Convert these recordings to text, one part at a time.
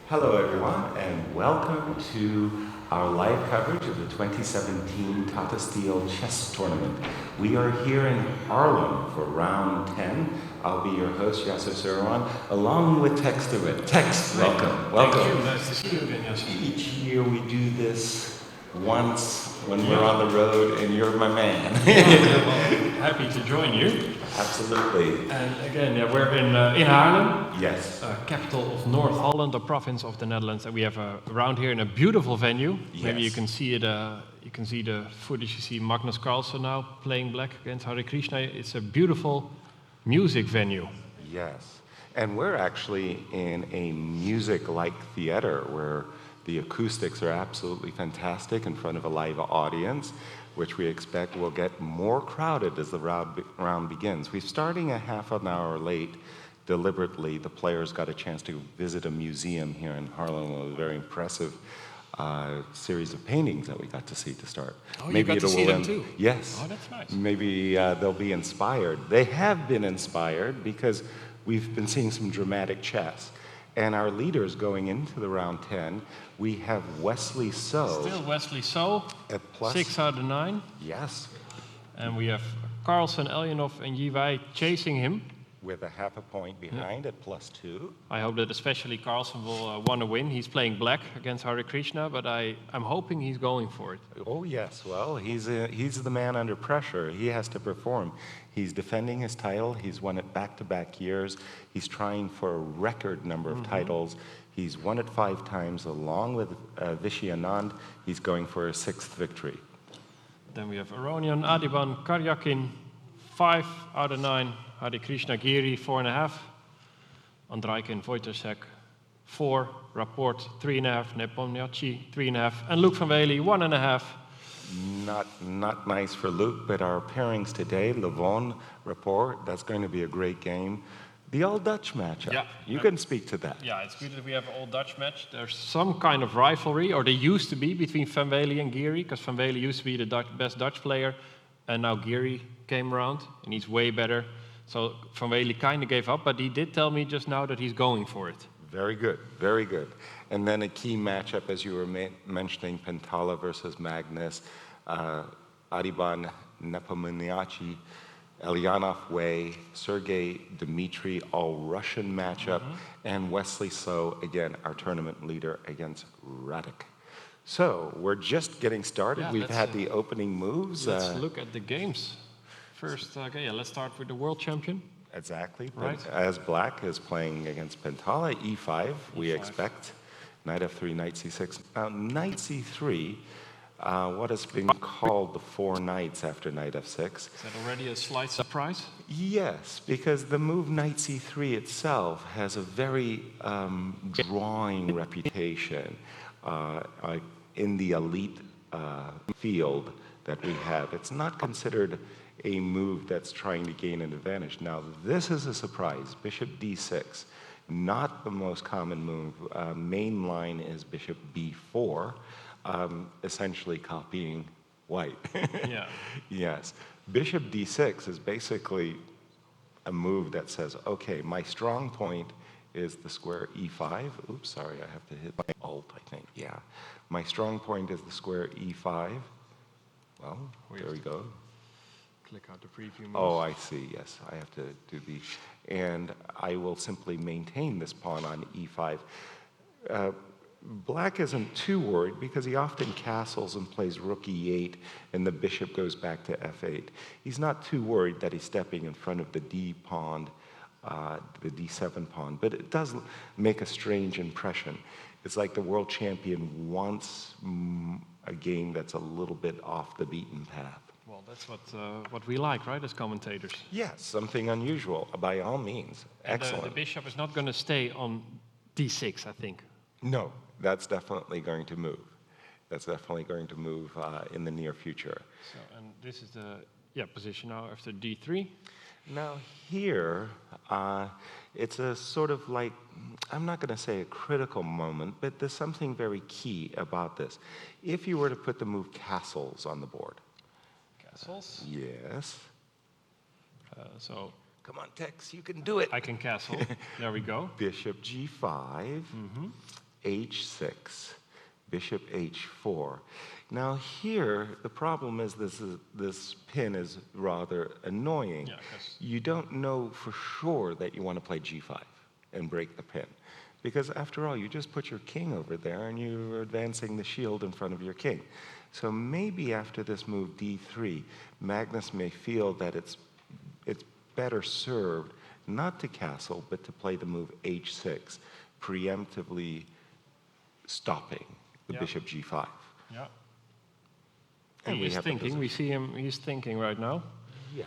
Hello, everyone, and welcome to our live coverage of the 2017 Tata Steel Chess Tournament. We are here in Harlem for round 10. I'll be your host, Yasser Seirawan, along with Tex DeWitt. Tex, welcome, welcome. Thank you. Nice to see you again, Yasser. Each year we do this once when we're on the road, and you're my man. Well, happy to join you. Absolutely. And again, we're in Haarlem, Yes. capital of North Holland, a province of the Netherlands, and we have around here in a beautiful venue. Maybe you Yes. can see it. You can see the footage. You see Magnus Carlsen now playing black against Hare Krishna. It's a beautiful music venue. Yes. And we're actually in a music-like theater where the acoustics are absolutely fantastic in front of a live audience, which we expect will get more crowded as the round begins. We're starting a half an hour late deliberately. The players got a chance to visit a museum here in Harlem. It was a very impressive series of paintings that we got to see to start. Oh, you got to see them too? Yes. Oh, that's nice. Maybe they'll be inspired. They have been inspired because we've been seeing some dramatic chess. And our leaders going into the round 10, we have Wesley So Still Wesley So, at plus 6 out of 9. Yes, And we have Carlsen, Elyanov, and Yi Wei chasing him. with a half a point behind at plus 2. I hope that especially Carlsen will want to win. He's playing black against Hare Krishna, but I'm hoping he's going for it. Oh yes, well he's the man under pressure. He has to perform. He's defending his title. He's won it back-to-back years. He's trying for a record number of titles. He's won it 5 times along with Vishy Anand. He's going for a 6th victory. Then we have Aronian, Adiban, Karyakin, 5 out of 9. Hare Krishna Giri, 4.5. Andreikin, Wojtaszek, 4. Rapport, 3.5. Nepomniachtchi, 3.5. And Luke van Wely, 1.5. Not nice for Luke, but our pairings today, Levon, Rapport, that's going to be a great game. The all-Dutch matchup. Yeah. You can speak to that. Yeah, it's good that we have an all-Dutch match. There's some kind of rivalry, or there used to be, between Van Wely and Giri, because Van Wely used to be the best Dutch player, and now Giri came around, and he's way better. So Van Wely kind of gave up, but he did tell me just now that he's going for it. Very good, very good. And then a key matchup, as you were mentioning, Pentala versus Magnus, Adiban Nepomniachtchi, Elyanov Wei, Sergei Dmitry, all Russian matchup, and Wesley So, again, our tournament leader against Radek. So we're just getting started. Yeah, We've had the opening moves. Let's look at the games. First, let's start with the world champion. Exactly. Right. As black is playing against Pentala, e5, we E5. expect. Knight f3, knight c6. Now, knight c3, what has been called the 4 knights after knight f6. Is that already a slight surprise? Yes, because the move knight c3 itself has a very drawing reputation in the elite field that we have. It's not considered a move that's trying to gain an advantage. Now, this is a surprise. Bishop d6, not the most common move. Main line is bishop b4, essentially copying white. Yeah. Yes. Bishop d6 is basically a move that says, okay, my strong point is the square e5. Oops, sorry, I have to hit my alt, I think. Yeah. My strong point is the square e5. Well, there we go. Click out the preview moves. Oh, I see. Yes, I have to do the, and I will simply maintain this pawn on e5. Black isn't too worried because he often castles and plays rook e8, and the bishop goes back to f8. He's not too worried that he's stepping in front of the d pawn, the d7 pawn, but it does make a strange impression. It's like the world champion wants a game that's a little bit off the beaten path. Well, that's what we like, right, as commentators. Yes, something unusual, by all means. And Excellent. the bishop is not going to stay on d6, I think. No, that's definitely going to move. That's definitely going to move in the near future. So, and this is the position now after d3. Now here, it's a sort of like, I'm not going to say a critical moment, but there's something very key about this. If you were to put the move castles on the board. Castles. Yes. So Come on, Tex, you can do it. I can castle. There we go. Bishop g5. h6, bishop h4. Now here, the problem is this pin is rather annoying. Yeah, 'cause- You don't know for sure that you want to play g5 and break the pin. Because after all, you just put your king over there and you're advancing the shield in front of your king. So maybe after this move d3, Magnus may feel that it's better served not to castle, but to play the move h6, preemptively stopping the Yeah. bishop g5. Yeah. And He's have a thinking. We position. see him. He's thinking right now. Yeah.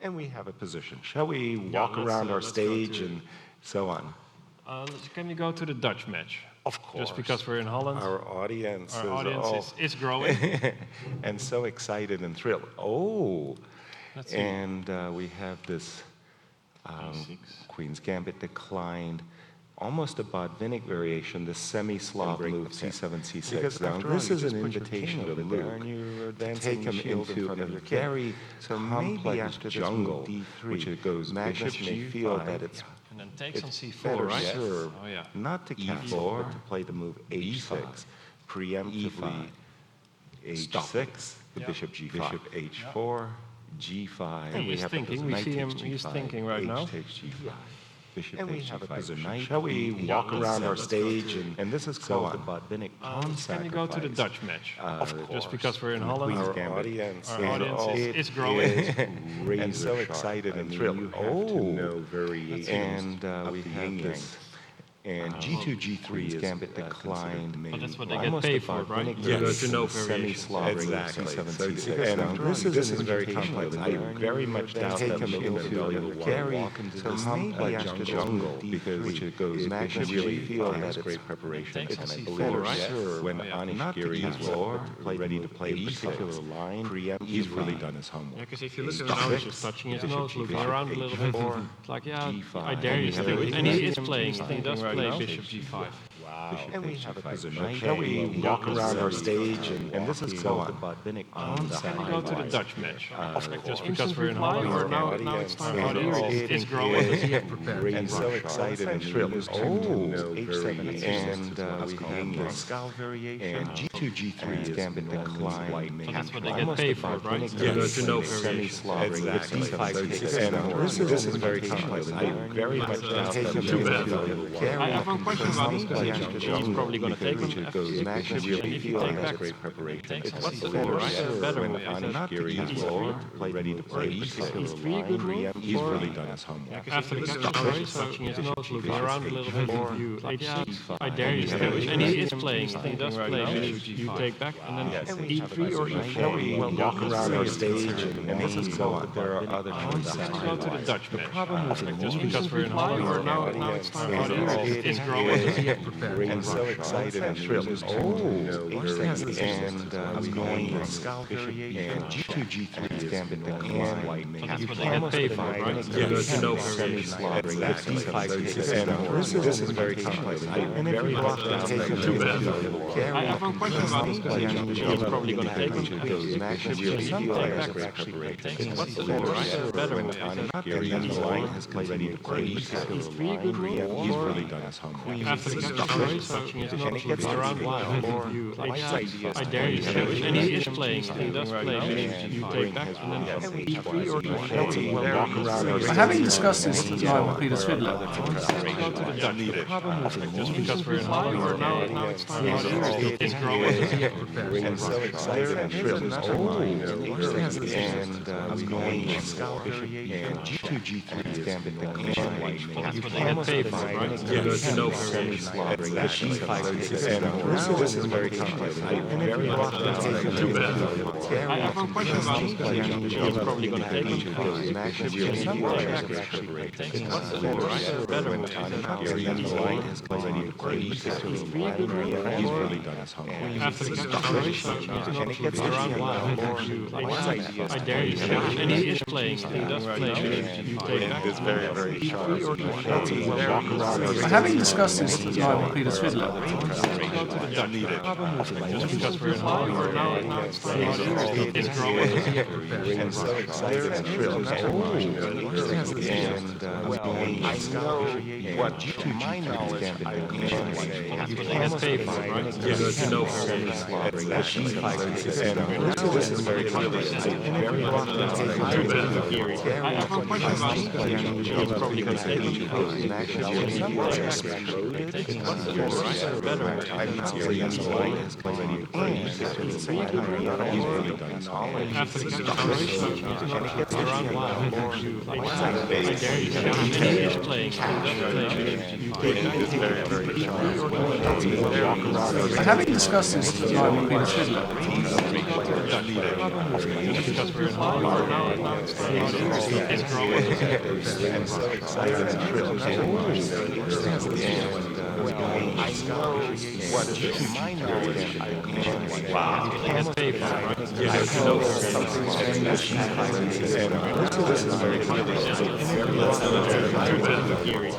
And we have a position. Shall we Yeah, walk let's, around our let's go stage to- and so on? Can we go to the Dutch match? Of course. Just because we're in Holland. Our audience, Our audience all is growing. and so excited and thrilled. Oh, Let's see. and we have this E6. Queen's Gambit declined, almost a Botvinnik variation, the semi-Slav move c7, c6. Because Now, after all, this you is just an put your invitation king to over there Luke and to advancing take the him shield in into front a of your king. very So maybe complex after this jungle, move d3, which it goes Magnus bishop may g5, feel that it's And then takes on it's c4, better right? served Oh yeah. not to castle, E4, but to play the move h6, preemptively h6, the Yeah. bishop g5, bishop h4, g5. And he's have a thinking. position. We Knight see him. takes He's g5, thinking right h now. takes g5. Bishop And we takes have a g5, position. knight Shall we b8. walk around our let's go stage to- And this is so called on. the Botvinnik pawn Can we go to the sacrifice. Dutch match? Of Just course. because we're in And the Holland. Queen's Our Gambit audience Our is audience all- is growing. and so razor excited sharp. and I mean, thrilled. you have to know variations. And of we the have yin-yang. this. And g2, g3 Queen's is Gambit declined. But that's what they get Almost paid a for, right? Botvinnik Yeah, variation, to know semi-Slav Exactly. c7, So c6. because And after all, this this is is very very complex. complex. I I very much doubt take that him Luke into will the carry walk into so this maybe after jungle, this jungle move because d3, it goes if Magnus Bishop really g5 feel has that it's great preparation. Takes and on I c4, believe right? sure when Oh, yeah. Anish Not to Giri is castle, ready to play a particular line, he's really done his Yeah, homework. because if you look at H6, how he's just touching his bishop nose, looking g5, around a little bit, h4, it's like, yeah, g5. I dare you to do it. And he is playing. He does play bishop g5. Wow. And we have a position. Okay, Shall we well, walk let's around our see. stage and this is So called the Botvinnik pawn Can we go to the sacrifice. Dutch match? course. Just because we're in Holland, Our now audience it's time. is Our audience all- is growing. And so excited and thrilled. know H7, variations and of we the have yin-yang. the Scal variation. And G2, G3 is Gambit normally decline. white. So that's what they get Almost paid a for, right? Botvinnik Yeah, variation, to know semi-Slav Exactly. c5 So takes. it's And very this is very complex. complex. I very much doubt take that him too to bad. the carry. I have one question about this Maybe position. after He's the probably going to take because him it goes F6, Magnus and really if you feel take has back, great preparation. takes on What's the c4, right? better Better when move, I think. Anish Giri is ready to play a particular Is three a good line? move? He's Or- really done his homework. After the capture, he's touching his nose, looking around a little bit. You, like, yeah, I dare you to do it. And he is playing. He does play. You take back, and then e3 or Shall we e4. walk around our stage and this is called there are other choices. Let's go to the Dutch match. problem with the Just because we're in Holland, now it's time. Our audience is growing. And so excited and thrilled. And I'm going with Scal variation. G2, G3 is Gambit decline. That's what they get paid for, right? Yeah, to know semi-Slav this is very complex. And if you block the take him Too bad. carry, I have one question about this position. He's probably going to take him. Magnus Should really he feel take has back? great preparation. What's the move, right? Better When move. Anish Giri is line has played ready to play a particular three a good line, move? he's Or- really done his homework. After the capture, he's touching his nose, gets looking around a while. You, like, yeah, I dare you to do it. And he is playing. He does play. You take back, and then e3 or e4. Having discussed this tonight with Peter Swidler, Go to the Dutch. Just because we're in Holland, now it's time. Our audience is growing. And so excited and thrilled. And I'm going with Scal variation. G2, G3 is Gambit decline. That's what they get paid for, right? To know semi-Slav this is very complex. And if you block the take him Too bad. I have one question about this position. He's probably going to take him. Magnus Should really he feel take has back? great preparation. What's the move, right? Better When move. Anish line has played ready to play a particular line, he's really done his homework. After the capture, he's touching his nose, looking around a while. You, like, yeah, I dare you to do it. And he is playing. He does play. You take back. It's very, very sharp. having discussed this tonight with Peter Swidler, Go to the Dutch. Just because we're in Holland, now it's time. Our audience is growing. And so excited and thrilled. And well, I know what, to my knowledge, I can say. That's paper, right? Good to know for me. This is very clearly very often. I have one question about it's probably going to take after the consideration around playing. Having discussed this tonight with Peter Fiddler, Because we're in Holland now, it's growing. I know what, to my knowledge, I can. Wow. That's paper, right? This is very clearly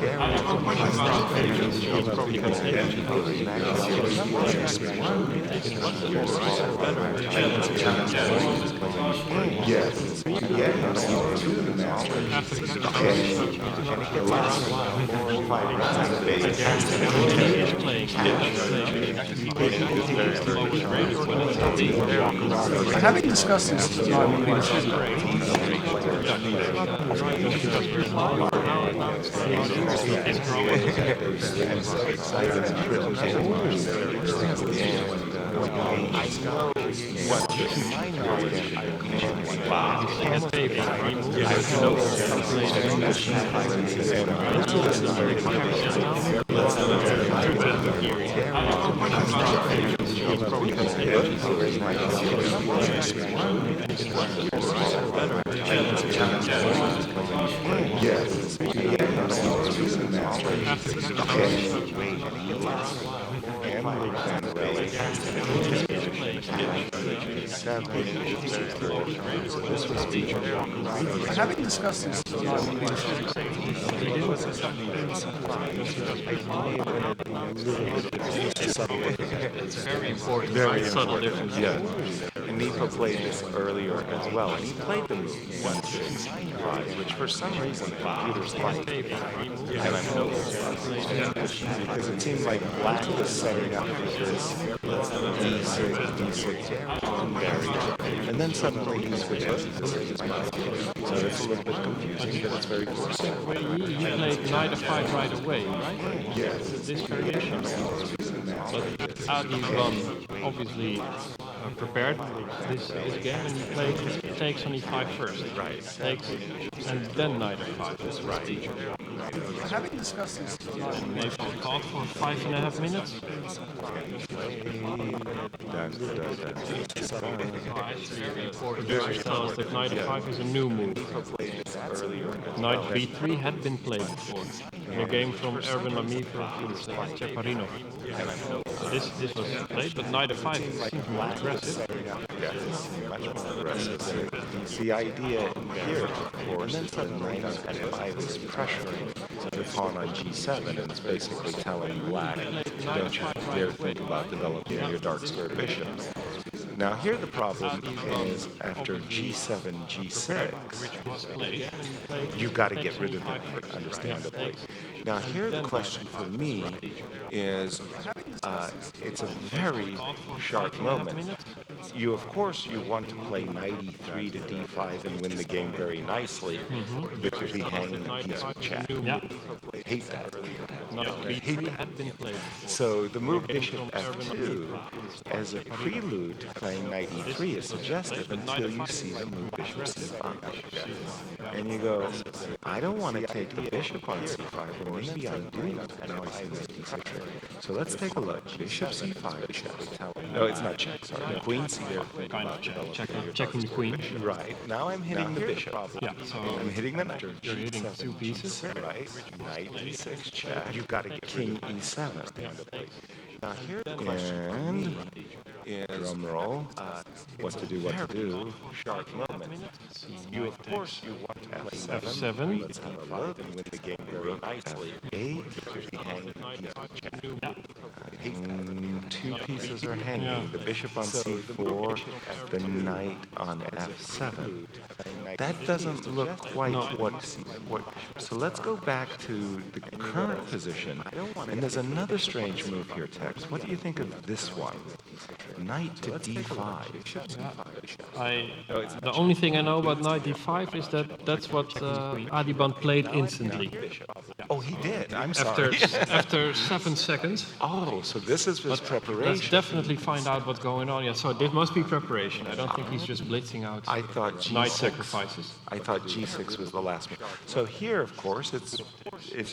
I have one question about it's probably going to take yes. after the consideration having discussed this tonight with Peter Fiddler, What, to my knowledge, I can. Wow. that's paper, having discussed this tonight with Peter Fiddler, very important, very subtle difference. Yeah. And Nico played this earlier as well, and he played the move 165, which for some reason computers like. And I'm because it seemed like black was setting up for this D6 variant, and then suddenly he switched to D6. So it's a little bit confusing, but it's very cool. Well, you played knight of 5 right away, right? Yes. This variation. But Adi won, obviously prepared this game, and he played takes on e5 first. Right. Takes and then knight of 5. That's right. having discussed this tonight, They fought for 5.5 minutes. Tells that knight of 5 is a new move. Knight b3 had been played before in a game from Urban Lamifer against Ceparino. This was played, but knight of 5 seems more aggressive. Yes, much more aggressive. The idea here, of course, is that knight on f5 is pressuring the pawn on g7, and it's basically telling black, don't you dare think about developing your dark square bishop. Now here the problem is after g7, g6, you got to get rid of it, understandably. Now here the question for me is, it's a very sharp moment. You, of course, you want to play knight e3 to d5 and win the game very nicely, because we hang a piece of check. Yeah. Hate that. Knight b3 had been played before. So the move bishop f2 as a prelude to playing knight e3 is suggestive until you see the move bishop c5. And you go, I don't want to take the bishop on c5, or maybe I do. Now I see this d6. So let's take a look. Bishop c5 check. No, it's not check, sorry. Queen c4. Kind of checking the queen. Right. Now I'm hitting the bishop. Yeah, so I'm hitting the knight. you're hitting 2 pieces. Right. Knight e6 check. You've got to get king e7. Now here the question drum roll, what to do, sharp moment. You, of course, You want to play F7. Let's have a look and win the game very nicely. Two pieces are hanging. Yeah. The bishop on c4, the knight on f7. That doesn't look quite what. So let's go back to the current position. And there's another strange move here, Tex. What do you think of this one? Knight to d5. The only thing I know about knight d5 is that that's what Adiband played instantly. Oh, he did. I'm After sorry. after 7 seconds. Oh, so this is his Let's preparation. definitely find out what's going on. Yeah, so this must be preparation. I don't think he's just blitzing out I thought G6. knight sacrifices. I thought G6 was the last one. So here, of course, it's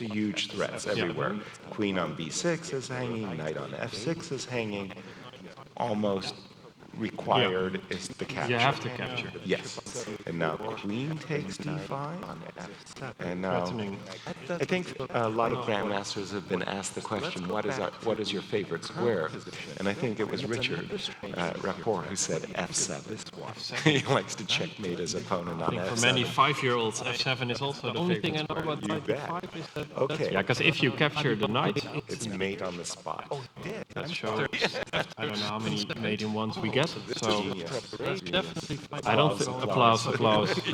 a huge threat. It's everywhere. Queen on B6 is hanging. Knight on F6 is hanging. Almost required is the capture. You have to capture. Yes. And now queen takes d5. And now Threatening. I think a lot of grandmasters have been asked the question, what is your favorite square? And I think it was Richard Rapport who said f7. He likes to checkmate his opponent on f7. For many 5-year-olds, f7 is also the only thing I know about knight bet. d5 is that. Okay. Yeah, because if you capture the knight, It's mate on the spot. that shows I don't know how many maiden ones we get. So Definitely. I don't think applause.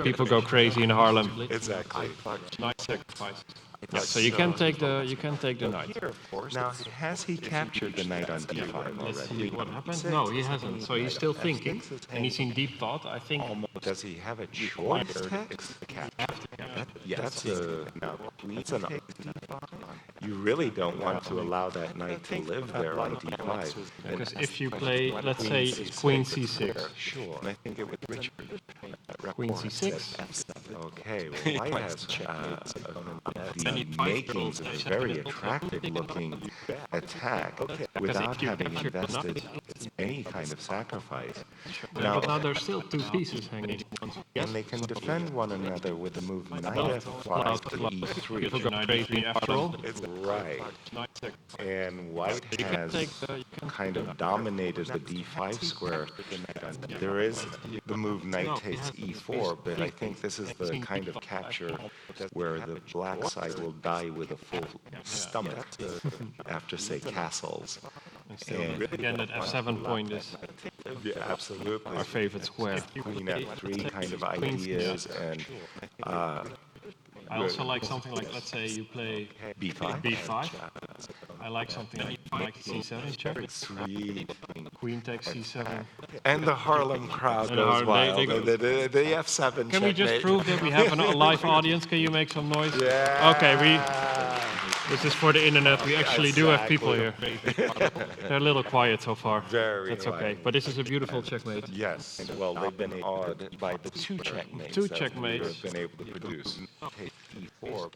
People go crazy in Harlem. Exactly. Knight sacrifice. Yeah, so you can take the knight. Now, has he captured the knight on d5 Let's see already? what happened. No, he hasn't. So he's still thinking, and he's in deep thought. I think. Does he have a choice, Tex? That's an. You really don't want to allow that knight to live there on d5. Because if you play, let's say, queen c6, Sure. And I think it was Richard. queen c6, Okay, well, White has the makings of a very attractive-looking attack without having invested any kind of sacrifice. but now there's still 2 pieces hanging. And they can defend one another with the move knight f5 to People e3. go crazy after all. Right. And White has kind of dominated the d5 square. There is the move knight takes e4, but I think this is the kind of capture where the black side will die with a full stomach after, say, castles. And Again, that f7 point is yeah, absolutely. our favorite square. Queen f3 kind of ideas and I also like something like, let's say you play b5. b5. I like something like c7 check. Sweet. Queen takes c7. And the Harlem crowd And the goes Harlem- wild. they go- The f7 Can we just checkmate. prove that we have a live audience? Can you make some noise? Yeah. Okay, this is for the internet. We actually do have people here. They're a little quiet so far. Very That's okay. quiet. But this is a beautiful checkmate. Yes. Well, they've been awed by the 2 checkmates. Two that checkmates. we've been able to produce.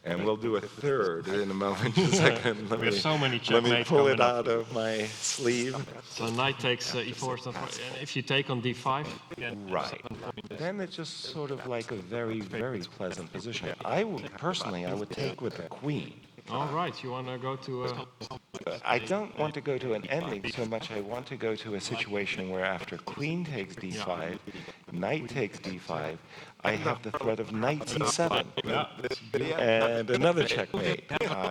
And we'll do a third in a moment. Just a second. We have so many Let me checkmates pull it coming up. out of my sleeve. So knight takes e4 stuff. And if you take on d5, Right. Then it's just sort of like a very, very pleasant position. I would take with the queen. all right. You want to go to? I don't want to go to an ending so much. I want to go to a situation where after queen takes d5, knight takes d5, I have the threat of knight c7. And another checkmate.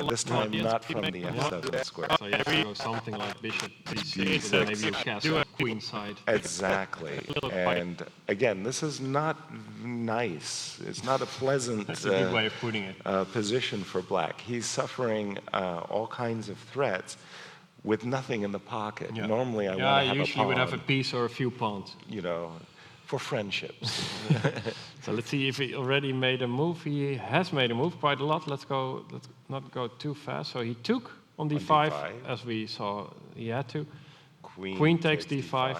This time not from the f7 square. So you have to go something like bishop d6, and then maybe you castle queen side. Exactly. And again, this is not nice. It's not a pleasant That's a good way of putting it. position for black. He's suffering all kinds of threats with nothing in the pocket. Yeah. Normally, I Yeah, want to have usually a would pawn, have a piece or a few pawns. For friendships. So let's see if he already made a move. He has made a move quite a lot. Let's not go too fast. So he took on d5, as we saw he had to. Queen takes d5.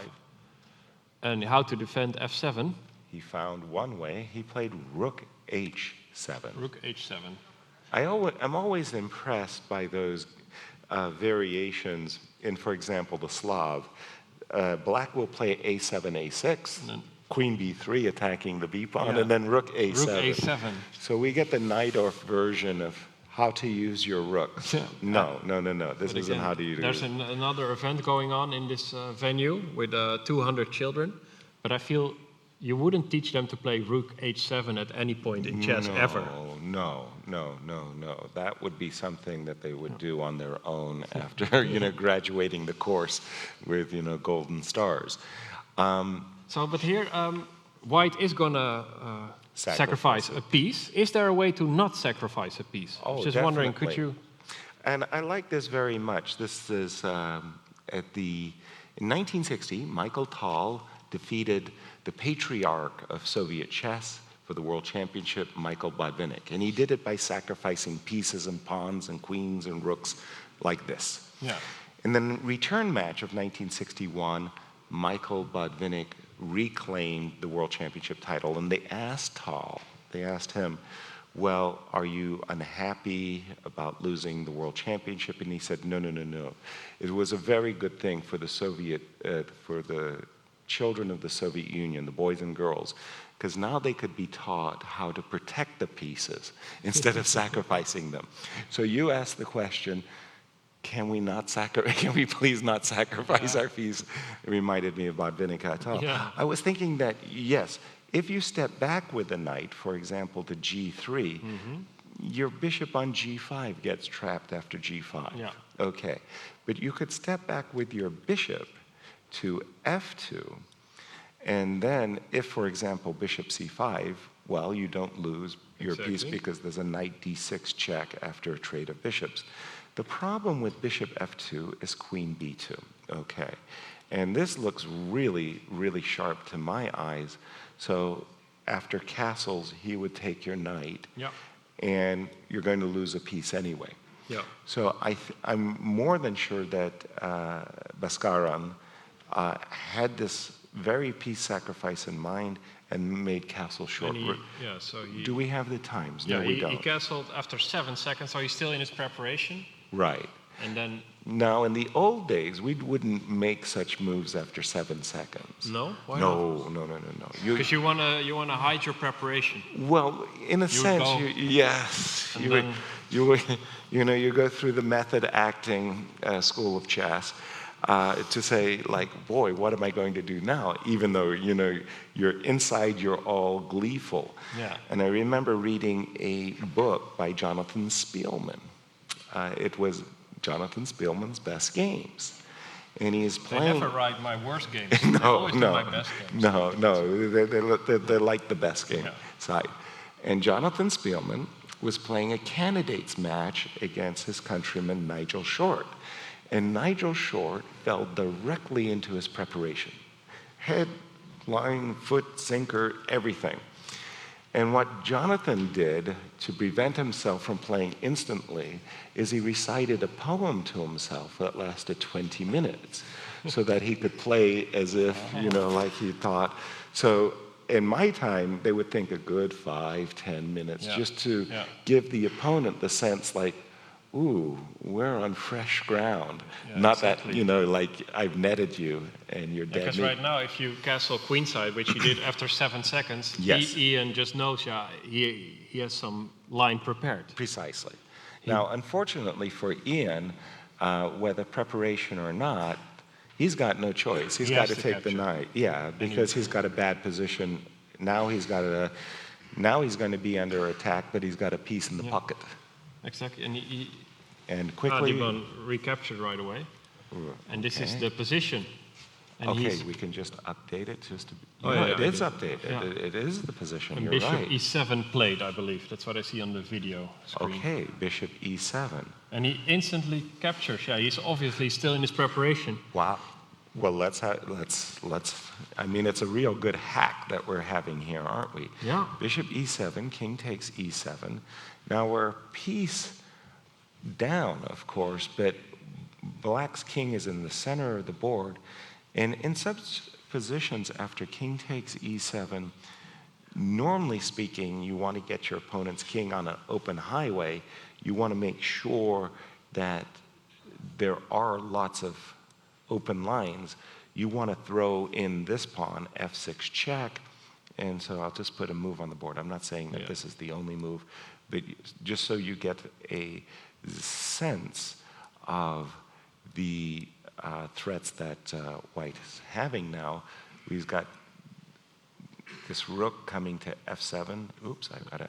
And how to defend f7. He found one way. He played rook h7. Rook h7. I'm always impressed by those variations in, for example, the Slav. Black will play a7, a6, queen b3 attacking the b pawn, and then rook a7. Rook a7. So we get the Najdorf version of how to use your rooks. No. This But isn't again, how to use there's another event going on in this venue with 200 children, but I feel you wouldn't teach them to play rook h7 at any point in chess ever. No. That would be something that they would do on their own after, graduating the course with, golden stars. But here, White is gonna sacrifice a piece. Is there a way to not sacrifice a piece? Oh, Just wondering, could definitely. you? And I like this very much. This is in 1960, Michael Tal defeated the patriarch of Soviet chess for the World Championship, Michael Botvinnik. And he did it by sacrificing pieces and pawns and queens and rooks like this. Yeah. In the return match of 1961, Michael Botvinnik reclaimed the World Championship title, and they asked him, well, are you unhappy about losing the World Championship? And he said, no. It was a very good thing for the for the children of the Soviet Union, the boys and girls, because now they could be taught how to protect the pieces instead of sacrificing them. So you asked the question, can we please not sacrifice our piece? It reminded me of Botvinnik et al. Yeah. I was thinking that, yes, if you step back with the knight, for example, to g3, your bishop on g5 gets trapped after g5. Yeah. Okay. But you could step back with your bishop to f2, and then if, for example, bishop c5, well, you don't lose your piece because there's a knight d6 check after a trade of bishops. The problem with bishop f2 is queen b2, okay? And this looks really, really sharp to my eyes. So after castles, he would take your knight, and you're going to lose a piece anyway. Yeah. So I'm more than sure that Bhaskaran had this very piece sacrifice in mind and made castle short. Do we have the times? Yeah, No, we he don't. castled after 7 seconds, so he's still in his preparation. Right. And then, Now, in the old days, we wouldn't make such moves after 7 seconds. no? Why not? No. Because you wanna hide your preparation. Well, in a sense, go. yes. And You go through the method acting school of chess to say, like, boy, what am I going to do now? Even though, you're inside, you're all gleeful. Yeah. And I remember reading a book by Jonathan Spielman. It was Jonathan Spielman's Best Games. And he is They playing... never write my worst games. They always do my best games. No, they're like the best game side. And Jonathan Spielman was playing a candidates match against his countryman Nigel Short. And Nigel Short fell directly into his preparation. Head, line, foot, sinker, everything. And what Jonathan did to prevent himself from playing instantly is he recited a poem to himself that lasted 20 minutes so that he could play as if, like he thought. So in my time, they would think a good 5-10 minutes just to give the opponent the sense like, ooh, we're on fresh ground. Not that, like I've netted you and you're dead. Because right now, if you castle queenside, which he did after 7 seconds, Ian just knows, he has some line prepared. Precisely. Now, unfortunately for Ian, whether preparation or not, he's got no choice. He's got to take the knight. Yeah, because he's got a bad position. Now he's going to be under attack, but he's got a piece in the pocket. Exactly, And quickly... Adibon recaptured right away. And this is the position. And okay, we can just update it just to... it is updated. Yeah. It is the position, And you're bishop right. e7 played, I believe. That's what I see on the video screen. Okay, bishop e7. And he instantly captures. Yeah, he's obviously still in his preparation. Wow. Well, let's. I mean, it's a real good hack that we're having here, aren't we? Yeah. Bishop e7, king takes e7. Now we're piece down, of course, but black's king is in the center of the board, and in such positions after king takes e7, normally speaking, you want to get your opponent's king on an open highway. You want to make sure that there are lots of open lines. You want to throw in this pawn, f6 check, and so I'll just put a move on the board. I'm not saying that this is the only move, but just so you get a sense of the threats that white is having now, we've got this rook coming to f7. Oops, I've got to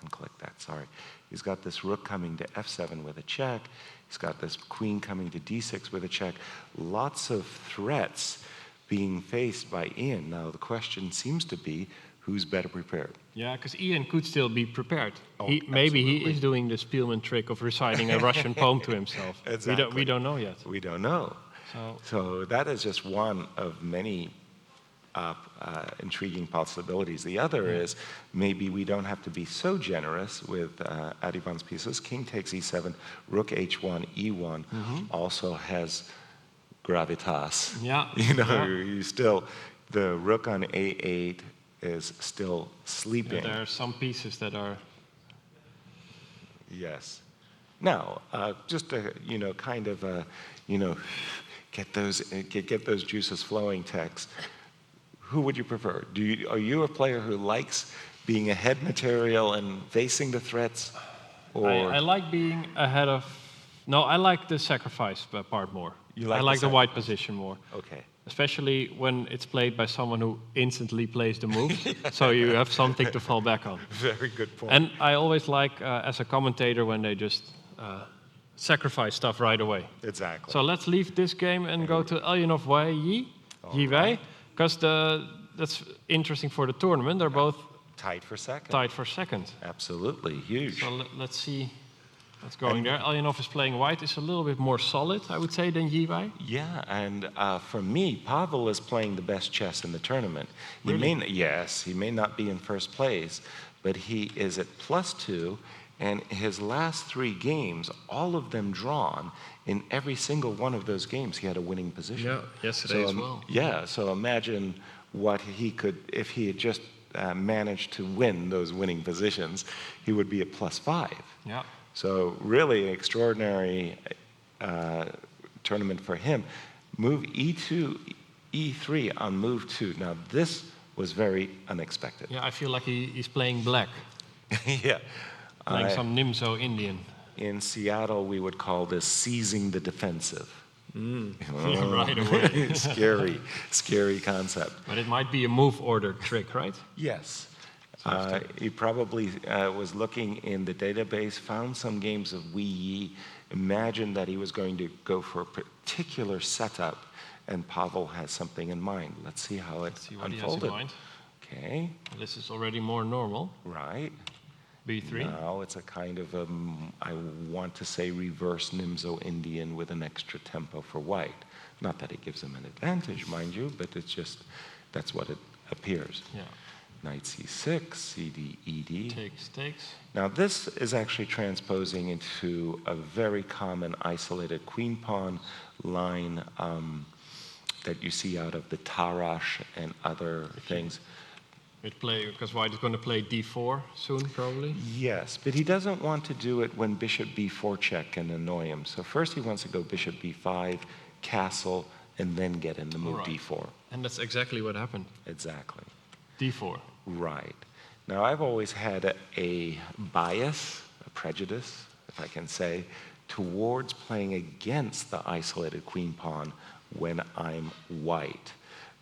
unclick that, sorry. He's got this rook coming to f7 with a check. He's got this queen coming to d6 with a check. Lots of threats being faced by Ian. Now, the question seems to be, who's better prepared? Yeah, because Ian could still be prepared. Oh, Maybe he absolutely. is doing the Spielman trick of reciting a Russian poem to himself. Exactly. We don't know yet. We don't know. So So that is just one of many intriguing possibilities. The other is maybe we don't have to be so generous with Adivan's pieces. King takes e7, rook h1, e1 also has gravitas. yeah, You know, yeah. you still, the rook on a8 is still sleeping. There are some pieces that are. Yes. Now, just to, kind of, get those juices flowing text. Who would you prefer? Are you a player who likes being ahead material and facing the threats, or I like being ahead of. No, I like the sacrifice part more. You like I the like the white sacrifice. position more, okay? especially when it's played by someone who instantly plays the move, so you have something to fall back on. Very good point. And I always like, as a commentator, when they just sacrifice stuff right away. Exactly. So let's leave this game and go to Elyanov Yi Wei, because that's interesting for the tournament. They're both tied for second. tied for second. Absolutely huge. So let's see what's going there. Elyanov is playing white. It's a little bit more solid, I would say, than Yi Wei. Yeah, and for me, Pavel is playing the best chess in the tournament. Really? He may not be in first place, but he is at +2, and his last 3 games, all of them drawn, in every single one of those games, he had a winning position. Yeah, yesterday as well. Yeah, so imagine what he could, if he had just managed to win those winning positions, he would be at +5. Yeah. So really extraordinary tournament for him. Move e2, e3 on move 2. Now this was very unexpected. Yeah, I feel like he's playing black, Yeah. playing some Nimzo Indian. In Seattle, we would call this seizing the defensive. Yeah, right away. scary concept. But it might be a move order trick, right? Yes. He probably was looking in the database, found some games of Wii Yi, imagined that he was going to go for a particular setup, and Pavel has something in mind. Let's see how it See what he has unfolded. in mind. Okay, This is already more normal. right. B3. Now it's a kind of, I want to say, reverse Nimzo Indian with an extra tempo for white. Not that it gives him an advantage, mind you, but it's just, that's what it appears. Yeah. Knight c6, cd, ed. Takes. Now this is actually transposing into a very common isolated queen pawn line that you see out of the Tarash and other things. Because white is going to play d4 soon, probably. Yes, but he doesn't want to do it when bishop b4 check can annoy him. So first he wants to go bishop b5, castle, and then get in the move All right. d4. And that's exactly what happened. Exactly. d4. Right. Now, I've always had a bias, a prejudice, if I can say, towards playing against the isolated queen pawn when I'm white,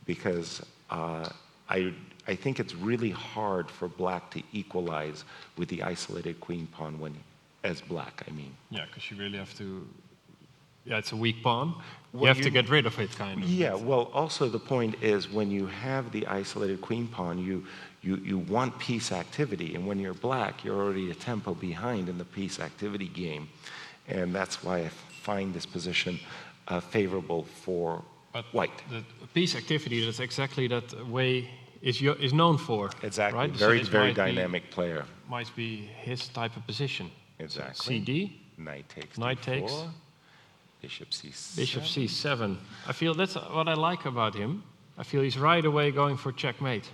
because I think it's really hard for black to equalize with the isolated queen pawn as black, I mean. Yeah, because you really have to. Yeah, it's a weak pawn. You Well, have to get rid of it, kind of. Yeah, well, also the point is when you have the isolated queen pawn, you want piece activity, and when you're black, you're already a tempo behind in the piece activity game, and that's why I find this position favorable for But white. the piece activity, that's exactly that way is known for. Exactly, Right? So very, this very might be- dynamic player. Might be his type of position. Exactly. CD, Knight takes Knight d4, takes. bishop c7. bishop c7. I feel that's what I like about him. I feel he's right away going for checkmate.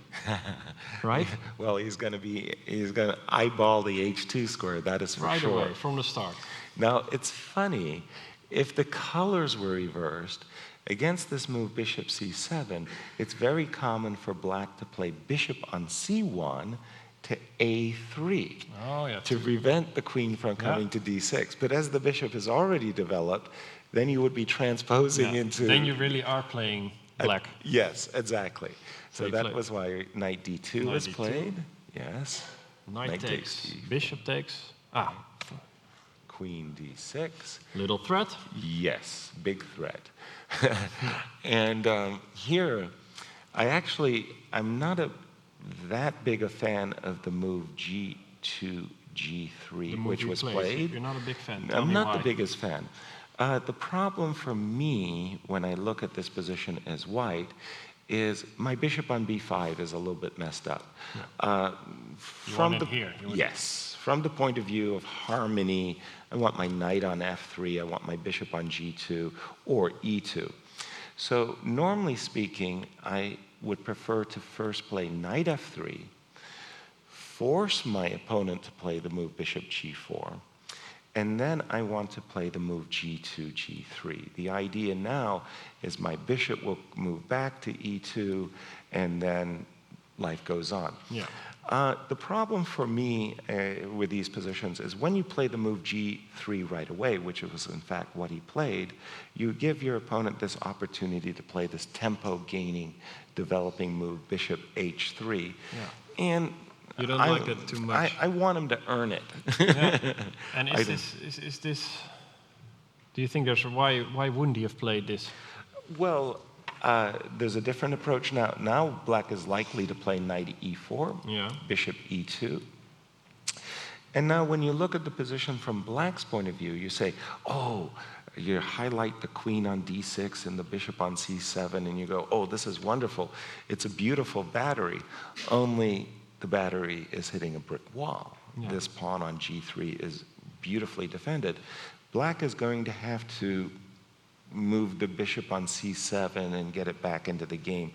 Right? Well, he's going to eyeball the h2 square, that is for Right sure. away, from the start. Now, it's funny, if the colors were reversed, against this move bishop c7, it's very common for black to play bishop on c1 to a3 Oh, yeah. to prevent the queen from coming to d6. But as the bishop is already developed, then you would be transposing Yeah. into... Then you really are playing black. Yes, exactly. So you that play- was why knight d2 was D2. played. Yes. Knight takes, d4, bishop takes. queen d6. Little threat. Yes, big threat. And here, I'm not that big a fan of the move g2, g3, The move which you was played. played. You're not a big fan. Tell I'm me not why. the biggest fan. The problem for me when I look at this position as white is my bishop on b5 is a little bit messed up. You want it here. You want- Yes, from the point of view of harmony, I want my knight on f3, I want my bishop on g2 or e2. So normally speaking, I would prefer to first play knight f3, force my opponent to play the move bishop g4, and then I want to play the move g2, g3. The idea now is my bishop will move back to e2, and then life goes on. Yeah. The problem for me with these positions is when you play the move g3 right away, which was in fact what he played, you give your opponent this opportunity to play this tempo-gaining, developing move, bishop h3. Yeah. And You don't like it too much. I want him to earn it. Yeah. And I is this? Do you think there's why wouldn't he have played this? Well, there's a different approach now. Now black is likely to play knight e4, Yeah. bishop e2. And now when you look at the position from black's point of view, you say, oh, you highlight the queen on d6 and the bishop on c7, and you go, oh, this is wonderful. It's a beautiful battery, only the battery is hitting a brick wall. Yeah. This pawn on g3 is beautifully defended. Black is going to have to move the bishop on c7 and get it back into the game.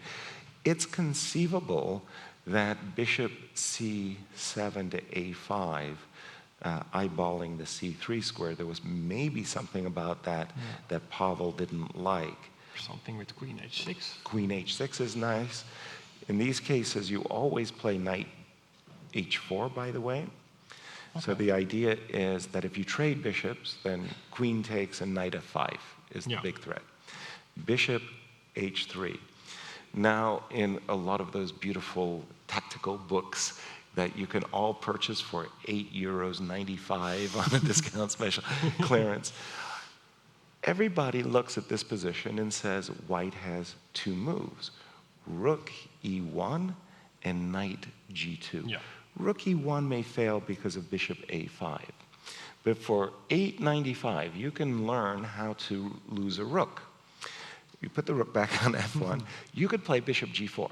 It's conceivable that bishop c7 to a5, eyeballing the c3 square, there was maybe something about that that Pavel didn't like. Something with queen h6. Queen h6 is nice. In these cases, you always play knight h4, by the way. So the idea is that if you trade bishops, then queen takes and knight f5 is the big threat. Bishop h3. Now, in a lot of those beautiful tactical books that you can all purchase for €8.95 on a discount special clearance, everybody looks at this position and says white has two moves, rook e1 and knight g2. Yeah. Rook e1 may fail because of bishop a5. But for $8.95, you can learn how to lose a rook. You put the rook back on f1. You could play bishop g4.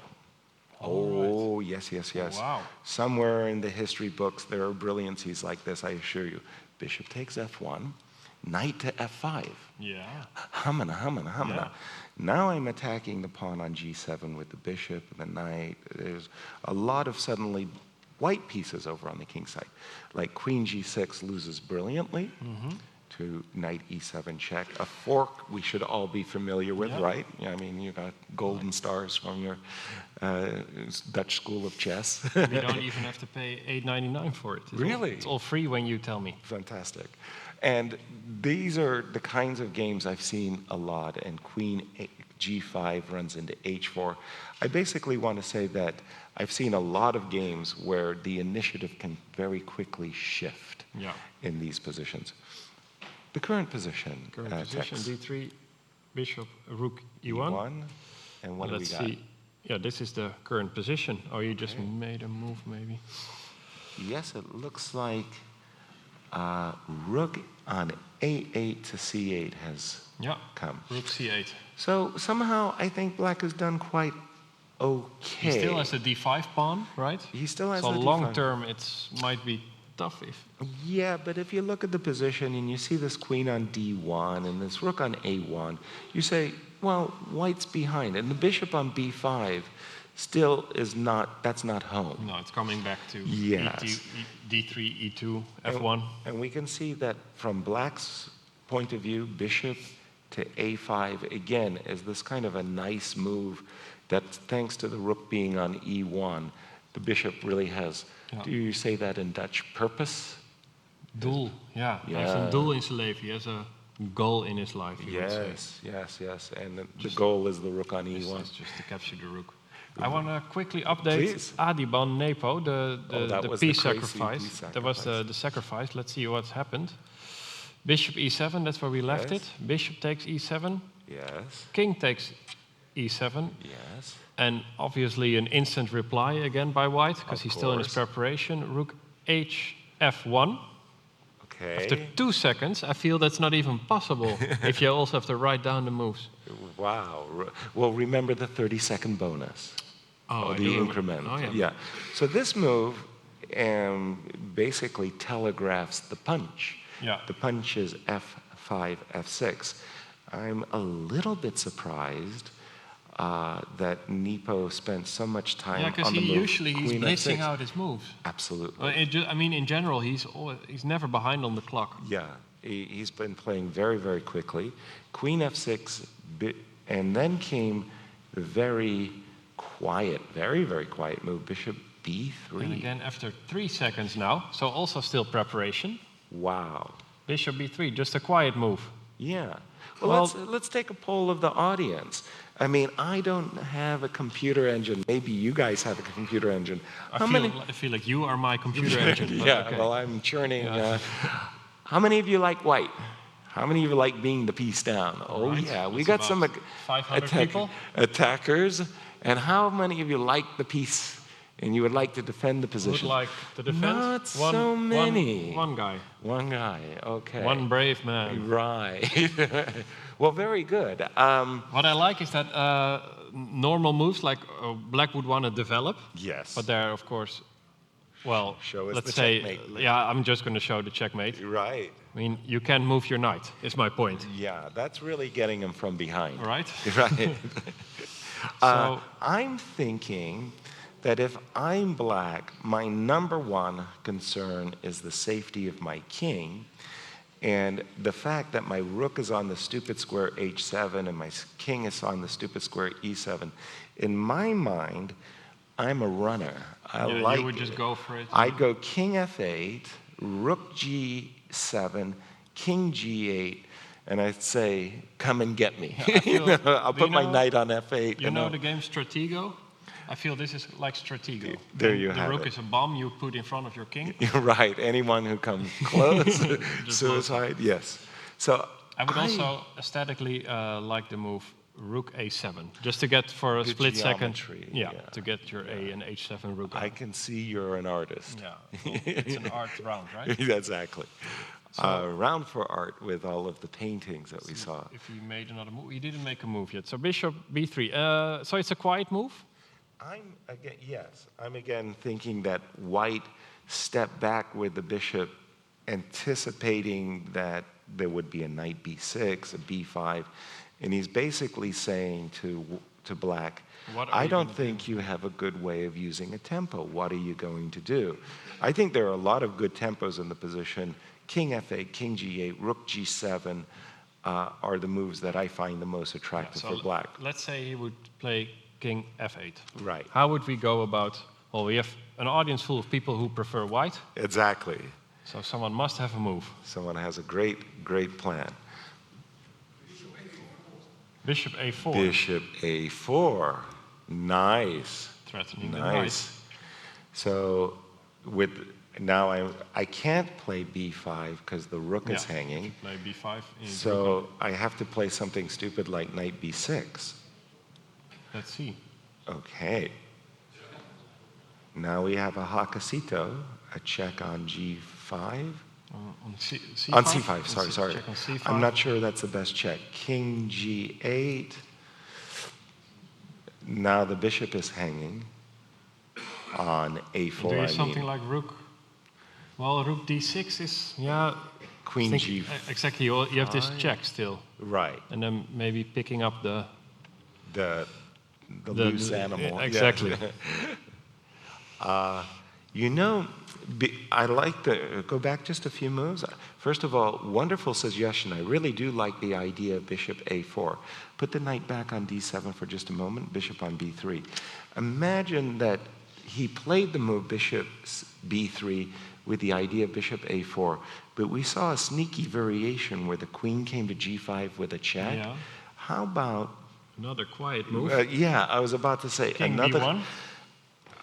Oh, yes, yes, yes. Wow. Somewhere in the history books, there are brilliancies like this, I assure you. Bishop takes f1, knight to f5. Yeah. Humana, humana, humana. Yeah. Now I'm attacking the pawn on g7 with the bishop and the knight. There's a lot of suddenly white pieces over on the king side. Like queen g6 loses brilliantly to knight e7 check. A fork we should all be familiar with, right? I mean, you got golden stars from your Dutch school of chess. We don't even have to pay $8.99 for it. Really? It's all free when you tell me. Fantastic. And these are the kinds of games I've seen a lot, and queen g5 runs into h4. I basically want to say that I've seen a lot of games where the initiative can very quickly shift in these positions. The current position. Current position, text. d3, bishop, rook, e1. E1. And what do we Let's got? see. Yeah, this is the current position. Oh, you just made a move, maybe. Yes, it looks like rook on a8 to c8 has come. Rook c8. So somehow I think black has done quite okay. He still has the d5 pawn, right? He still has so the long d5. term, it might be tough if. Yeah, but if you look at the position and you see this queen on d1 and this rook on a1, you say, well, white's behind. And the bishop on b5 still is not, that's not home. No, it's coming back to Yes. d3, e2, f1. And we can see that from black's point of view, bishop to a5, again, is this kind of a nice move that thanks to the rook being on e1, the bishop really has Ja. Do you say that in Dutch? Purpose? Doel, ja. Hij heeft een doel in zijn leven. He has a goal in his life, you would say. Yes. And the goal is the rook on It's e1. just to capture the rook. I want to quickly update Please. Adiban Nepo, the That was piece the crazy sacrifice. piece That was sacrifice. the sacrifice. Let's see what's happened. Bishop e7, that's where we left Yes. it. Bishop takes e7. Yes, King takes e7. yes. And obviously an instant reply again by white, because he's still in his course. preparation. Rook hf1. Okay. After 2 seconds, I feel that's not even possible if you also have to write down the moves. Wow. Well, remember the 30-second bonus. Oh, I The do remember. increment. Oh, yeah. Yeah. So this move basically telegraphs the punch. Yeah. The punch is f5, f6. I'm a little bit surprised that Nepo spent so much time Yeah, because on the move. he's Queen blitzing f6. out his moves. Absolutely. I mean, in general, he's never behind on the clock. Yeah, he's been playing very, very quickly. Queen f6, and then came the very quiet, very, very quiet move, bishop b3. And again, after 3 seconds now, so also still preparation. Wow. Bishop b3, just a quiet move. Yeah. Well, Well- let's take a poll of the audience. I mean, I don't have a computer engine. Maybe you guys have a computer engine. I feel like you are my computer engine. But Yeah, okay. well, I'm churning. How many of you like white? How many of you like being the piece down? Oh, Right. yeah, we That's got some about 500 people. attackers. And how many of you like the piece and you would like to defend the Would position? like to defend. Not so many. One guy. One guy, okay. One brave man. Right. Well, very good. What I like is that normal moves, like black would want to develop, Yes. but there, of course, well, Show us let's the say, checkmate. yeah, I'm just going to show the checkmate. Right. I mean, you can't move your knight, is my point. Yeah, that's really getting him from behind. All right? Right. So, I'm thinking that if I'm black, my number one concern is the safety of my king. And the fact that my rook is on the stupid square h7 and my king is on the stupid square e7, in my mind, I'm a runner. I yeah, like you would just go for it. I'd go king f8, rook g7, king g8, and I'd say, come and get me. I feel- I'll do you put my know- knight on f8. You know the game Stratego? I feel this is like Stratego. There And you the have rook it. is a bomb you put in front of your king. You're right. Anyone who comes close, Just suicide, yes. So I would also aesthetically like the move rook a7, just to get for a Good split second. geometry, Yeah, yeah. to get your a and h7 rook. I can see you're an artist. Yeah, well, it's an art round, right? Exactly. Round for art with all of the paintings that we saw. If he made another move, he didn't make a move yet. So bishop b3. So it's a quiet move. I'm again thinking that white stepped back with the bishop, anticipating that there would be a knight b6, a b5, and he's basically saying to black, What are I you don't gonna think you have a good way of using a tempo. What are you going to do? I think there are a lot of good tempos in the position. King f8, king g8, rook g7 are the moves that I find the most attractive So for black. let's say he would play king f8. Right. How would we go about? Well, we have an audience full of people who prefer white, Exactly. so someone must have a move. Someone has a great, great plan. Bishop a4. Bishop a4. Nice. Threatening the knight. Nice. So now I can't play b5 because the rook is Yeah, hanging. Play b5. So I have to play something stupid like knight b6. Let's see. Okay. Now we have a hakasito, a check on g5. On c5? On c5, sorry. Check on c5. I'm not sure that's the best check. King g8. Now the bishop is hanging on a4. Do you I something mean. like rook? Well, rook d6 is, yeah. Queen think- g. Exactly, you have this check still. Right. And then maybe picking up the... The loose the- animal. Yeah. exactly. You know, I like the, go back just a few moves. First of all, wonderful suggestion. I really do like the idea of bishop a4. Put the knight back on d7 for just a moment, bishop on b3. Imagine that he played the move bishop b3 with the idea of bishop a4, but we saw a sneaky variation where the queen came to g5 with a check. Yeah. How about, Another quiet move. yeah, I was about to say, King another. b1.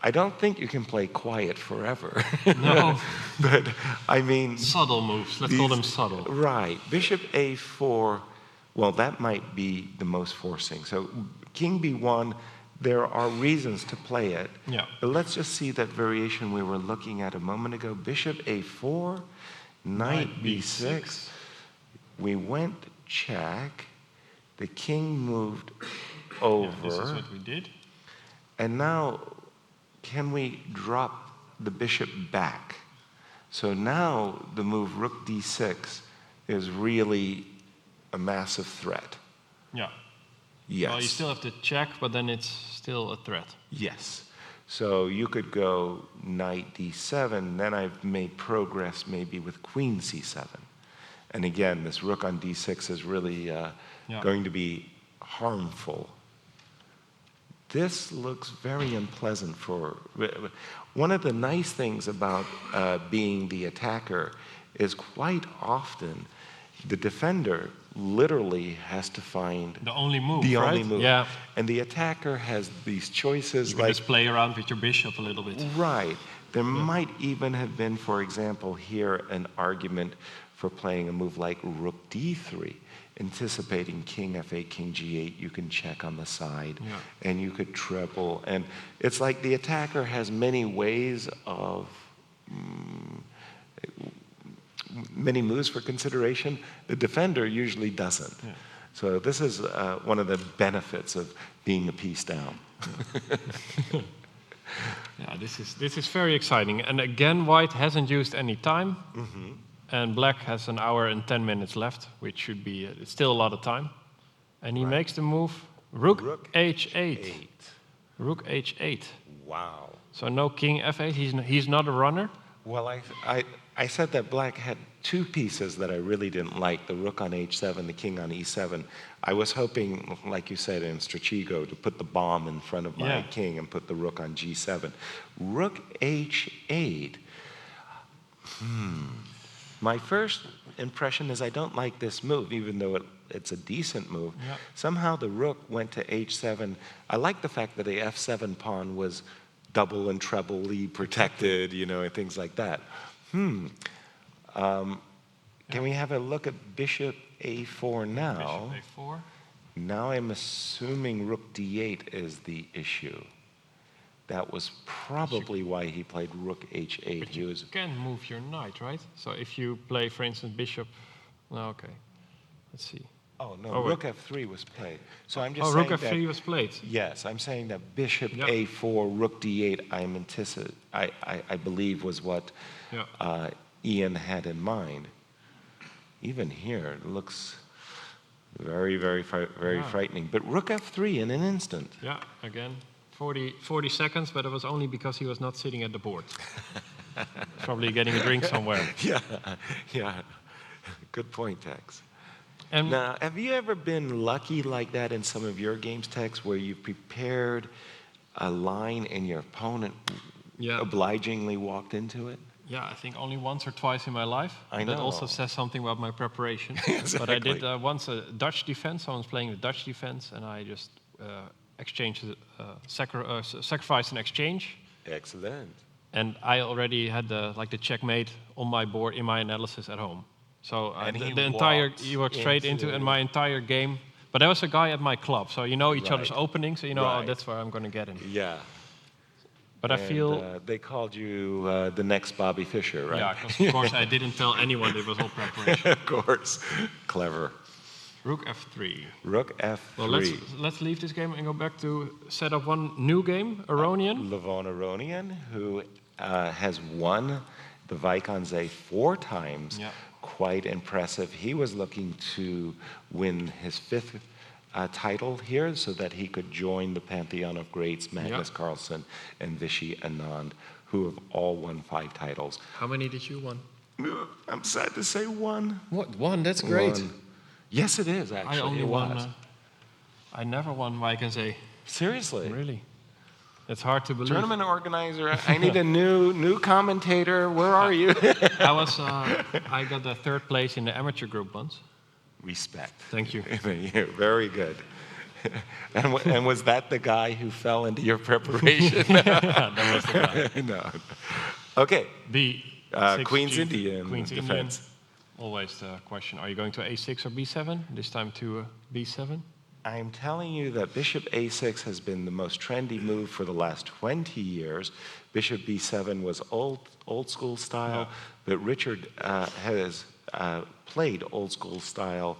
I don't think you can play quiet forever. No. But, I mean. Subtle moves. Let's call them subtle. Right. Bishop a4, well, that might be the most forcing. So king b1, there are reasons to play it. Yeah. But let's just see that variation we were looking at a moment ago. Bishop a4, knight b6. We went check. The king moved over. Yeah, this is what we did. And now, can we drop the bishop back? So now the move rook d6 is really a massive threat. Yeah. Yes. Well, you still have to check, but then it's still a threat. Yes. So you could go knight d7, then I've made progress maybe with queen c7. And again, this rook on d6 is really going to be harmful. This looks very unpleasant for... One of the nice things about being the attacker is quite often the defender literally has to find The only move, the right? only move. Yeah. And the attacker has these choices You can like... just play around with your bishop a little bit. Right. There might even have been, for example, here an argument for playing a move like rook d3, anticipating king f8, king g8. You can check on the side, and you could treble. And it's like the attacker has many ways of many moves for consideration. The defender usually doesn't. Yeah. So this is one of the benefits of being a piece down. Yeah, this is very exciting. And again, white hasn't used any time. Mm-hmm. And black has an hour and 10 minutes left, which should be it's still a lot of time. And he makes the move rook h8. Rook h8. Wow. So no king f8. He's not a runner. Well, I said that black had two pieces that I really didn't like, the rook on h7, the king on e7. I was hoping, like you said in Stratego, to put the bomb in front of my king and put the rook on g7. Rook h8. My first impression is I don't like this move, even though it's a decent move. Yeah. Somehow the rook went to h7. I like the fact that the f7 pawn was double and trebly protected, and things like that. Can we have a look at bishop a4 now? Bishop a4. Now I'm assuming rook d8 is the issue. That was probably why he played rook h8. But you can move your knight, right? So if you play, for instance, bishop... No, okay. Let's see. Oh, no, rook f3 was played. So I'm just saying rook f3 was played. Yes, I'm saying that bishop a4, rook d8, I believe was what Ian had in mind. Even here, it looks very, very, very frightening. But rook f3 in an instant. Yeah, again. 40 seconds, but it was only because he was not sitting at the board. Probably getting a drink somewhere. Yeah. Good point, Tex. And now, have you ever been lucky like that in some of your games, Tex, where you prepared a line and your opponent obligingly walked into it? Yeah, I think only once or twice in my life. I know. That also says something about my preparation. Exactly. But I did once a Dutch defense. I was playing the Dutch defense, and I just... sacrifice and exchange. Excellent. And I already had the checkmate on my board in my analysis at home. So he walked straight into and my entire game. But there was a guy at my club, so you know each other's openings, so oh, that's where I'm going to get him. Yeah. But I feel they called you the next Bobby Fischer, right? Yeah, because of course I didn't tell anyone it was all preparation. Of course, clever. Rook f3. Rook f3. Well, let's leave this game and go back to set up one new game, Aronian. Levon Aronian, who has won the Vaikanze 4 times. Yeah. Quite impressive. He was looking to win his 5th title here so that he could join the pantheon of greats, Magnus Carlsen and Vishy Anand, who have all won 5 titles. How many did you win? I'm sad to say 1. What? 1? That's great. 1. Yes, it is, actually. I only won. I never won Vaikanze. Seriously? Really? It's hard to believe. Tournament organizer, I need a new commentator. Where are you? I got the third place in the amateur group once. Respect. Thank you. Yeah, very good. And was that the guy who fell into your preparation? That was the guy. No. Okay. The Queen's 6G, Indian Queen's defense. Indian. Always the question: are you going to A6 or B7? This time to B7. I'm telling you that Bishop A6 has been the most trendy move for the last 20 years. Bishop B7 was old school style, but Richard has played old school style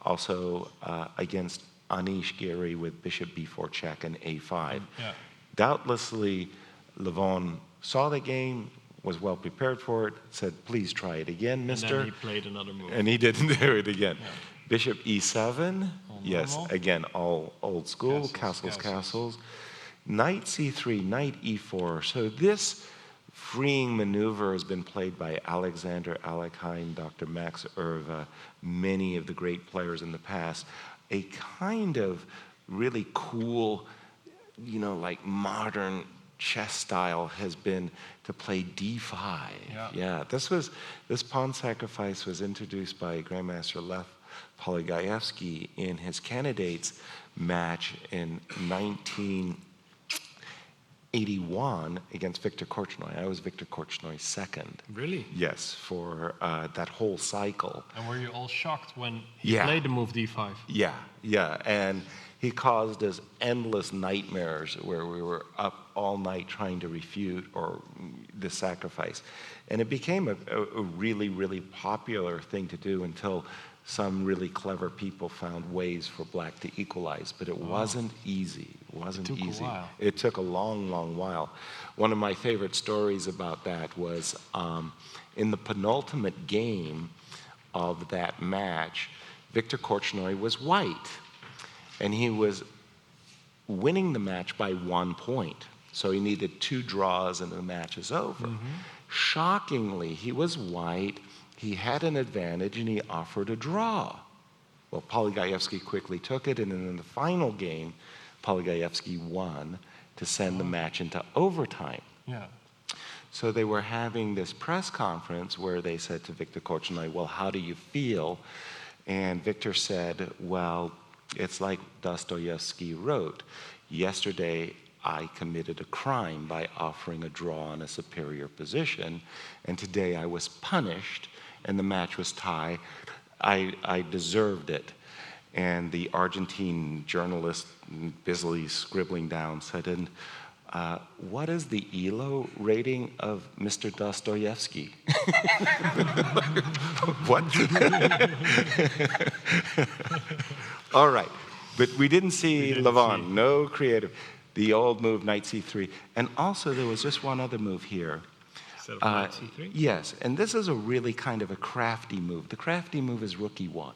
also against Anish Giri with Bishop B4 check and A5. Yeah. Doubtlessly, Levon saw the game, was well prepared for it, said, please try it again, mister. And then he played another move. And he didn't do it again. Yeah. Bishop E7, yes, normal. again, all old school, Castles. castles. Knight C3, Knight E4. So this freeing maneuver has been played by Alexander Alekhine, Dr. Max Erva, many of the great players in the past. A kind of really cool, like modern chess style has been to play D5. Yeah, this pawn sacrifice was introduced by Grandmaster Lev Polygaevsky in his candidates match in 1981 against Victor Korchnoi. I was Victor Korchnoi second. Really? Yes, for that whole cycle. And were you all shocked when he Yeah. played the move D5? Yeah, and he caused us endless nightmares where we were up all night trying to refute or the sacrifice. And it became a really, really popular thing to do until some really clever people found ways for black to equalize, but it wasn't easy. It wasn't took a easy. while. It took a long, long while. One of my favorite stories about that was in the penultimate game of that match, Victor Korchnoi was white, and he was winning the match by 1 point. So he needed 2 draws and the match is over. Shockingly, he was white, he had an advantage, and he offered a draw. Well, Polygaevsky quickly took it, and then in the final game, Polygaevsky won to send the match into overtime. Yeah. So they were having this press conference where they said to Victor Korchnoi, well, how do you feel? And Victor said, well, it's like Dostoevsky wrote, yesterday I committed a crime by offering a draw in a superior position, and today I was punished, and the match was tie. I deserved it. And the Argentine journalist, busily scribbling down, said, and what is the ELO rating of Mr. Dostoevsky? What? All right, but we didn't see Levon, no creative. The old move, Knight C3. And also there was just one other move here. Instead of Knight C3? Yes, and this is a really kind of a crafty move. The crafty move is Rook E1.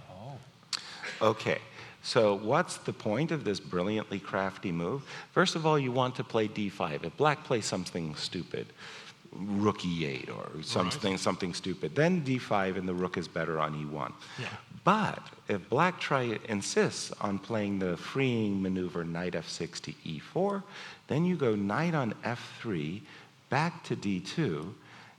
Oh. Okay, so what's the point of this brilliantly crafty move? First of all, you want to play D5. If black plays something stupid, Rook E8 or something stupid, then D5 and the rook is better on E1. Yeah. But if black insists on playing the freeing maneuver Knight F6 to E4, then you go Knight on F3, back to D2,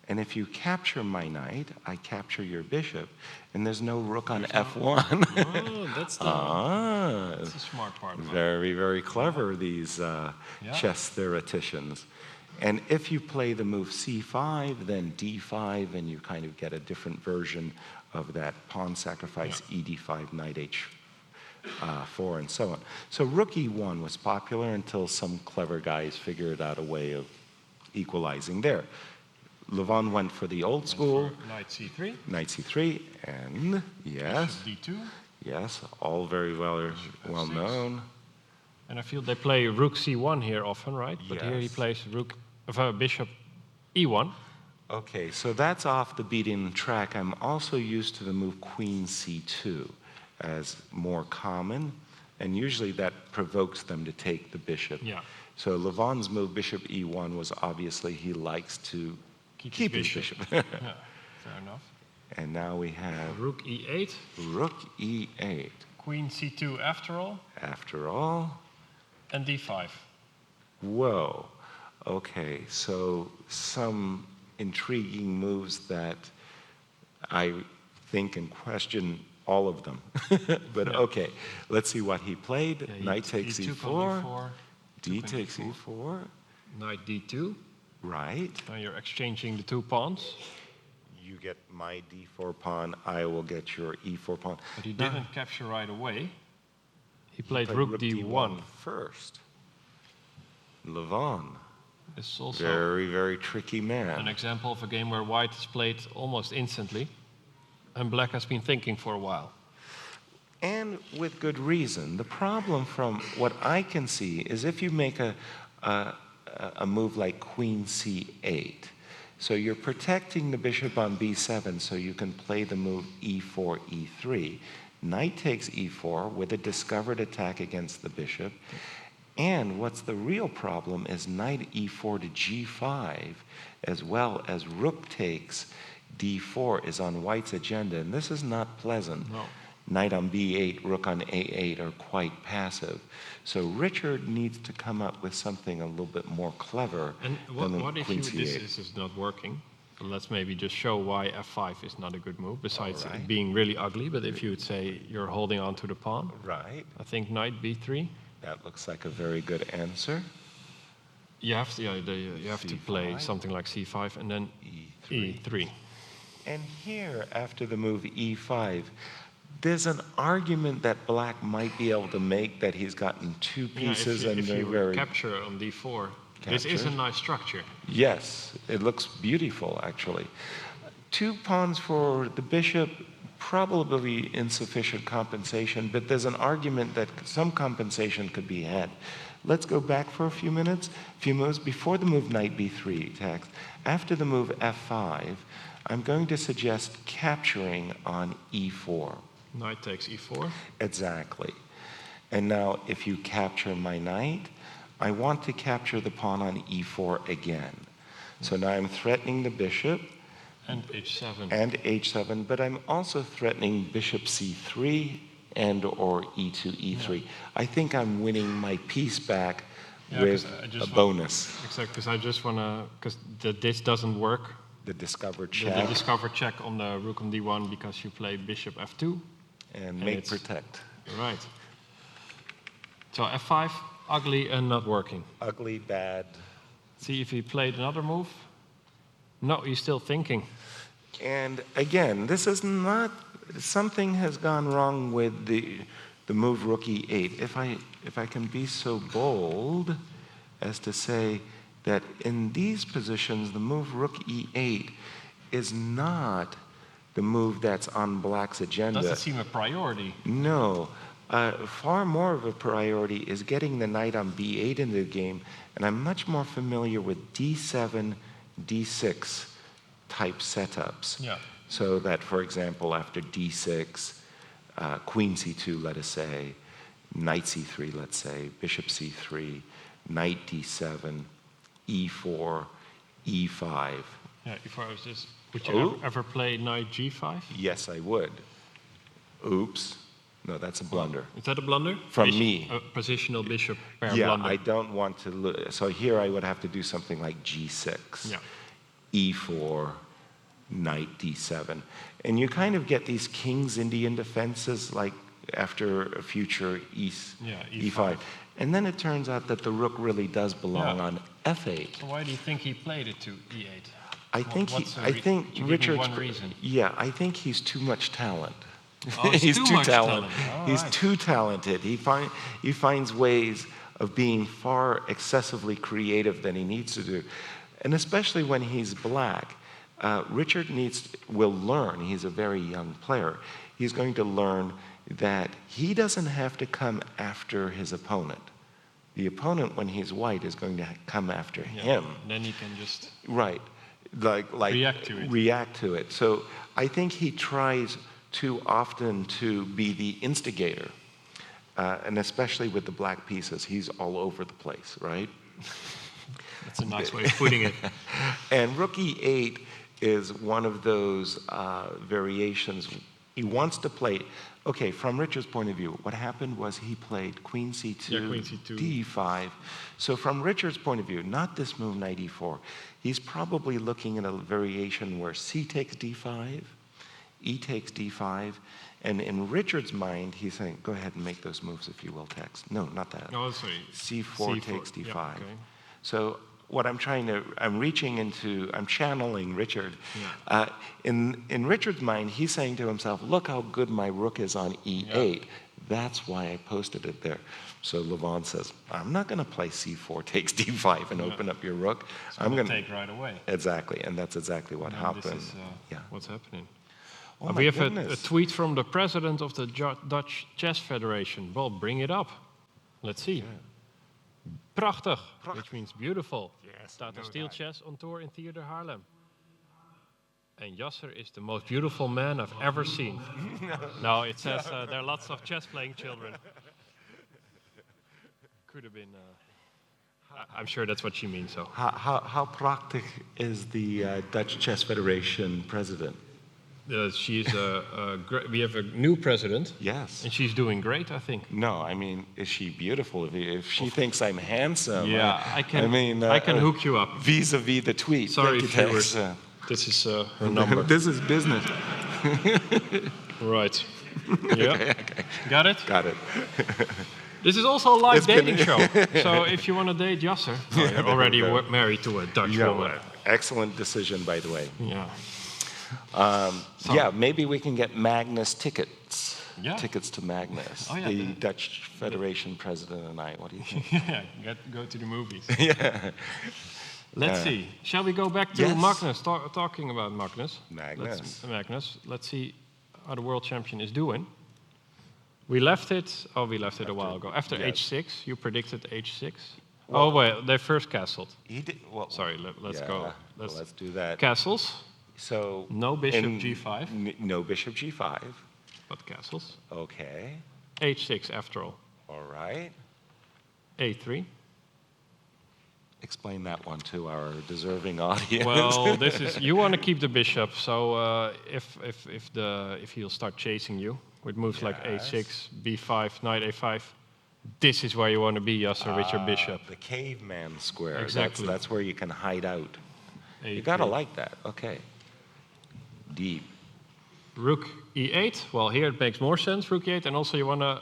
and if you capture my knight, I capture your bishop, and there's no rook on F1. Oh, that's That's a smart part of it. very, very clever, these chess theoreticians. And if you play the move C5, then D5, and you kind of get a different version of that pawn sacrifice, ED5, Knight H4, and so on. So Rook E1 was popular until some clever guys figured out a way of equalizing there. Levon went for the old school, Knight C3. Knight C3, and yes, D2. yes, all very well F6. known. And I feel they play Rook C1 here often, right? But here he Yes. plays Bishop E1. Okay, so that's off the beaten track. I'm also used to the move Queen C2 as more common, and usually that provokes them to take the bishop. Yeah. So Levon's move, Bishop E1, was obviously he likes to keep his bishop. Yeah, fair enough. And now we have Rook E8, Rook E8. Queen C2 after all, After all, and D5. Whoa. Okay, so some intriguing moves that I think and question all of them. But Yeah. okay, let's see what he played. Yeah, Knight he takes took on e4, d4, d took on takes e4. e4, Knight d2. right. Now you're exchanging the 2 pawns. You get my d4 pawn, I will get your e4 pawn. But he Now, didn't capture right away. He he played rook d1. first. Levon, This is also very, very tricky an man. example of a game where white is played almost instantly, and black has been thinking for a while. And with good reason. The problem from what I can see is if you make a move like queen c8, so you're protecting the bishop on b7 so you can play the move e4, e3. Knight takes e4 with a discovered attack against the bishop. And what's the real problem is knight e4 to g5, as well as rook takes d4 is on white's agenda, and this is not pleasant. No. Knight on b8, rook on a8 are quite passive. So Richard needs to come up with something a little bit more clever And than what if queen this c8. is not working? So let's maybe just show why f5 is not a good move, besides All right. it being really ugly. But if you would say you're holding on to the pawn, Right. I think knight b3. That looks like a very good answer. You have to, you have to play C5. something like c5 and then E3. e3. And here, after the move e5, there's an argument that black might be able to make that he's gotten two pieces if and you they're would very... capture on d4, this is a Capture. nice structure. Yes, it looks beautiful, actually. 2 pawns for the bishop, probably insufficient compensation, but there's an argument that some compensation could be had. Let's go back for a few minutes, few moves. Before the move knight b3 attacks, after the move f5, I'm going to suggest capturing on e4. Knight takes e4. Exactly. And now, if you capture my knight, I want to capture the pawn on e4 again. So now I'm threatening the bishop And h7. and h7, but I'm also threatening bishop c3 and or e2, e3. I think I'm winning my piece back Yeah, with 'cause I a just bonus, Exactly, because I just want to, because this doesn't work. the discovered The check, discover check on the rook on d1 because you play bishop f2. and make it's- protect. Right. So f5, ugly and not working. Ugly, bad. See if he played another move. No, he's still thinking. And again, this is not, something has gone wrong with the move rook e8. If I can be so bold as to say that in these positions, the move rook e8 is not the move that's on black's agenda. Doesn't seem a priority. No. Far more of a priority is getting the knight on b8 into the game, and I'm much more familiar with d7, d6 type setups. Yeah. So that, for example, after d6, queen c2, let us say, knight c3, let's say, bishop c3, knight d7, e4, e5. Yeah, if I was just, would you Oh. ever play knight g5? Yes, I would. Oops. No, that's a blunder. Is that a blunder? From me. A positional bishop pair Yeah, blunder. I don't want to. So here I would have to do something like g6, Yeah. e4, knight d7. And you kind of get these King's Indian defenses like after a future Yeah, e5. And then it turns out that the rook really does belong Yeah. on f8. So why do you think he played it to e8? I think what's the I re- think could you give me Richard's one reason? Yeah, I think he's too much talent. Oh, he's too much talent. All He's right. too talented. He finds ways of being far excessively creative than he needs to do, and especially when he's black. Richard will learn. He's a very young player. He's going to learn that he doesn't have to come after his opponent. The opponent, when he's white, is going to come after Yeah. him. Then he can just Right. Like React to it. React to it. So I think he tries too often to be the instigator. And especially with the black pieces, he's all over the place, right? That's a nice way of putting it. And rook e8 is one of those variations He wants to play. Okay, from Richard's point of view, what happened was he played queen c2, Yeah, queen c2. d5. So from Richard's point of view, not this move, knight e4. He's probably looking at a variation where c takes d5, e takes d5, and in Richard's mind, he's saying, go ahead and make those moves if you will, text. No, not that. No, sorry. c4 takes d5. Yeah, okay. So what I'm channeling Richard. Yeah. In Richard's mind, he's saying to himself, look how good my rook is on e8. That's why I posted it there. So Levon says, I'm not going to play c4 takes d5 and open up your rook. I'm going to take right away. Exactly, and that's exactly what happened. This is yeah. what's happening. Oh We my have a goodness. tweet from the president of the Dutch Chess Federation. Well, bring it up. Let's see. Prachtig, which means beautiful. Yes, Tata no Steel doubt. Chess on tour in Theater Haarlem. And Yasser is the most beautiful man I've ever seen. No, it says there are lots of chess-playing children. Could have been. I'm sure that's what she means. So How prachtig is the Dutch Chess Federation president? she's we have a new president, Yes. and she's doing great, I think. No, I mean, is she beautiful? If she thinks I'm handsome, Yeah, I can. I I can hook you up. Vis-a-vis the tweet. Sorry, Thank you, Tex. viewers. This is her number. This is business. Right. Yeah. Got it? Got it. This is also a live It's been- dating show. So if you want to date Yasser, you're already married to a Dutch woman. Excellent decision, by the way. Yeah. Yeah, maybe we can get Magnus tickets. Yeah. Tickets to Magnus, Oh, yeah, the the- Dutch Federation president and I. What do you think? Yeah. Go to the movies. Yeah. Let's see. Shall we go back to Yes. Magnus? Talking about Magnus. Magnus. Let's see how the world champion is doing. We left it. Oh, we left it a while ago. After yes. h6, you predicted h6. Oh wait, they first castled. He did. Well, Sorry, let's yeah, go. well, let's do that. Castles. So No bishop in- g5. No bishop g5. But castles. Okay. h6 after all. All right. a3. Explain that one to our deserving audience. Well, this is you want to keep the bishop. So if he'll start chasing you with moves like Yes. a6, b5, knight a5, this is where you want to be, Yasser, with your bishop. The caveman square. Exactly. That's where you can hide out. You A3. gotta like that. Okay. Deep. Rook e8. Well, here it makes more sense, rook e8, and also you want to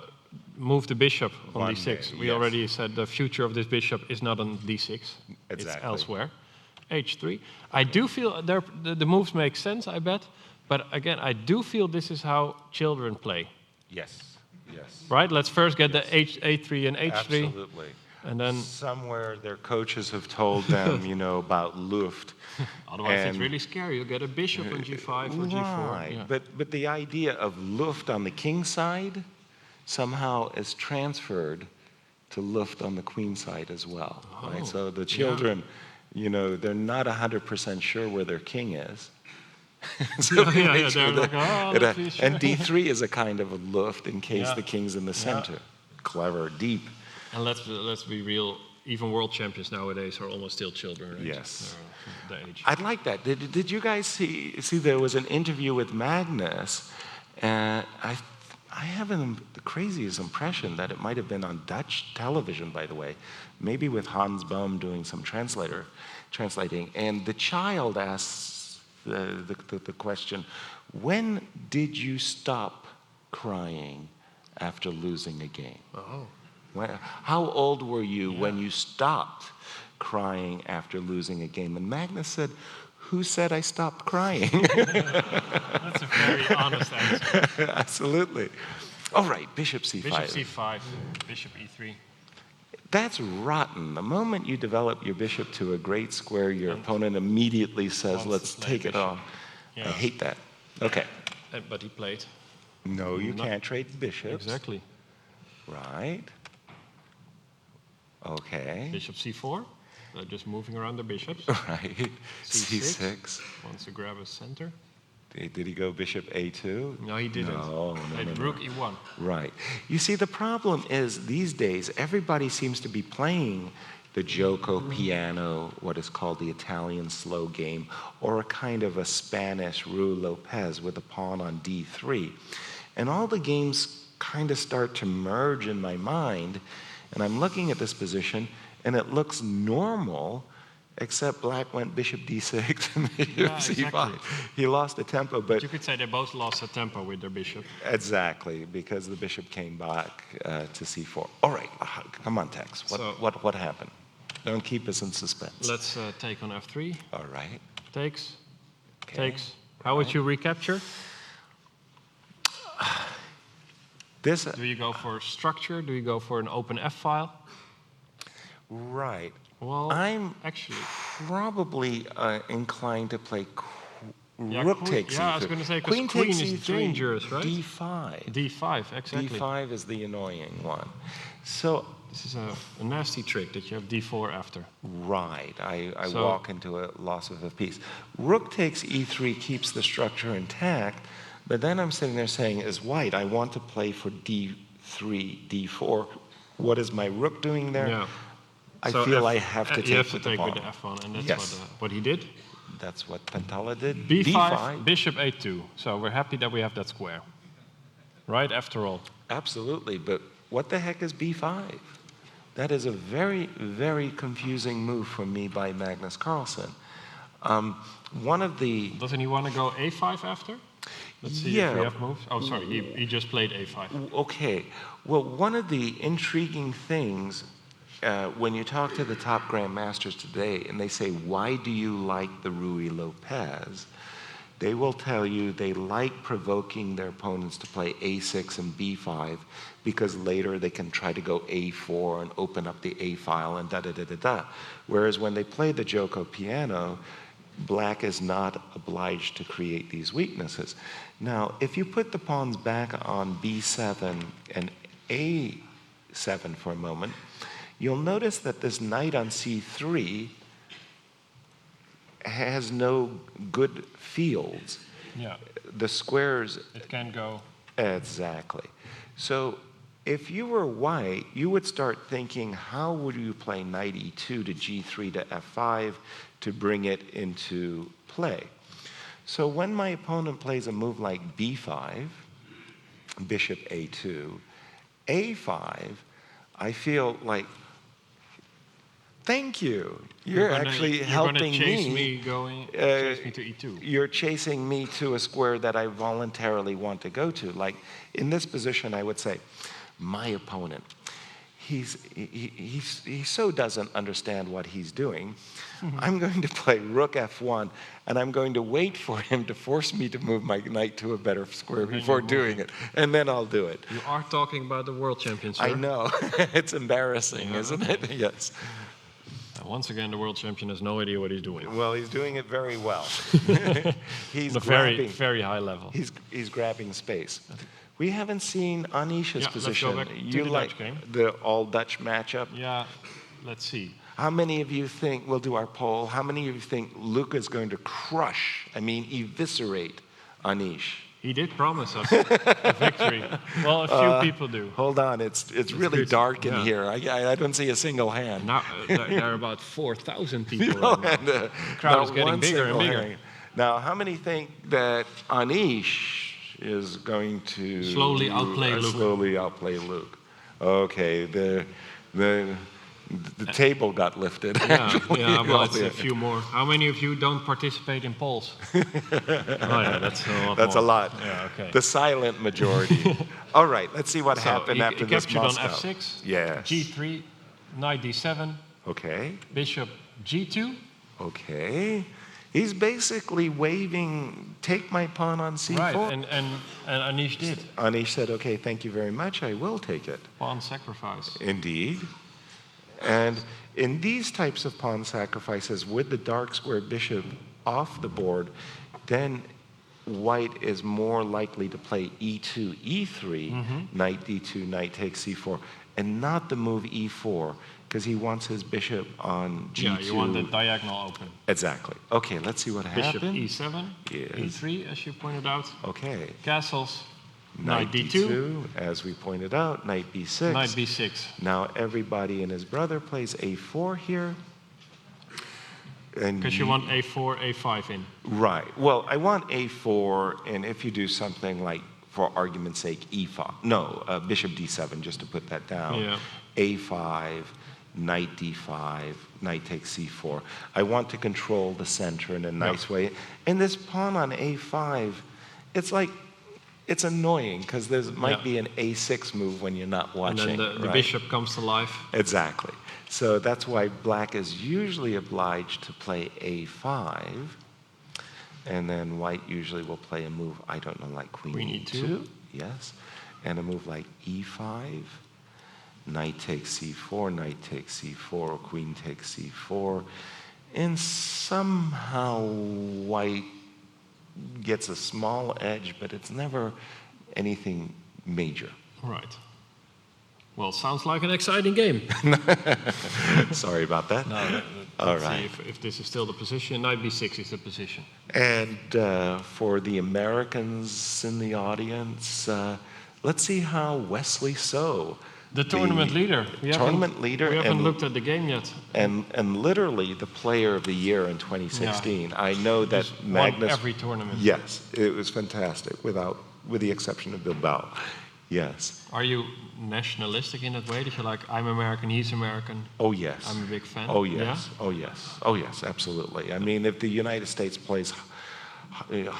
move the bishop on One d6. day, We yes. already said the future of this bishop is not on d6. It's Exactly. elsewhere. h3. I do feel the moves make sense, I bet, but again, I do feel this is how children play. Yes. Yes. Right? Let's first get the a3 and h3, Absolutely. and then Somewhere their coaches have told them, about Luft. otherwise it's And- really scary. You get a bishop on g5 or g4. Right. Yeah. But the idea of Luft on the king side somehow is transferred to Luft on the queen side as well. Oh, Right? So the children, they're not 100% sure where their king is. So Yeah, they yeah, make yeah, sure they're that- like, "Oh, that, let's be sure." and d3 is a kind of a Luft in case Yeah. the king's in the center. Clever, deep. And let's be real. Even world champions nowadays are almost still children, right? Yes. They're the age. I'd like that. Did you guys see there was an interview with Magnus, and I have the craziest impression that it might have been on Dutch television, by the way, maybe with Hans Bohm doing some translating, and the child asks the question, when did you stop crying after losing a game? Oh. How old were you when you stopped crying after losing a game? And Magnus said, who said I stopped crying? That's a very honest answer. Absolutely. All right, bishop c5. Bishop c5, bishop e3. That's rotten. The moment you develop your bishop to a great square, your opponent immediately says, Wants let's to play take it bishop. off. I Yeah. hate that. Okay. But he played. No, you No. can't trade bishops. Exactly. Right. Okay. Bishop c4. Just moving around the bishops. Right. C6. C6. Wants to grab a center. Did he go bishop a2? No, he didn't. No, Played no. rook e1. Right. You see, the problem is these days, everybody seems to be playing the gioco piano, what is called the Italian slow game, or a kind of a Spanish Rue Lopez with a pawn on d3. And all the games kind of start to merge in my mind, and I'm looking at this position, and it looks normal, except black went bishop d6 and bishop Yeah, c5. exactly. He lost the tempo, but You could say they both lost the tempo with their bishop. exactly, because the bishop came back to c4. All right, come on, Tex. So- What happened? Don't keep us in suspense. Let's take on f3. All right. Takes. Okay. Takes. How would you recapture? This Do you go for structure? Do you go for an open f file? right. Well, I'm actually, probably inclined to play Yeah, rook queen- takes yeah, I e3. was gonna say, 'cause queen queen takes is e3, dangerous, right? d5. d5, exactly. d5 is the annoying one. So, This is a nasty trick that you have d4 after. right, I So- walk into a loss of a piece. Rook takes e3 keeps the structure intact, but then I'm sitting there saying, as white, I want to play for d3, d4. What is my rook doing there? Yeah. I So feel F- I have to you take have to with the take pawn. with the f1, and that's Yes. what he did. That's what Pantala did. b5, bishop a2. So we're happy that we have that square. Right, after all. Absolutely, but what the heck is b5? That is a very, very confusing move for me by Magnus Carlsen. One of the, Doesn't he want to go a5 after? Let's see if we Yeah. have moves. Oh, sorry, he just played a5. okay, well, one of the intriguing things when you talk to the top grandmasters today and they say, why do you like the Rui Lopez? They will tell you they like provoking their opponents to play a6 and b5 because later they can try to go a4 and open up the a file and da-da-da-da-da. Whereas when they play the gioco piano, black is not obliged to create these weaknesses. Now, if you put the pawns back on b7 and a7 for a moment, you'll notice that this knight on c3 has no good fields. Yeah, The squares, it can go. exactly. So if you were white, you would start thinking, how would you play knight e2 to g3 to f5 to bring it into play? So when my opponent plays a move like b5, bishop a2, a5, I feel like, thank you. You're actually helping You're gonna chase me. me going, chase me to e2. You're chasing me to a square that I voluntarily want to go to. Like in this position, I would say, my opponent, he so doesn't understand what he's doing. I'm going to play rook f1, and I'm going to wait for him to force me to move my knight to a better square then before you move doing it, and then I'll do it. You are talking about the world champion, sir. I know. It's embarrassing, Yeah. isn't it? Yes. Once again, the world champion has no idea what he's doing. Well, he's doing it very well. He's On a very, grabbing. very high level. He's grabbing space. We haven't seen Anisha's Yeah, let's go position. back to You the like Dutch game. the all Dutch matchup? Yeah, let's see. How many of you think, we'll do our poll, how many of you think Luca's going to crush, eviscerate Anish? He did promise us a victory. Well, a few people do. Hold on, it's really good. dark in Yeah. here. I don't see a single hand. Now there are about 4,000 people. No, right now. and, crowd not is getting one bigger and single bigger. hand. Now, how many think that Anish is going to Slowly outplay Luke. Slowly outplay Luke. Okay, the table got lifted. actually. Yeah, well, it's Yeah. a few more. How many of you don't participate in polls? Oh, yeah, that's a lot. That's a more. lot. Yeah, okay. The silent majority. All right, let's see what So happened he after this captured on Moscow. f6, Yes. g3, knight d7, Okay. bishop g2. Okay. He's basically waving, take my pawn on c4. Right, and Anish did. Anish said, okay, thank you very much, I will take it. Pawn sacrifice. Indeed. And in these types of pawn sacrifices, with the dark square bishop off the board, then white is more likely to play e2, e3, knight d2, knight takes c4, and not the move e4, because he wants his bishop on g2. Yeah, you want the diagonal open. Exactly. Okay, let's see what Bishop happened. e7, Yes. e3, as you pointed out. Okay. Castles, Knight D2. As we pointed out, knight b6. Knight B6. Now everybody and his brother plays a4 here. And Because you want A4, A5 in. Right. Well, I want a4, and if you do something like, for argument's sake, e5. No, bishop d7, just to put that down. Yeah. a5, knight d5, knight takes c4. I want to control the center in a nice way. And this pawn on a5, it's like, it's annoying because there might be an a6 move when you're not watching. And then the right? bishop comes to life. Exactly. So that's why black is usually obliged to play a5. And then white usually will play a move, I don't know, like queen e2. Yes. And a move like e5. Knight takes c4, knight takes c4, or queen takes c4. And somehow white gets a small edge, but it's never anything major. Right. Well, sounds like an exciting game. Sorry about that. No, All let's right. see if this is still the position. Knight B6 is the position. And for the Americans in the audience, let's see how Wesley So, The tournament leader. We leader haven't and, looked at the game yet. and literally the player of the year in 2016. I know that He's won Magnus. every tournament. Yes, it was fantastic, with the exception of Bilbao. Yes. Are you nationalistic in that way? That you're like, I'm American, he's American. Oh yes. I'm a big fan. Oh yes. Yeah? Oh yes. Oh yes. Absolutely. I mean, if the United States plays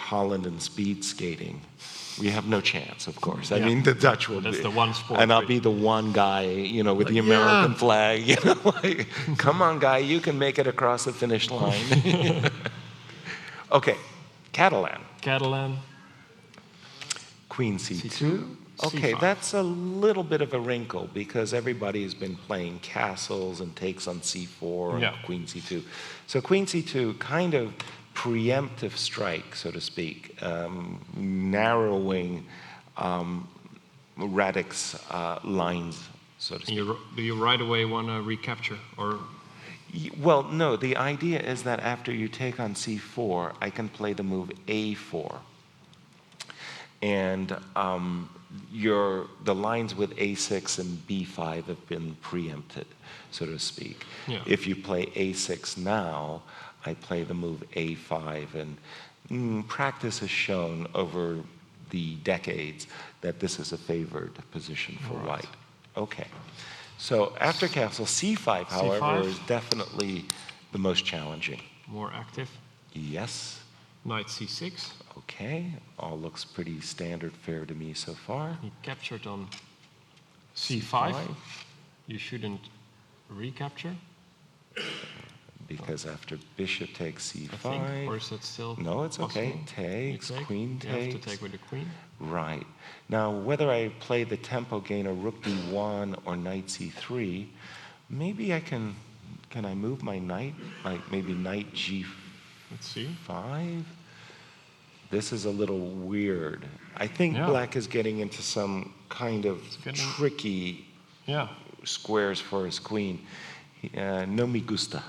Holland in speed skating, we have no chance. Of course. I Yeah. mean, the Dutch will. That's be, the one sport. and I'll be the one guy, with the American flag. Like, come on, guy, you can make it across the finish line. Okay, Catalan. Catalan. Queen C2. C2. Okay, C5. that's a little bit of a wrinkle because everybody's been playing castles and takes on C4 and Yeah. Queen C2. So Queen C2, kind of preemptive strike, so to speak, narrowing Radek's lines, so to speak. Do you right away want to recapture? Or Well, no, the idea is that after you take on C4, I can play the move A4. And the lines with A6 and B5 have been preempted, so to speak. Yeah. If you play A6 now, I play the move A5, and practice has shown over the decades that this is a favored position for Right. white. Okay. So after castle, C5, however, C5. is definitely the most challenging. more active? Yes. Knight C6. Okay, all looks pretty standard fare to me so far. He captured on C5. You shouldn't recapture, Because after bishop takes I think. c5. Or is that still No, it's okay. possible? Takes, You take? queen You have takes. to take with the queen. Right. Now, whether I play the tempo gainer rook d1 or knight c3, maybe I can I move my knight? Like maybe knight g5? Let's see. This is a little weird. I think Yeah. black is getting into some kind of getting- tricky Yeah. squares for his queen. No me gusta.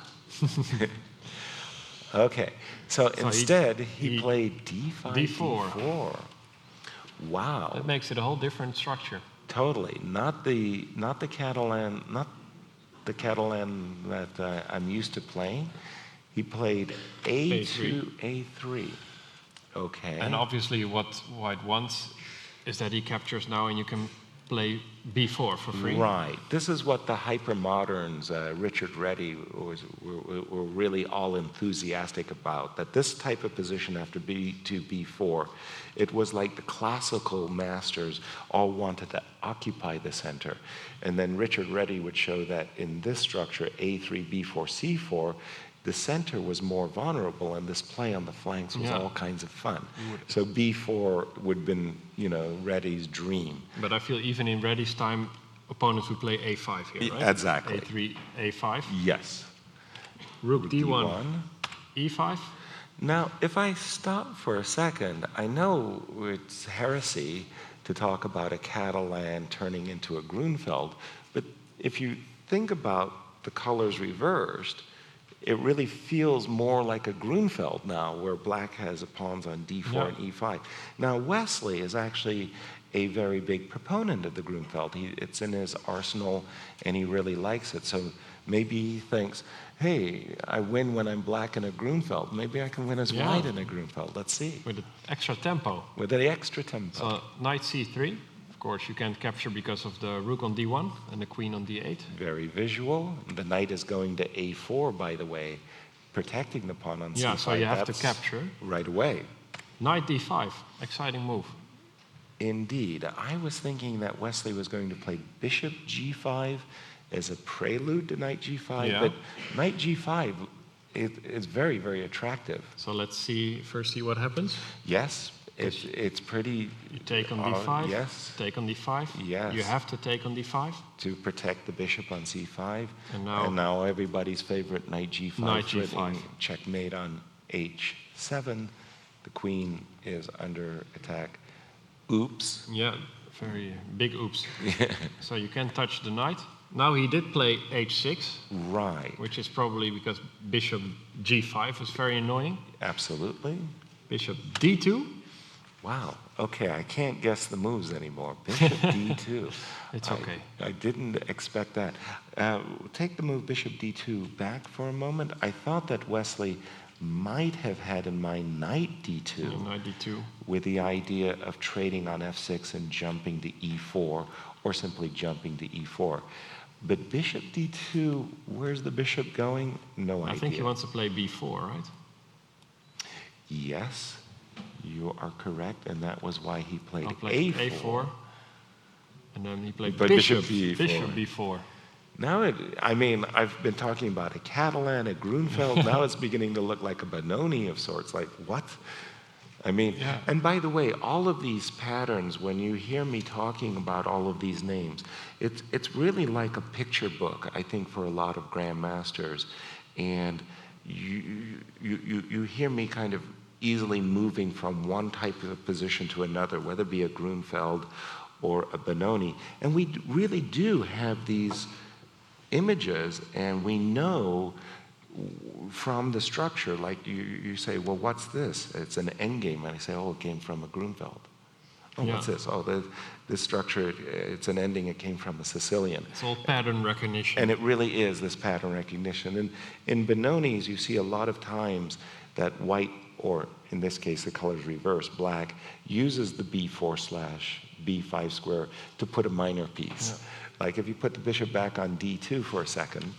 Okay, so he- instead he he- played d5, D4. d4. Wow, That makes it a whole different structure. totally. Not the Catalan, that I'm used to playing. He played a2, a3. Okay. And obviously what white wants is that he captures now and you can play b4 for free. Right. This is what the hypermoderns, Richard Reddy, were really all enthusiastic about, that this type of position after b2, b4, it was like the classical masters all wanted to occupy the center. And then Richard Reddy would show that in this structure, a3, b4, c4, the center was more vulnerable, and this play on the flanks was Yeah. all kinds of fun. So b4 would have been, Reddy's dream. But I feel even in Reddy's time, opponents would play a5 here, right? Exactly. a3, a5. Yes. Rook d1, D1. e5. Now, if I stop for a second, I know it's heresy to talk about a Catalan turning into a Grunfeld, but if you think about the colors reversed, it really feels more like a Grunfeld now, where black has pawns on d4 Yeah. and e5. Now, Wesley is actually a very big proponent of the Grunfeld. It's in his arsenal, and he really likes it. So maybe he thinks, hey, I win when I'm black in a Grunfeld. Maybe I can win as Yeah. white in a Grunfeld. Let's see. With the extra tempo. With the extra tempo. So knight c3. Of course, you can't capture because of the rook on d1 and the queen on d8. Very visual. The knight is going to a4, by the way, protecting the pawn on c5. Yeah, so you have to That's capture. right away. Knight d5. Exciting move. Indeed. I was thinking that Wesley was going to play bishop g5 as a prelude to knight g5, Yeah. but knight g5 is very, very attractive. So let's first see what happens. Yes, it's pretty... You take on d5. Yes, Take on d5. Yes. You have to take on d5. to protect the bishop on c5. And now everybody's favorite knight g5. Knight g5. threatening checkmate on h7. The queen is under attack. Oops. Yeah, very big oops. So you can't touch the knight. Now he did play h6, Right. which is probably because bishop g5 is very annoying. Absolutely. Bishop d2. Wow. Okay, I can't guess the moves anymore. Bishop d2. It's okay. I didn't expect that. Take the move bishop d2 back for a moment. I thought that Wesley might have had in mind knight d2 Yeah, knight d2. with the idea of trading on f6 and jumping to e4, or simply jumping to e4. But bishop d2, where's the bishop going? No idea. I think he wants to play b4, right? Yes, you are correct, and that was why he played I'll play a4. And then he played But bishop, bishop b4. Bishop b4. Now, I've been talking about a Catalan, a Grunfeld. Now it's beginning to look like a Benoni of sorts. Like, what? Yeah. And by the way, all of these patterns, when you hear me talking about all of these names, it's really like a picture book, I think, for a lot of grandmasters. And you hear me kind of easily moving from one type of position to another, whether it be a Grunfeld or a Benoni. And we really do have these images, and we know from the structure, like you say, well, what's this? It's an endgame. And I say, oh, it came from a Grunfeld. Oh, Yeah. what's this? Oh, this structure, it's an ending, it came from a Sicilian. It's all pattern recognition. And it really is this pattern recognition. And in Benonis, you see a lot of times that white, or in this case, the color's reversed, black, uses the b4/b5 square to put a minor piece. Yeah. Like if you put the bishop back on d2 for a second,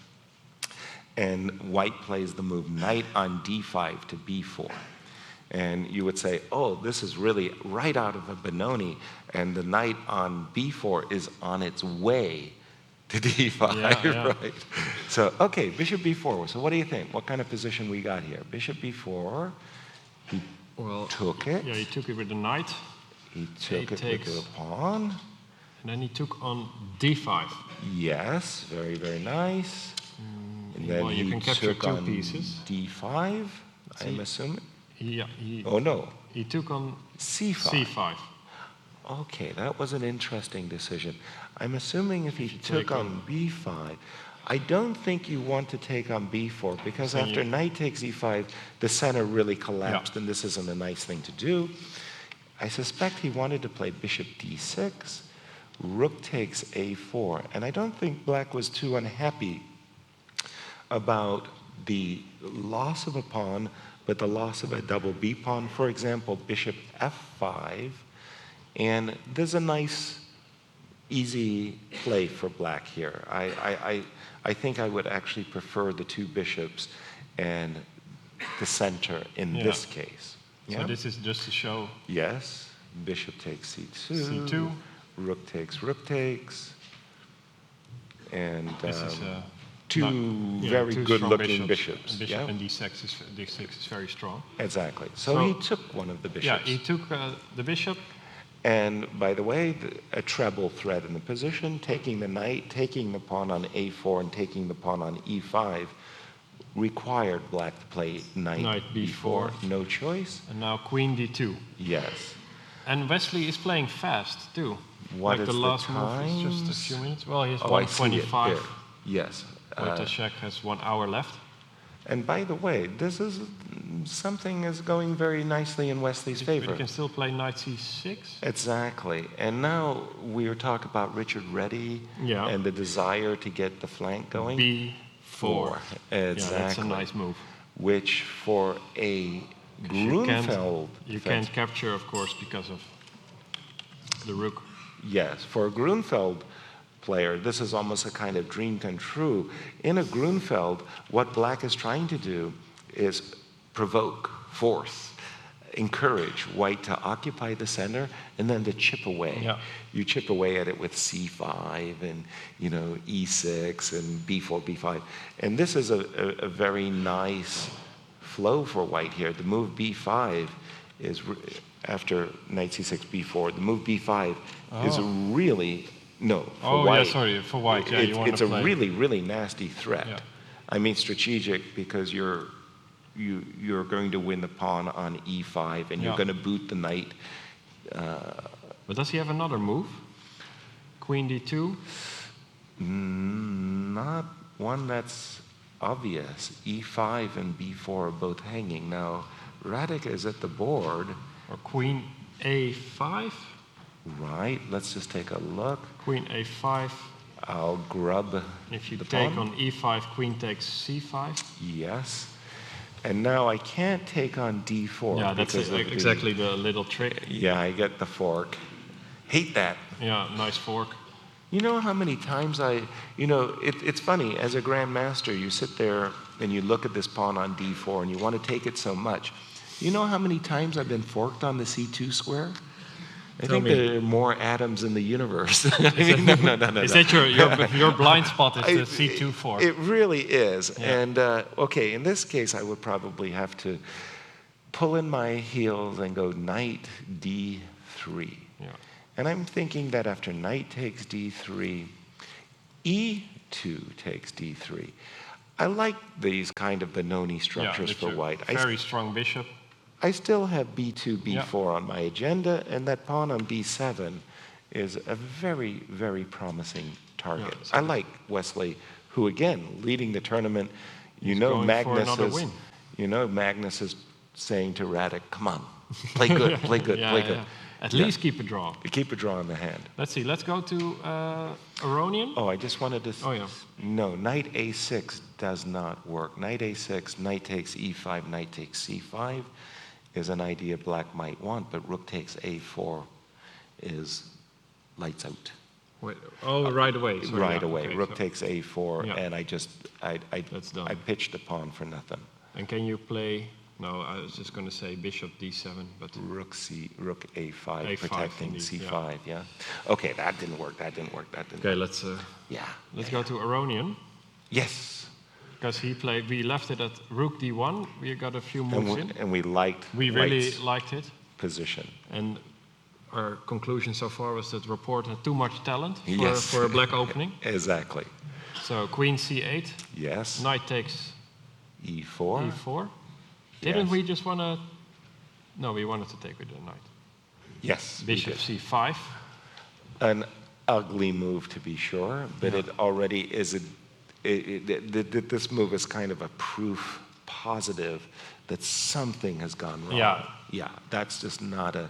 and white plays the move knight on d5 to b4. And you would say, oh, this is really right out of a Benoni, and the knight on b4 is on its way to d5, Yeah. right? So, okay, bishop b4. So what do you think? What kind of position we got here? Bishop b4, he Well, took it. yeah, he took it with the knight, He took it with takes. the pawn. and then he took on d5. Yes, very, very nice. And then well, you he can capture took two on pieces. d5, I'm See? assuming. He Oh, no, took on c5. c5. Okay, that was an interesting decision. I'm assuming if he took take on b5, I don't think you want to take on b4, because So after you- knight takes e5, the center really collapsed, and this isn't a nice thing to do. I suspect he wanted to play bishop d6, rook takes a4, and I don't think black was too unhappy about the loss of a pawn, but the loss of a double b pawn. For example, bishop f5, and there's a nice, easy play for black here. I think I would actually prefer the two bishops and the center in Yeah. this case. So this is just to show Yes, bishop takes c2, C2. rook takes, and this is two yeah, very two good-looking strong bishops. And Yeah, bishop and d6 is very strong. exactly. So So- he took one of the bishops. Yeah, he took the bishop. And by the way, a treble threat in the position, taking the knight, taking the pawn on a4, and taking the pawn on e5, required black to play knight, Knight b4. No choice? And now queen d2. Yes. And Wesley is playing fast too. What like is the the last move is just a times? few minutes. Well, he has Oh, I see it 125. there. Yes. Wojciech has 1 hour left. And by the way, this is something is going very nicely in Wesley's But favor. you can still play knight c6. Exactly. And now we are talking about Richard Reddy Yeah. and the desire to get the flank going. b4. Exactly. Yeah, that's a nice move. Which for a 'Cause you Grunfeld You fence- can't capture, of course, because of the rook. Yes, for a Grunfeld player, this is almost a kind of dream come true. In a Grunfeld, what black is trying to do is provoke, force, encourage white to occupy the center and then to chip away. Yeah. You chip away at it with c5 and e6 and b4, b5. And this is a very nice flow for white here. The move b5 is after knight c6, b4. The move b5 is really for white. Yeah, sorry, for white. Yeah, it's, you want it's to a play. really, really nasty threat. Yeah. I mean strategic because you're going to win the pawn on e5 and you're Yeah. going to boot the knight. But does he have another move? Queen d2? Not one that's obvious. e5 and b4 are both hanging. Now, Radek is at the board. Or queen a5? Right, let's just take a look. Queen a5. I'll grub If you the take pawn. on e5, queen takes c5. Yes. And now I can't take on d4. Yeah, that's because of exactly the little trick. Yeah, I get the fork. Hate that. Yeah, nice fork. You know how many times it's funny, as a grandmaster, you sit there and you look at this pawn on d4 and you want to take it so much. You know how many times I've been forked on the c2 square? I Tell think me. there are more atoms in the universe. I mean, no. Is that your blind spot is the c2 fork? It really is. Yeah. And, okay, in this case, I would probably have to pull in my heels and go knight d3. Yeah. And I'm thinking that after knight takes d3, e2 takes d3. I like these kind of Benoni structures that's for a white. Very strong bishop. I still have b2, b4 Yeah. on my agenda, and that pawn on b7 is a very, very promising target. Yeah, so I like Wesley, who again, leading the tournament. He's going for another win. Magnus is saying to Radek, come on, play good, play good, Yeah, play yeah. good. At Yeah. least keep a draw. Keep a draw in the hand. Let's see. Let's go to Aronian. Oh, I just wanted to. Oh, yeah. No, knight a6 does not work. Knight a6, knight takes e5, knight takes c5 is an idea black might want, but rook takes a4 is lights out. Wait, right away. Sorry, Right yeah, away. okay, Rook so- takes a4, Yeah. and That's done. I pitched a pawn for nothing. And can you play? No, I was just going to say bishop d7, but Rook a5, A5 protecting indeed, c5. Yeah. Okay, that didn't work. okay. Work. Yeah. Let's go to Aronian Yes. because we left it at rook d1. We got a few moves in. And we liked. We really White's liked it, position. and our conclusion so far was that Rapport had too much talent Yes. for a black opening. Exactly. So queen c8, Yes. knight takes e4. e4. Didn't Yes. we just want to? No, we wanted to take with the knight. Yes. we Bishop did. c5. An ugly move to be sure, but Yeah. it already is this move is kind of a proof positive that something has gone wrong. Yeah. Yeah. That's just not a.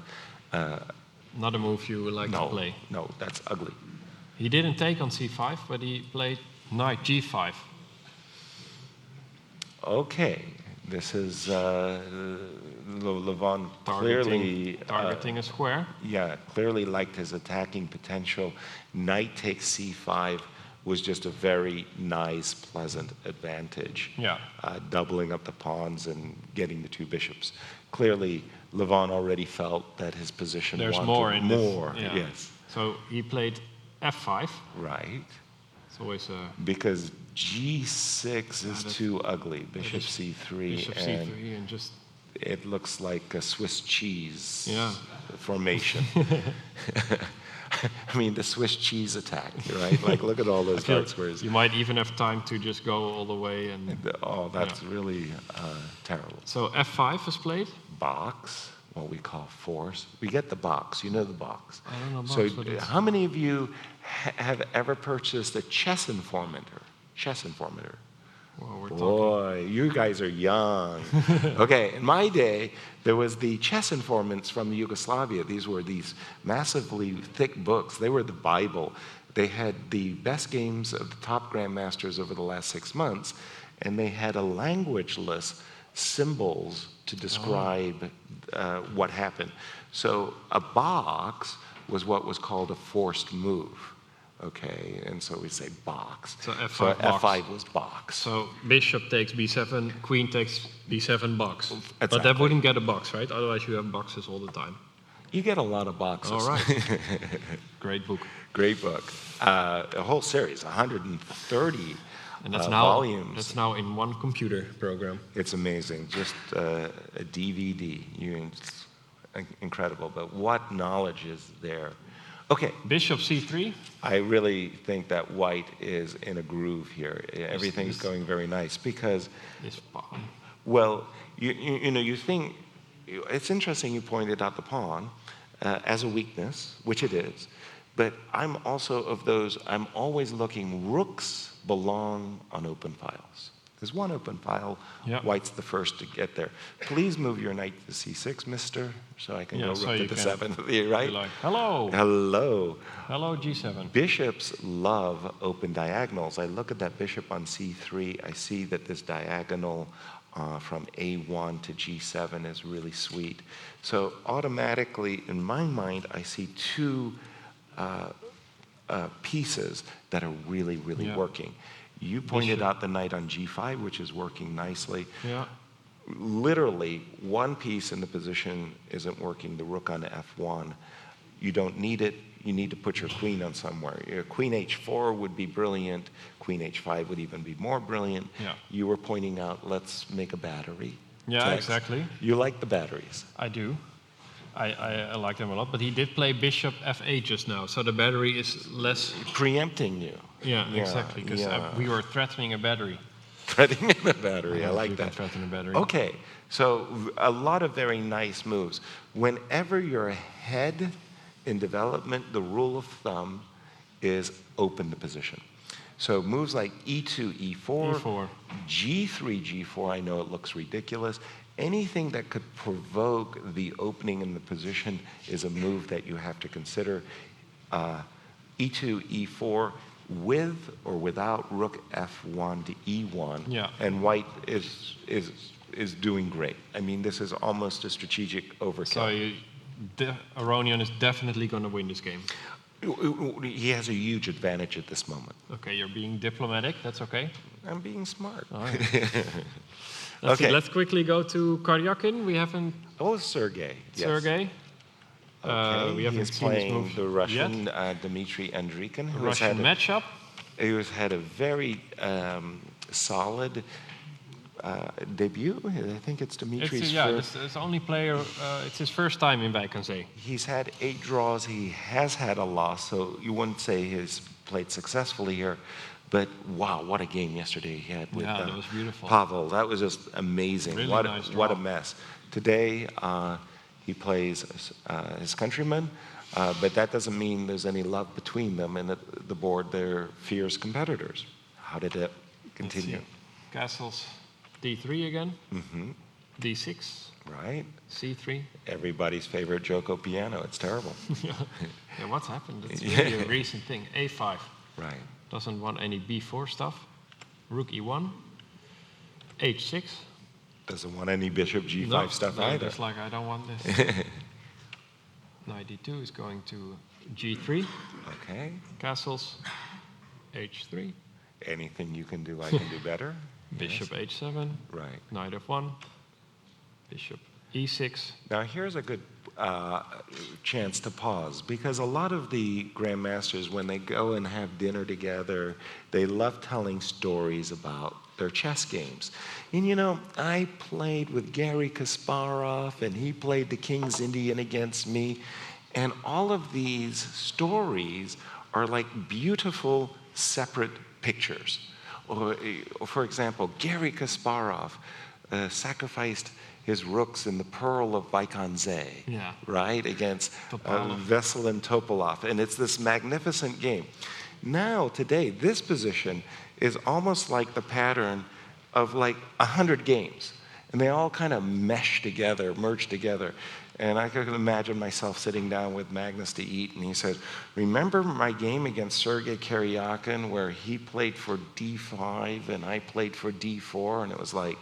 Not a move you would like to play. No, that's ugly. He didn't take on c5, but he played knight g5. Okay, this is Levon clearly Targeting a square. clearly liked his attacking potential. Knight takes c5 was just a very nice, pleasant advantage. Yeah. Doubling up the pawns and getting the two bishops. Clearly, Levon already felt that his position There's wanted more in more. this. Yeah. Yes, So he played f5. right. It's always a Because g6 is that's- too ugly. Bishop is c3, bishop and c3 and just it looks like a Swiss cheese Yeah. formation. I mean, the Swiss cheese attack, right? Like, look at all those feel dark squares. you might even have time to just go all the way and Oh, that's really terrible. so f5 is played. Box, what we call force. We get the box. You know the box. I don't know So, box, but it's- how many of you have ever purchased a chess informator? Chess informator. Well, we're talking. Boy, you guys are young. Okay, in my day, there was the chess informants from Yugoslavia. These were these massively thick books. They were the Bible. They had the best games of the top grandmasters over the last 6 months, and they had a languageless symbols to describe what happened. So a box was what was called a forced move. Okay, and so we say box. So F5 So box. F5 was box. So bishop takes b7, queen takes b7 box. But that Exactly. wouldn't get a box, right? Otherwise you have boxes all the time. You get a lot of boxes. All right. Great book. Great book. A whole series, 130 And that's volumes. That's now in one computer program. It's amazing. Just a DVD. It's incredible. But what knowledge is there? Okay, Bishop c3. I really think that white is in a groove here. Everything's this- going very nice because, This pawn. well, you think, it's interesting you pointed out the pawn as a weakness, which it is, but I'm also of those, I'm always looking, rooks belong on open files. There's one open file, Yeah. white's the first to get there. Please move your knight to c6, mister, so I can Yeah, go so rook to you the can 7th, right? Be like, hello. Hello. Hello, g7. Bishops love open diagonals. I look at that bishop on c3, I see that this diagonal from a1 to g7 is really sweet. So automatically, in my mind, I see two pieces that are really, really Yeah. working. You pointed Bishop. out the knight on g5, which is working nicely. Yeah. Literally, one piece in the position isn't working, the rook on f1. You don't need it. You need to put your queen on somewhere. Your queen h4 would be brilliant. Queen h5 would even be more brilliant. Yeah. You were pointing out, let's make a battery. Yeah, text. exactly. You like the batteries. I do. I like them a lot. But he did play bishop f8 just now, so the battery is less. Preempting you. Yeah, exactly. Because yeah. we were threatening a battery. Threatening the battery. I like You can that. threaten a battery. Okay, so a lot of very nice moves. Whenever you're ahead in development, the rule of thumb is open the position. So moves like e2, e4, E4. g3, g4, I know it looks ridiculous. Anything that could provoke the opening in the position is a move that you have to consider. E2, e4, with or without rook f1 to e1. Yeah. And white is doing great. I mean, this is almost a strategic overkill. So Aronian is definitely going to win this game. He has a huge advantage at this moment. Okay, you're being diplomatic. That's okay. I'm being smart. All right. Let's see, Okay. let's quickly go to Karyakin. We haven't Oh, Sergey. Yes. Sergey. Okay. We He haven't is seen this playing move the Russian Dmitry Andrikin, who has Russian had matchup. who's had a very solid debut. I think it's Dimitri's first. It's the only player. It's his first time in Bijkensee. He's had 8 draws. He has had a loss, so you wouldn't say he's played successfully here. But wow, what a game yesterday he had with Yeah, that was beautiful. Pavel. That was just amazing. Really what, nice what a draw. mess. Today, he plays his countryman, but that doesn't mean there's any love between them. And at the board, they're fierce competitors. How did it continue? Castles d3 again. Mm-hmm. d6, Right? c3. Everybody's favorite Joko piano. It's terrible. Yeah, what's happened? It's really a recent thing. a5. Right. Doesn't want any b4 stuff. Rook e1. h6. Doesn't want any bishop g5 stuff no, either. It's like, I don't want this. Knight d2 is going to g3. Okay. Castles, h3. Anything you can do, I can do better. Bishop h7. Right. Knight f1. Bishop e6. Now, here's a good chance to pause, because a lot of the grandmasters, when they go and have dinner together, they love telling stories about their chess games. And you know, I played with Garry Kasparov, and he played the King's Indian against me, and all of these stories are like beautiful separate pictures. Or for example, Garry Kasparov sacrificed his rooks in the Pearl of Bijkensee, Yeah. right, against Topalov. Veselin Topalov, and it's this magnificent game. Now, today, this position is almost like the pattern of like 100 games. And they all kind of mesh together, merge together. And I could imagine myself sitting down with Magnus to eat, and he said, remember my game against Sergei Karyakin where he played for D5 and I played for D4? And it was like,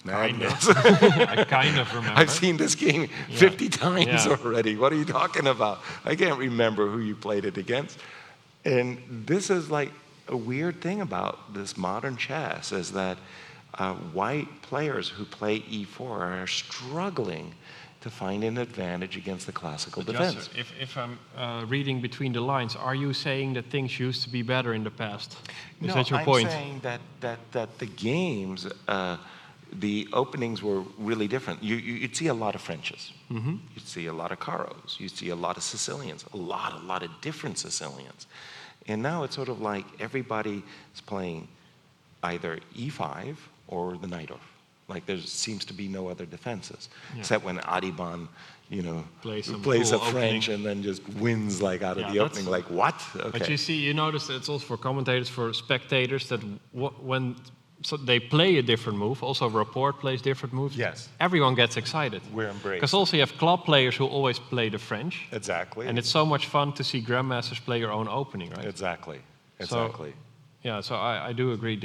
Magnus, I kind of remember. I've seen this game 50 times Yeah. already. What are you talking about? I can't remember who you played it against. And this is like a weird thing about this modern chess is that white players who play E4 are struggling to find an advantage against the classical But defense. Yasser, if I'm reading between the lines, are you saying that things used to be better in the past? Is No, that your I'm point? saying that the games, the openings were really different. You'd see a lot of Frenches. Mm-hmm. You'd see a lot of Caros. You'd see a lot of Sicilians, a lot of different Sicilians. And now it's sort of like everybody is playing either E5 or the knight off. Like there seems to be no other defenses, except when Adiban, Plays some plays a cool French opening. and then just wins like out of Yeah, the that's- opening. Like what? Okay. But you notice that it's also for commentators, for spectators, that when they play a different move, also Rapport plays different moves, Yes. everyone gets excited. We're embraced. Because also you have club players who always play the French, Exactly. and it's so much fun to see grandmasters play your own opening, right? Exactly. So- Exactly. Yeah, so I do agree.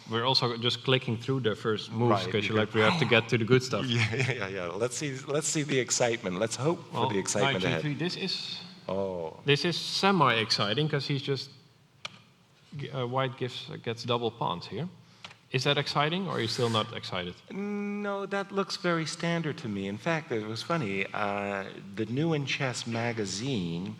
We're also just clicking through the first moves Right, because because- we have to get to the good stuff. Yeah. Let's see the excitement. Let's hope Well, for the excitement knight ahead. G3, Oh, this is semi-exciting because he's just white gets double pawns here. Is that exciting, or are you still not excited? no, that looks very standard to me. In fact, it was funny. The New in Chess magazine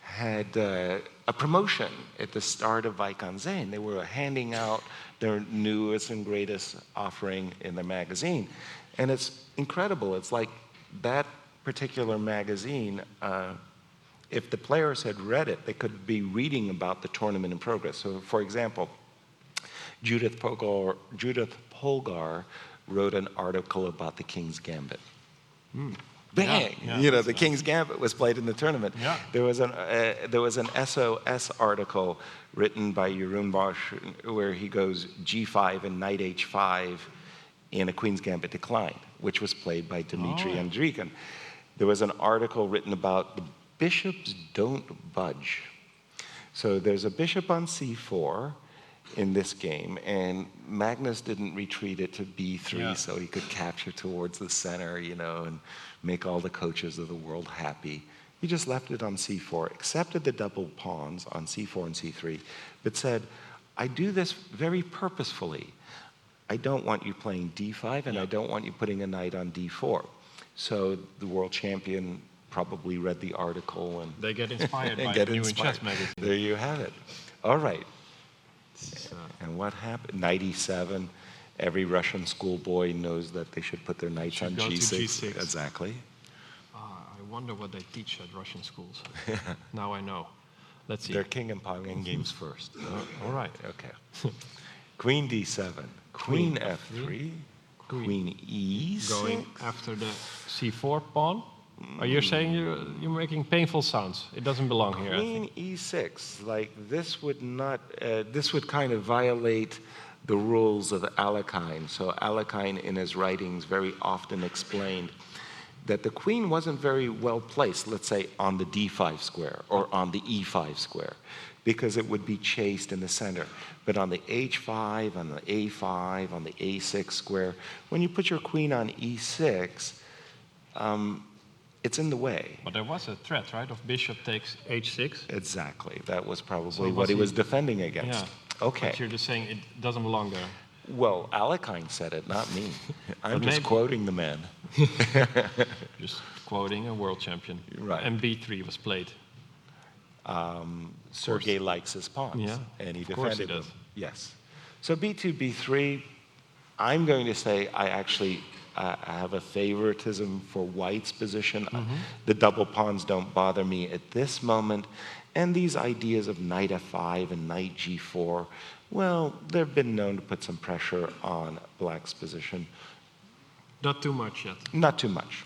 had a promotion at the start of Vaikanzen. They were handing out their newest and greatest offering in the magazine. And it's incredible. It's like that particular magazine, if the players had read it, they could be reading about the tournament in progress. So, for example, Judith Polgar wrote an article about the King's Gambit. Bang! Yeah, The King's Gambit was played in the tournament. Yeah. There was an SOS article written by Jeroen Bosch where he goes G5 and Knight H5 in a Queen's Gambit decline, which was played by Dmitry Oh, yeah. Andrikin. There was an article written about the bishops don't budge. So there's a bishop on C4 in this game, and Magnus didn't retreat it to B3 Yeah. so he could capture towards the center, and make all the coaches of the world happy. He just left it on C4, accepted the double pawns on C4 and C3, but said, I do this very purposefully. I don't want you playing D5, and I don't want you putting a knight on D4. So the world champion probably read the article and They get inspired by get the New in inspired. Chess magazine. There you have it. All right. So, And what happened? 97. Every Russian schoolboy knows that they should put their knights Should on go to G6. G6. Exactly. I wonder what they teach at Russian schools. Now I know. Let's see. They're king and pawn end games first. All right. Okay. Queen D7. Queen F3. Queen E6. Going after the C4 pawn. Are you saying you're making painful sounds? It doesn't belong here, I think. Queen E6. Like this would not. This would kind of violate the rules of Alekhine. So Alekhine, in his writings, very often explained that the queen wasn't very well placed, let's say, on the D5 square or on the E5 square, because it would be chased in the center. But on the H5, on the A5, on the A6 square, when you put your queen on E6, it's in the way. But there was a threat, right, of bishop takes H6. Exactly. That was probably So what he was was he- defending against. Yeah. Okay. But you're just saying it doesn't belong there. Well, Alekhine said it, not me. I'm just maybe- quoting the man. Just quoting a world champion. Right. And B3 was played. Sergei likes his pawns, Yeah, and he of course he defended them. does. Yes. So B2, B3, I'm going to say I actually have a favoritism for White's position. Mm-hmm. The double pawns don't bother me at this moment. And these ideas of knight F5 and knight G4, well, they've been known to put some pressure on Black's position. Not too much yet. Not too much.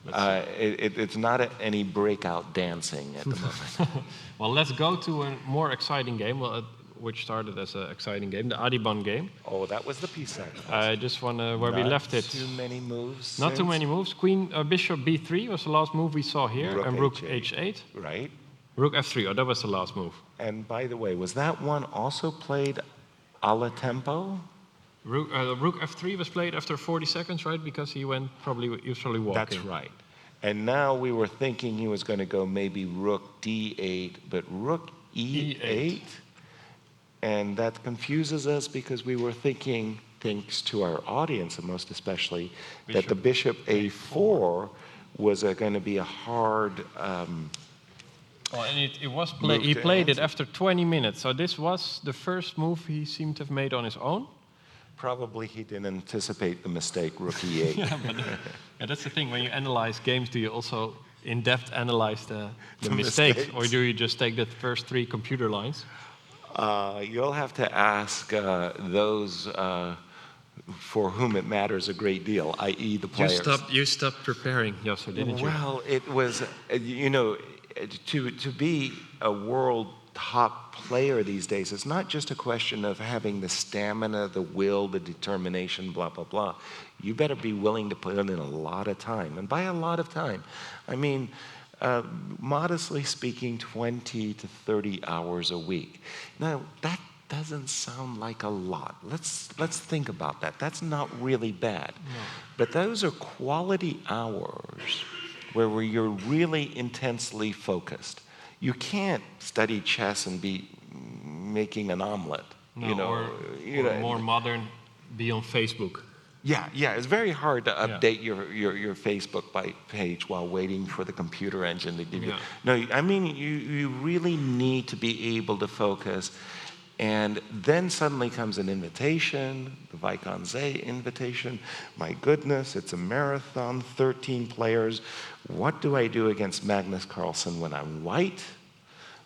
It's not any breakout dancing at the moment. Well, let's go to a more exciting game. Well, which started as an exciting game, the Adiban game. Oh, that was the piece sacrifice. I just want to where we Not left it. too many moves. Not too since. many moves. Bishop B3 was the last move we saw here, Rook and Rook H8. H8. Right. Rook F3. Oh, that was the last move. And by the way, was that one also played a la tempo? Rook F3 was played after 40 seconds, right? Because he went he was probably walking. That's right. And now we were thinking he was going to go maybe Rook D8, but Rook E8. And that confuses us because we were thinking, thanks to our audience, and most especially, that the Bishop A4 was going to be a hard. Well, and it was Move he to played it answer. after 20 minutes. So this was the first move he seemed to have made on his own. Probably he didn't anticipate the mistake, Rook E8. Yeah, that's the thing. When you analyze games, do you also in-depth analyze the mistakes? Or do you just take the first 3 computer lines? You'll have to ask those for whom it matters a great deal, i.e. the players. You stopped preparing, Yasser, didn't you? Well, it was, to be a world top player these days, it's not just a question of having the stamina, the will, the determination, blah, blah, blah. You better be willing to put in a lot of time. And by a lot of time, I mean, modestly speaking, 20 to 30 hours a week. Now, that doesn't sound like a lot. Let's think about that. That's not really bad. No. But those are quality hours where you're really intensely focused. You can't study chess and be making an omelet. No, or more modern, be on Facebook. Yeah, it's very hard to update your Facebook page while waiting for the computer engine to give you. No, I mean, you really need to be able to focus. And then suddenly comes an invitation, the Vaikanze invitation. My goodness, it's a marathon, 13 players. What do I do against Magnus Carlsen when I'm white?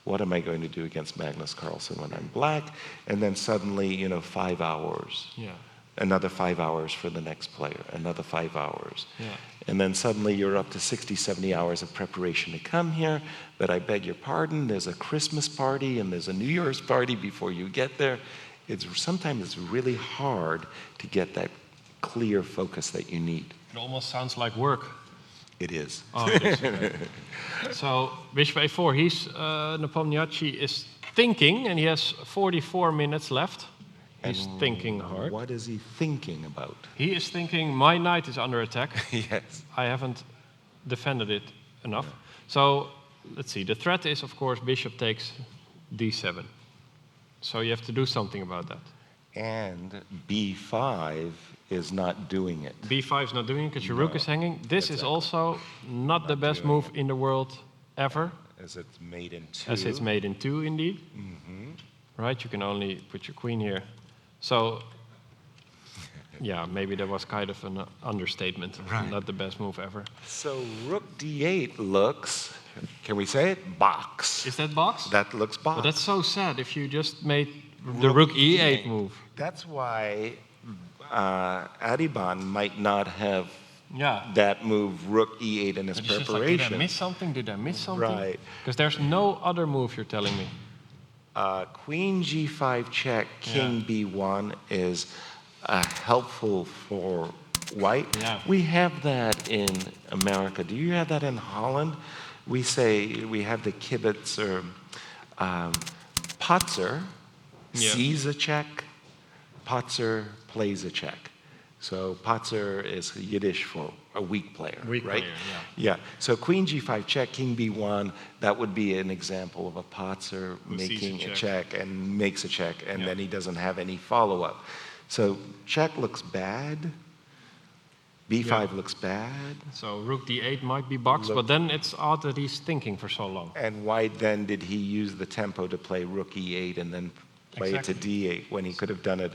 What am I going to do against Magnus Carlsen when I'm black? And then suddenly, 5 hours. Yeah. Another 5 hours for the next player, another 5 hours. Yeah. And then suddenly you're up to 60, 70 hours of preparation to come here. But I beg your pardon, there's a Christmas party and there's a New Year's party before you get there. Sometimes it's really hard to get that clear focus that you need. It almost sounds like work. It is. Oh, it is. Okay. So Bishop A4, Nepomniachtchi is thinking, and he has 44 minutes left. He's thinking hard. What is he thinking about? He is thinking, my knight is under attack. Yes. I haven't defended it enough. So let's see. The threat is, of course, bishop takes d7. So you have to do something about that. And B5 is not doing it. b5 is not doing it because your rook is hanging. This is exactly. also not the best doing move in the world ever. As it's made in 2. As it's made in 2, indeed. Mm-hmm. Right, you can only put your queen here. So, yeah, maybe that was kind of an understatement. Right. Not the best move ever. So Rook D8 looks, can we say it? Box. Is that box? That looks box. But that's so sad if you just made the rook E8 move. That's why Adiban might not have Yeah. that move, Rook E8, in his It's just like, preparation. did I miss something? Did I miss something? Right. Because there's no other move you're telling me. Queen G5 check, King B1 is helpful for white. Yeah. We have that in America. Do you have that in Holland? We say we have the kibitzer. Potzer sees a check, Potzer plays a check. So Potzer is Yiddish for a weak player, Weak right? player, Yeah. So Queen G5 check, King B1. That would be an example of a Potzer Who sees making a a check. check and makes a check, and Yeah. then he doesn't have any follow-up. So check looks bad. B5 looks bad. So rook D8 might be boxed, but then it's odd that he's thinking for so long. And why then did he use the tempo to play Rook E8 and then play it to D8 when he could have done it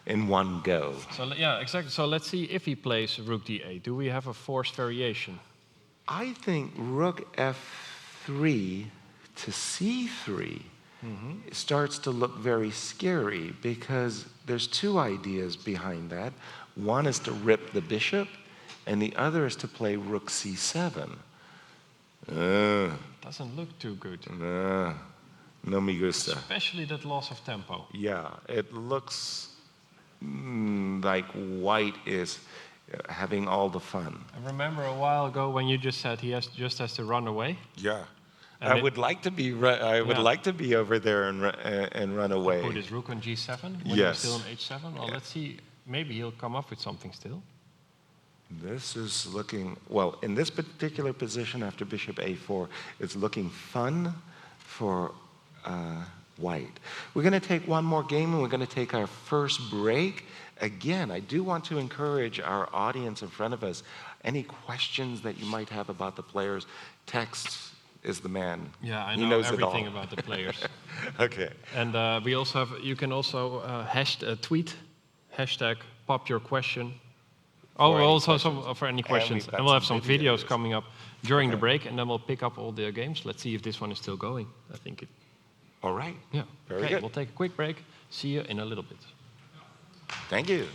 in one go? So yeah, exactly. So let's see if he plays rook D8. Do we have a forced variation? I think Rook F3 to C3 starts to look very scary because there's 2 ideas behind that. One is to rip the bishop, and the other is to play Rook C7. Doesn't look too good. No me gusta. Especially that loss of tempo. Yeah, it looks like white is having all the fun. I remember a while ago when you just said he just has to run away. Yeah. And I it- would like to be Yeah. like to be over there and run away. Put his rook on g7 when Yes. he's still on h7. Well, let's see. Maybe he'll come up with something still. This is looking, well, in this particular position after bishop a4, it's looking fun for white. We're going to take one more game and we're going to take our first break. Again, I do want to encourage our audience in front of us, any questions that you might have about the players, text is the man. Yeah, I He know knows it everything all. about the players. Okay. And we also have, you can also tweet, hashtag pop your question. Oh, any also questions. for any And questions. we've And got we'll have some some videos videos. coming up during the Okay. break, and then we'll pick up all the games. Let's see if this one is still going. I think it, All right. yeah. Very Okay, good. we'll take a quick break. See you in a little bit. Thank you.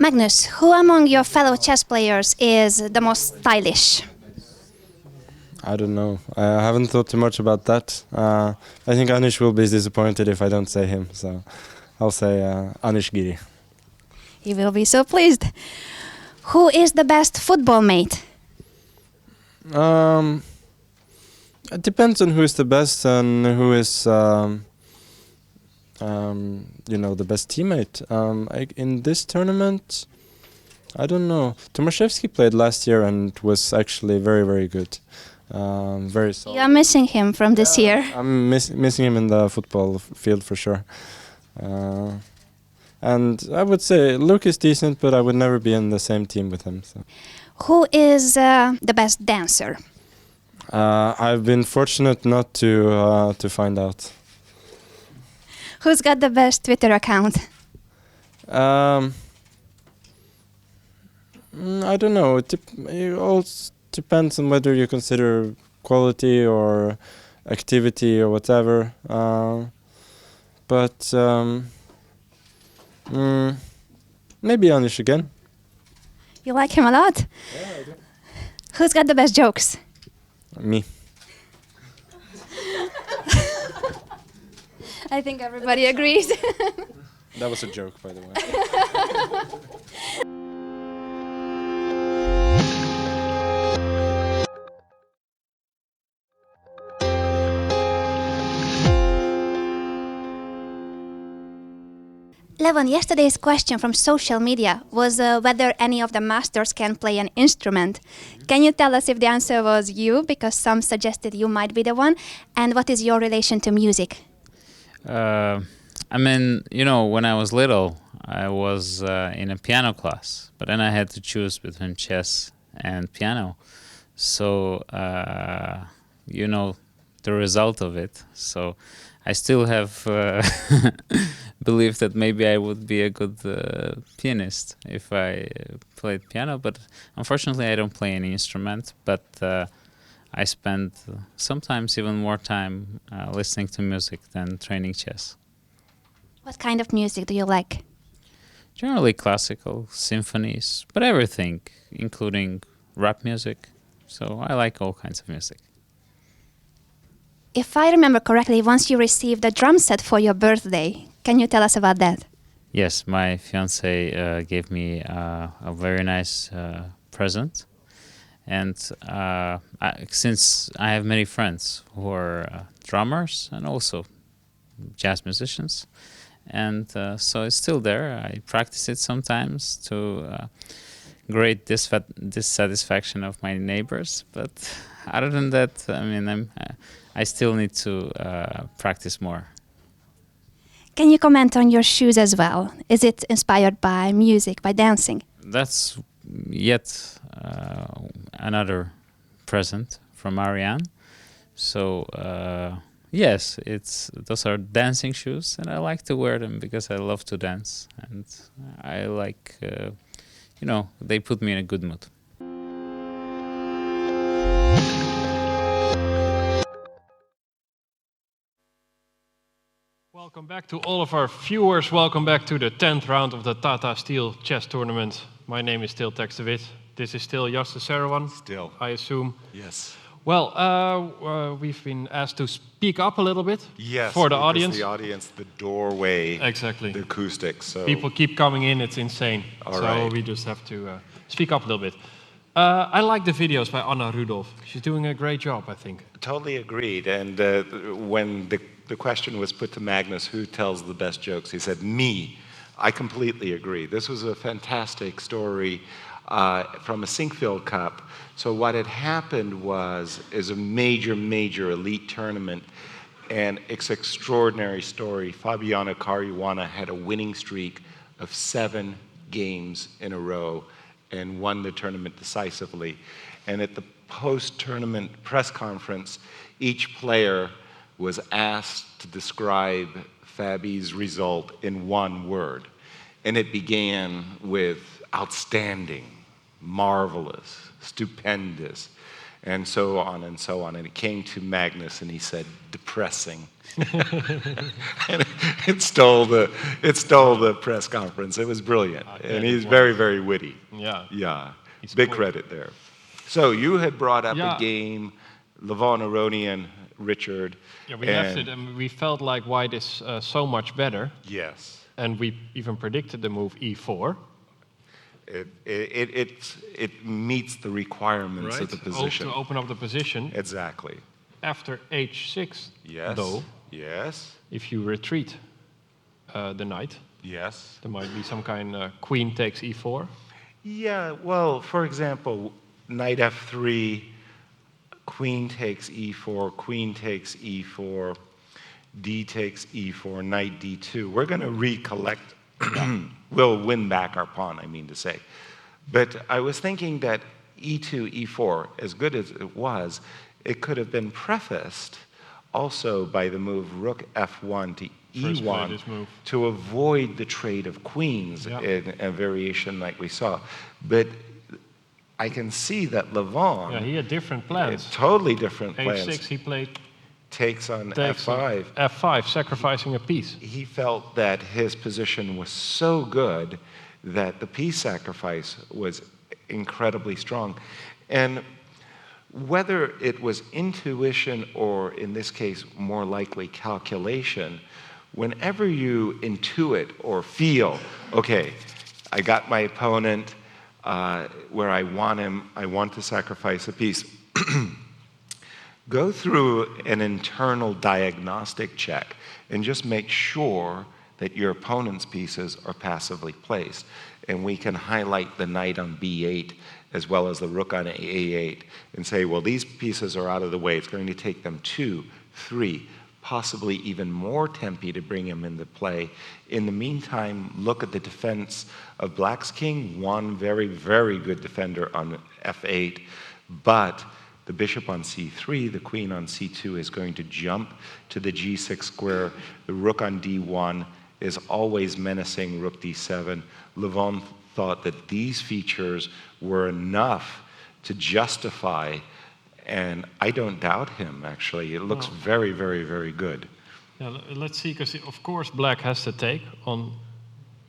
Magnus, who among your fellow chess players is the most stylish? I don't know. I haven't thought too much about that. I think Anish will be disappointed if I don't say him, so I'll say Anish Giri. He will be so pleased. Who is the best football mate? It depends on who is the best and who is, the best teammate. In this tournament, I don't know. Tomaszewski played last year and was actually very, very good. Very solid. You are missing him from this year. I'm missing him in the football field for sure. And I would say Luke is decent, but I would never be in the same team with him. So. Who is the best dancer? I've been fortunate not to find out. Who's got the best Twitter account? I don't know. It all depends on whether you consider quality or activity or whatever. But maybe Anish again. You like him a lot? Yeah, I do. Who's got the best jokes? Me. I think everybody agrees. That was a joke, by the way. Levon, yesterday's question from social media was whether any of the masters can play an instrument. Can you tell us if the answer was you, because some suggested you might be the one, and what is your relation to music? When I was little, I was in a piano class, but then I had to choose between chess and piano. So, the result of it. So I still have believe that maybe I would be a good pianist if I played piano, but unfortunately I don't play any instrument, but I spend sometimes even more time listening to music than training chess. What kind of music do you like? Generally classical, symphonies, but everything, including rap music. So I like all kinds of music. If I remember correctly, once you received a drum set for your birthday. Can you tell us about that? Yes, my fiance gave me a very nice present. And since I have many friends who are drummers and also jazz musicians, and so it's still there. I practice it sometimes to great dissatisfaction of my neighbors. But other than that, I still need to practice more. Can you comment on your shoes as well? Is it inspired by music, by dancing? That's yet another present from Ariane. So yes, those are dancing shoes, and I like to wear them because I love to dance, and I like, they put me in a good mood. Welcome back to all of our viewers. Welcome back to the 10th round of the Tata Steel Chess Tournament. My name is still Textavit. This is still Yasser Seirawan. Still. I assume. Yes. Well, we've been asked to speak up a little bit Yes, for the because audience. the audience, the doorway, Exactly. the acoustics. So People keep coming in, it's insane. All so right. we just have to speak up a little bit. I like the videos by Anna Rudolph. She's doing a great job, I think. Totally agreed. And when the question was put to Magnus, who tells the best jokes, he said, me. I completely agree. This was a fantastic story from a Sinkfield Cup. So what had happened is a major elite tournament, and it's an extraordinary story. Fabiano Caruana had a winning streak of 7 games in a row and won the tournament decisively. And at the post-tournament press conference, each player was asked to describe Fabi's result in one word. And it began with outstanding, marvelous, stupendous. and so on and so on. And it came to Magnus, and he said, depressing. And it stole the press conference. It was brilliant. And he's very, very witty. Yeah. Yeah, He's big quick. credit there. So you had brought up Yeah. a game, Levon Aronian, Richard. Yeah, we left it and we felt like white is so much better. Yes. And we even predicted the move e4. It meets the requirements of the position. To open up the position. Exactly. After h6, Yes. though, Yes. if you retreat the knight, Yes. there might be some kind of queen takes e4. Yeah, well, for example, knight f3, queen takes e4, queen takes e4, d takes e4, knight d2. We're going to recollect. We'll win back our pawn, I mean to say. But I was thinking that e2, e4, as good as it was, it could have been prefaced also by the move rook f1 to First play e1 this move. to avoid the trade of queens Yeah. in a variation like we saw. But I can see that Levon, Yeah, he had different plans. totally different plans, h6, he played takes on takes f5. f5, sacrificing a piece. He felt that his position was so good that the piece sacrifice was incredibly strong. And whether it was intuition or, in this case, more likely calculation, whenever you intuit or feel, okay, I got my opponent where I want him, I want to sacrifice a piece, go through an internal diagnostic check and just make sure that your opponent's pieces are passively placed. And we can highlight the knight on b8 as well as the rook on a8 and say, well, these pieces are out of the way. It's going to take them 2, 3, possibly even more tempi to bring him into play. In the meantime, look at the defense of Black's king. One very, very good defender on f8, but the bishop on c3, the queen on c2 is going to jump to the g6 square. The rook on d1 is always menacing rook d7. Levon thought that these features were enough to justify, and I don't doubt him, actually. It looks very, very, very good. Yeah, let's see, because of course black has to take on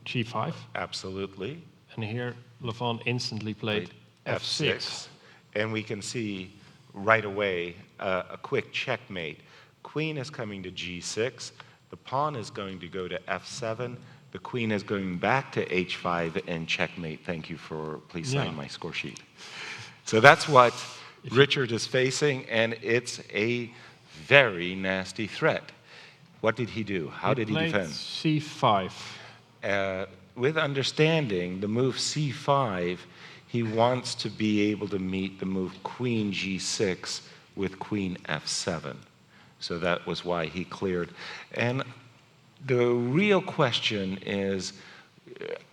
g5. Absolutely. And here Levon instantly played f6. And we can see right away a quick checkmate. Queen is coming to g6. The pawn is going to go to f7. The queen is going back to h5 and checkmate. Thank you for, please sign my score sheet. So that's what Richard is facing, and it's a very nasty threat. What did he do? How did he defend? c5. With understanding the move c5, he wants to be able to meet the move queen g6 with queen f7. So that was why he cleared. And the real question is,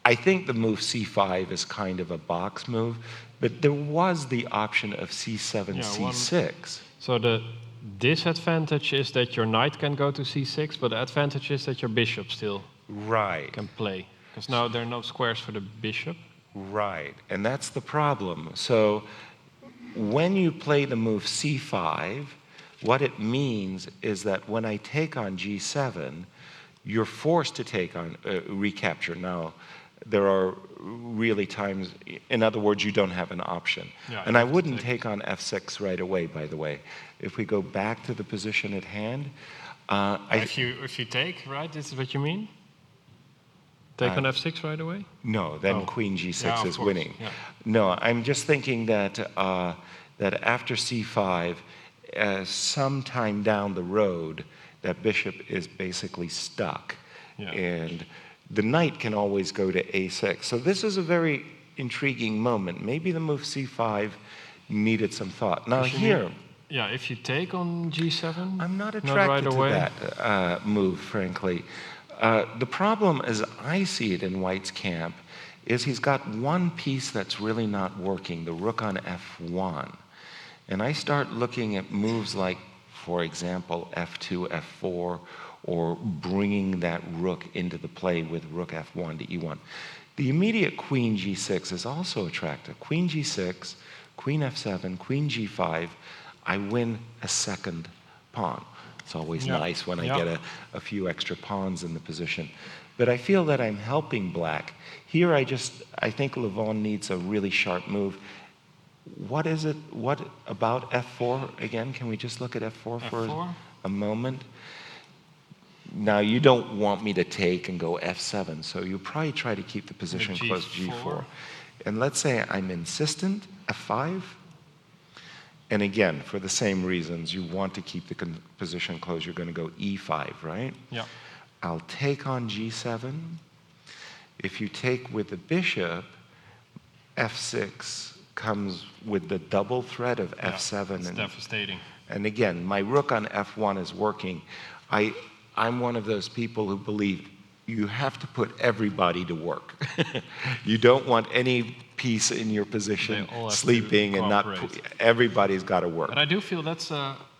I think the move c5 is kind of a box move, but there was the option of c7, c6. So the disadvantage is that your knight can go to c6, but the advantage is that your bishop still can play. Because now there are no squares for the bishop. Right, and that's the problem. So when you play the move c5, what it means is that when I take on g7, you're forced to take on recapture. Now, there are really times, in other words, you don't have an option. Yeah, and I wouldn't take on f6 right away, by the way. If we go back to the position at hand, if you take, right, this is what you mean? Take on f6 right away? No, then queen g6 is winning. Yeah. No, I'm just thinking that that after c5, sometime down the road, that bishop is basically stuck. Yeah. And the knight can always go to a6. So this is a very intriguing moment. Maybe the move c5 needed some thought. Now here... if you take on g7, I'm not attracted to that move, frankly. The problem, as I see it in White's camp, is he's got one piece that's really not working, the rook on f1. And I start looking at moves like, for example, f2, f4, or bringing that rook into the play with rook f1 to e1. The immediate queen g6 is also attractive. Queen g6, queen f7, queen g5, I win a second pawn. It's always nice when I get a few extra pawns in the position. But I feel that I'm helping black. Here I think Levon needs a really sharp move. What is it? What about f4 again? Can we just look at f4 for a moment? Now, you don't want me to take and go f7, so you probably try to keep the position close g4. And let's say I'm insistent, f5. And again, for the same reasons, you want to keep the position close, you're going to go e5, right? Yeah. I'll take on g7. If you take with the bishop, f6 comes with the double threat of f7. It's devastating. And again, my rook on f1 is working. I'm one of those people who believe you have to put everybody to work. You don't want any piece in your position sleeping and not. Everybody's got to work. But I do feel that's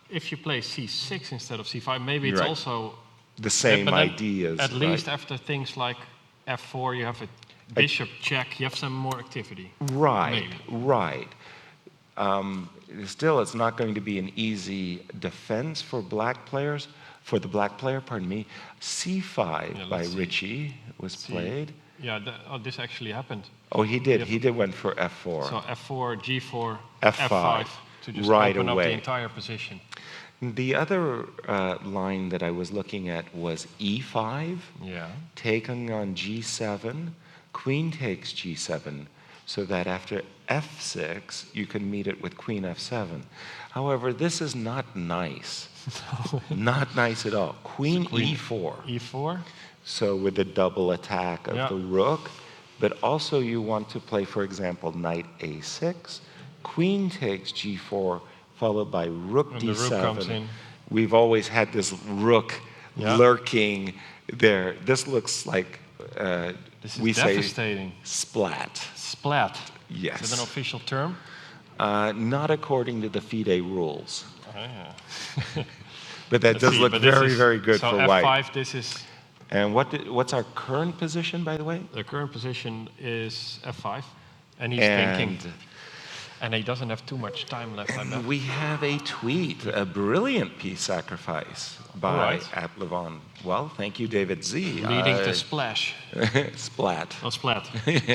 if you play c6 instead of c5, maybe it's also the same ideas. At least after things like f4, you have a bishop check. You have some more activity. Right. Maybe. Right. Still, it's not going to be an easy defense for black players. For the black player, pardon me, c5 by Richie was played. Yeah, this actually happened. Oh, he did. He did went for f4. So f4, g4, f5 to just right open away. up the entire position. The other line that I was looking at was e5, taking on g7, queen takes g7, so that after f6, you can meet it with queen f7. However, this is not nice. Not nice at all. Queen e4. E4? So with the double attack of the rook, but also you want to play, for example, knight a6, queen takes g4, followed by rook d7. The rook comes in. We've always had this rook lurking there. This looks like this is we devastating. Say splat. Splat. Yes. Is that an official term? Not according to the FIDE rules. Oh, yeah. But that does look very, very good for white. So f5, this is... And what's our current position, by the way? The current position is f5, and he's thinking. And he doesn't have too much time left. And we have a tweet, a brilliant piece sacrifice by @Levon. Well, thank you, David Z. Leading to Splash. Splat. Oh, Splat.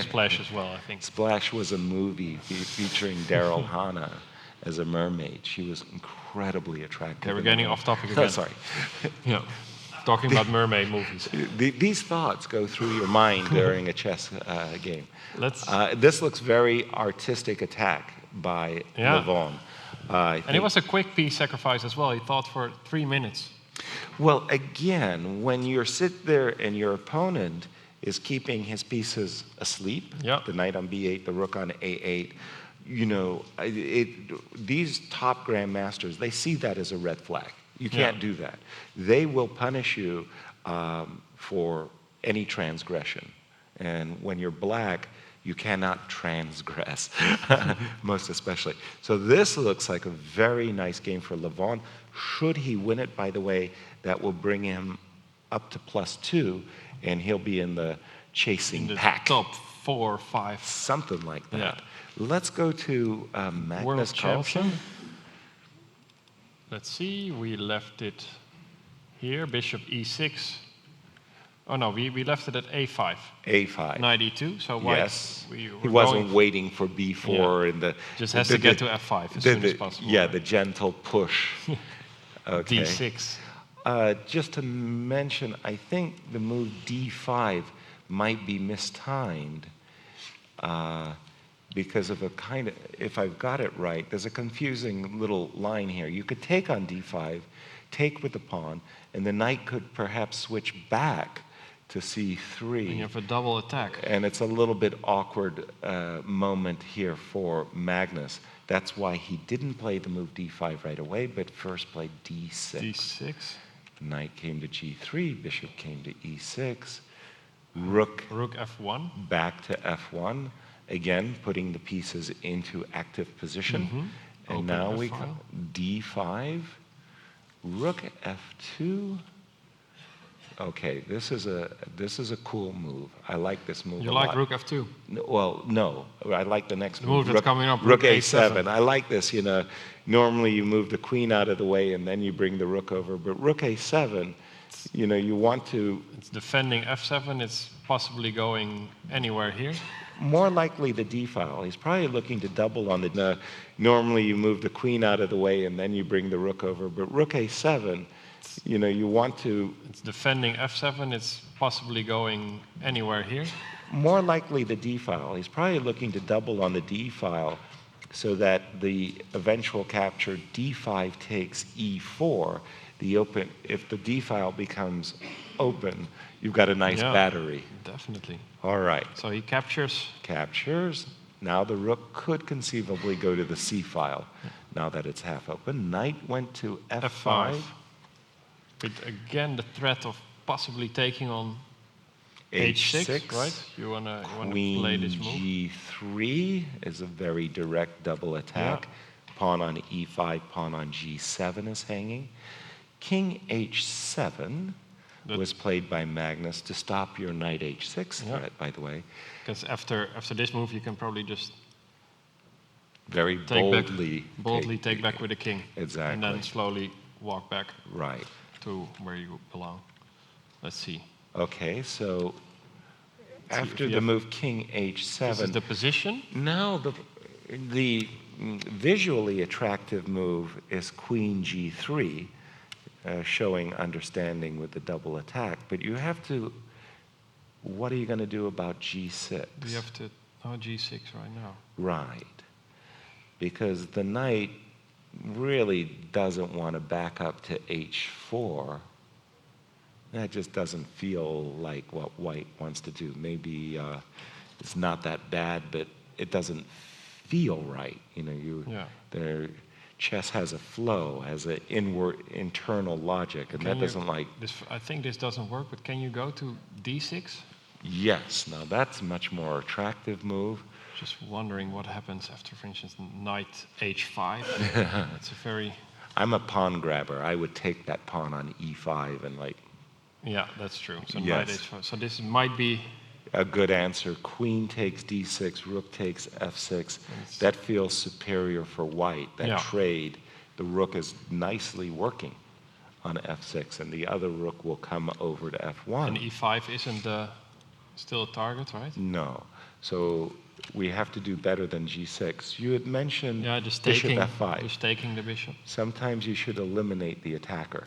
Splash as well, I think. Splash was a movie featuring Daryl Hannah as a mermaid. She was incredibly attractive. Okay, we're getting off topic again. Oh, sorry. Yeah. Talking about mermaid movies. These thoughts go through your mind during a chess game. This looks very artistic attack by Levon. And it was a quick piece sacrifice as well. He thought for 3 minutes. Well, again, when you sit there and your opponent is keeping his pieces asleep, the knight on b8, the rook on a8, you know, these top grandmasters, they see that as a red flag. You can't do that. They will punish you for any transgression. And when you're black, you cannot transgress, most especially. So this looks like a very nice game for Levon. Should he win it, by the way, that will bring him up to +2, and he'll be in the chasing pack. Top 4 or 5. Something like that. Let's go to Magnus Carlsen. Let's see, we left it here, bishop e6. Oh no, we left it at a5. a5. Knight e2, so white. Yes, he wasn't waiting for b4 and the... Just has to get to f5 as soon as possible. Yeah, the gentle push. Okay. d6. Just to mention, I think the move d5 might be mistimed because of a kind of, if I've got it right, there's a confusing little line here. You could take on d5, take with the pawn, and the knight could perhaps switch back to c3. And you have a double attack. And it's a little bit awkward moment here for Magnus. That's why he didn't play the move d5 right away, but first played d6. d6. Knight came to g3, bishop came to e6, rook f1. Back to f1. Again, putting the pieces into active position. And Open now we F-file. d5, rook f2. Okay, this is a cool move. I like this move You a like lot. rook f2. Well, no, I like the next The move that's coming up, Rook rook a7. a7. I like this. Normally you move the queen out of the way and then you bring the rook over. But rook a7, you want to It's defending f7. It's possibly going anywhere here. more likely the d file. He's probably looking to double on the. Normally you move the queen out of the way and then you bring the rook over. But rook a7, you want to It's defending f7. It's possibly going anywhere here. more likely the d file. He's probably looking to double on the d file so that the eventual capture d5 takes e4. If the d file becomes open, you've got a nice Yeah. battery. Definitely. All right, So he captures. captures. Now the rook could conceivably go to the c file. Now that it's half open, knight went to f5. f5. With again the threat of possibly taking on h6, right? You wanna play this Queen move. g3 is a very direct double attack. Pawn on e5, pawn on g7 is hanging. King h7 That- was played by Magnus to stop your knight h6 Yeah. threat, by the way. Because after this move, you can probably just Very take boldly. take back with the king. Exactly. And then slowly walk back Right. to where you belong. Let's see. Okay, so if after you the have- move king This is h7, the position. now the visually attractive move is queen g3, showing understanding with the double attack. But you have to, what are you going to do about g6? We have to, g6 right now. Right. Because the knight really doesn't want to back up to h4. That just doesn't feel like what white wants to do. Maybe it's not that bad, but it doesn't feel right. Yeah. Their chess has a flow, has an internal logic, and that doesn't like. I think this doesn't work, but can you go to d6? Yes, now that's a much more attractive move. Just wondering what happens after, for instance, knight h5. That's a very, I'm a pawn grabber. I would take that pawn on e5 and yeah, that's true. So Yes. knight h5. So this might be, a good answer. Queen takes d6, rook takes f6. That feels superior for white. That Yeah. trade, the rook is nicely working on f6, and the other rook will come over to f1. and e5 isn't still a target, right? No. So we have to do better than g6. You had mentioned Yeah, just bishop taking, f5. just taking the bishop. Sometimes you should eliminate the attacker.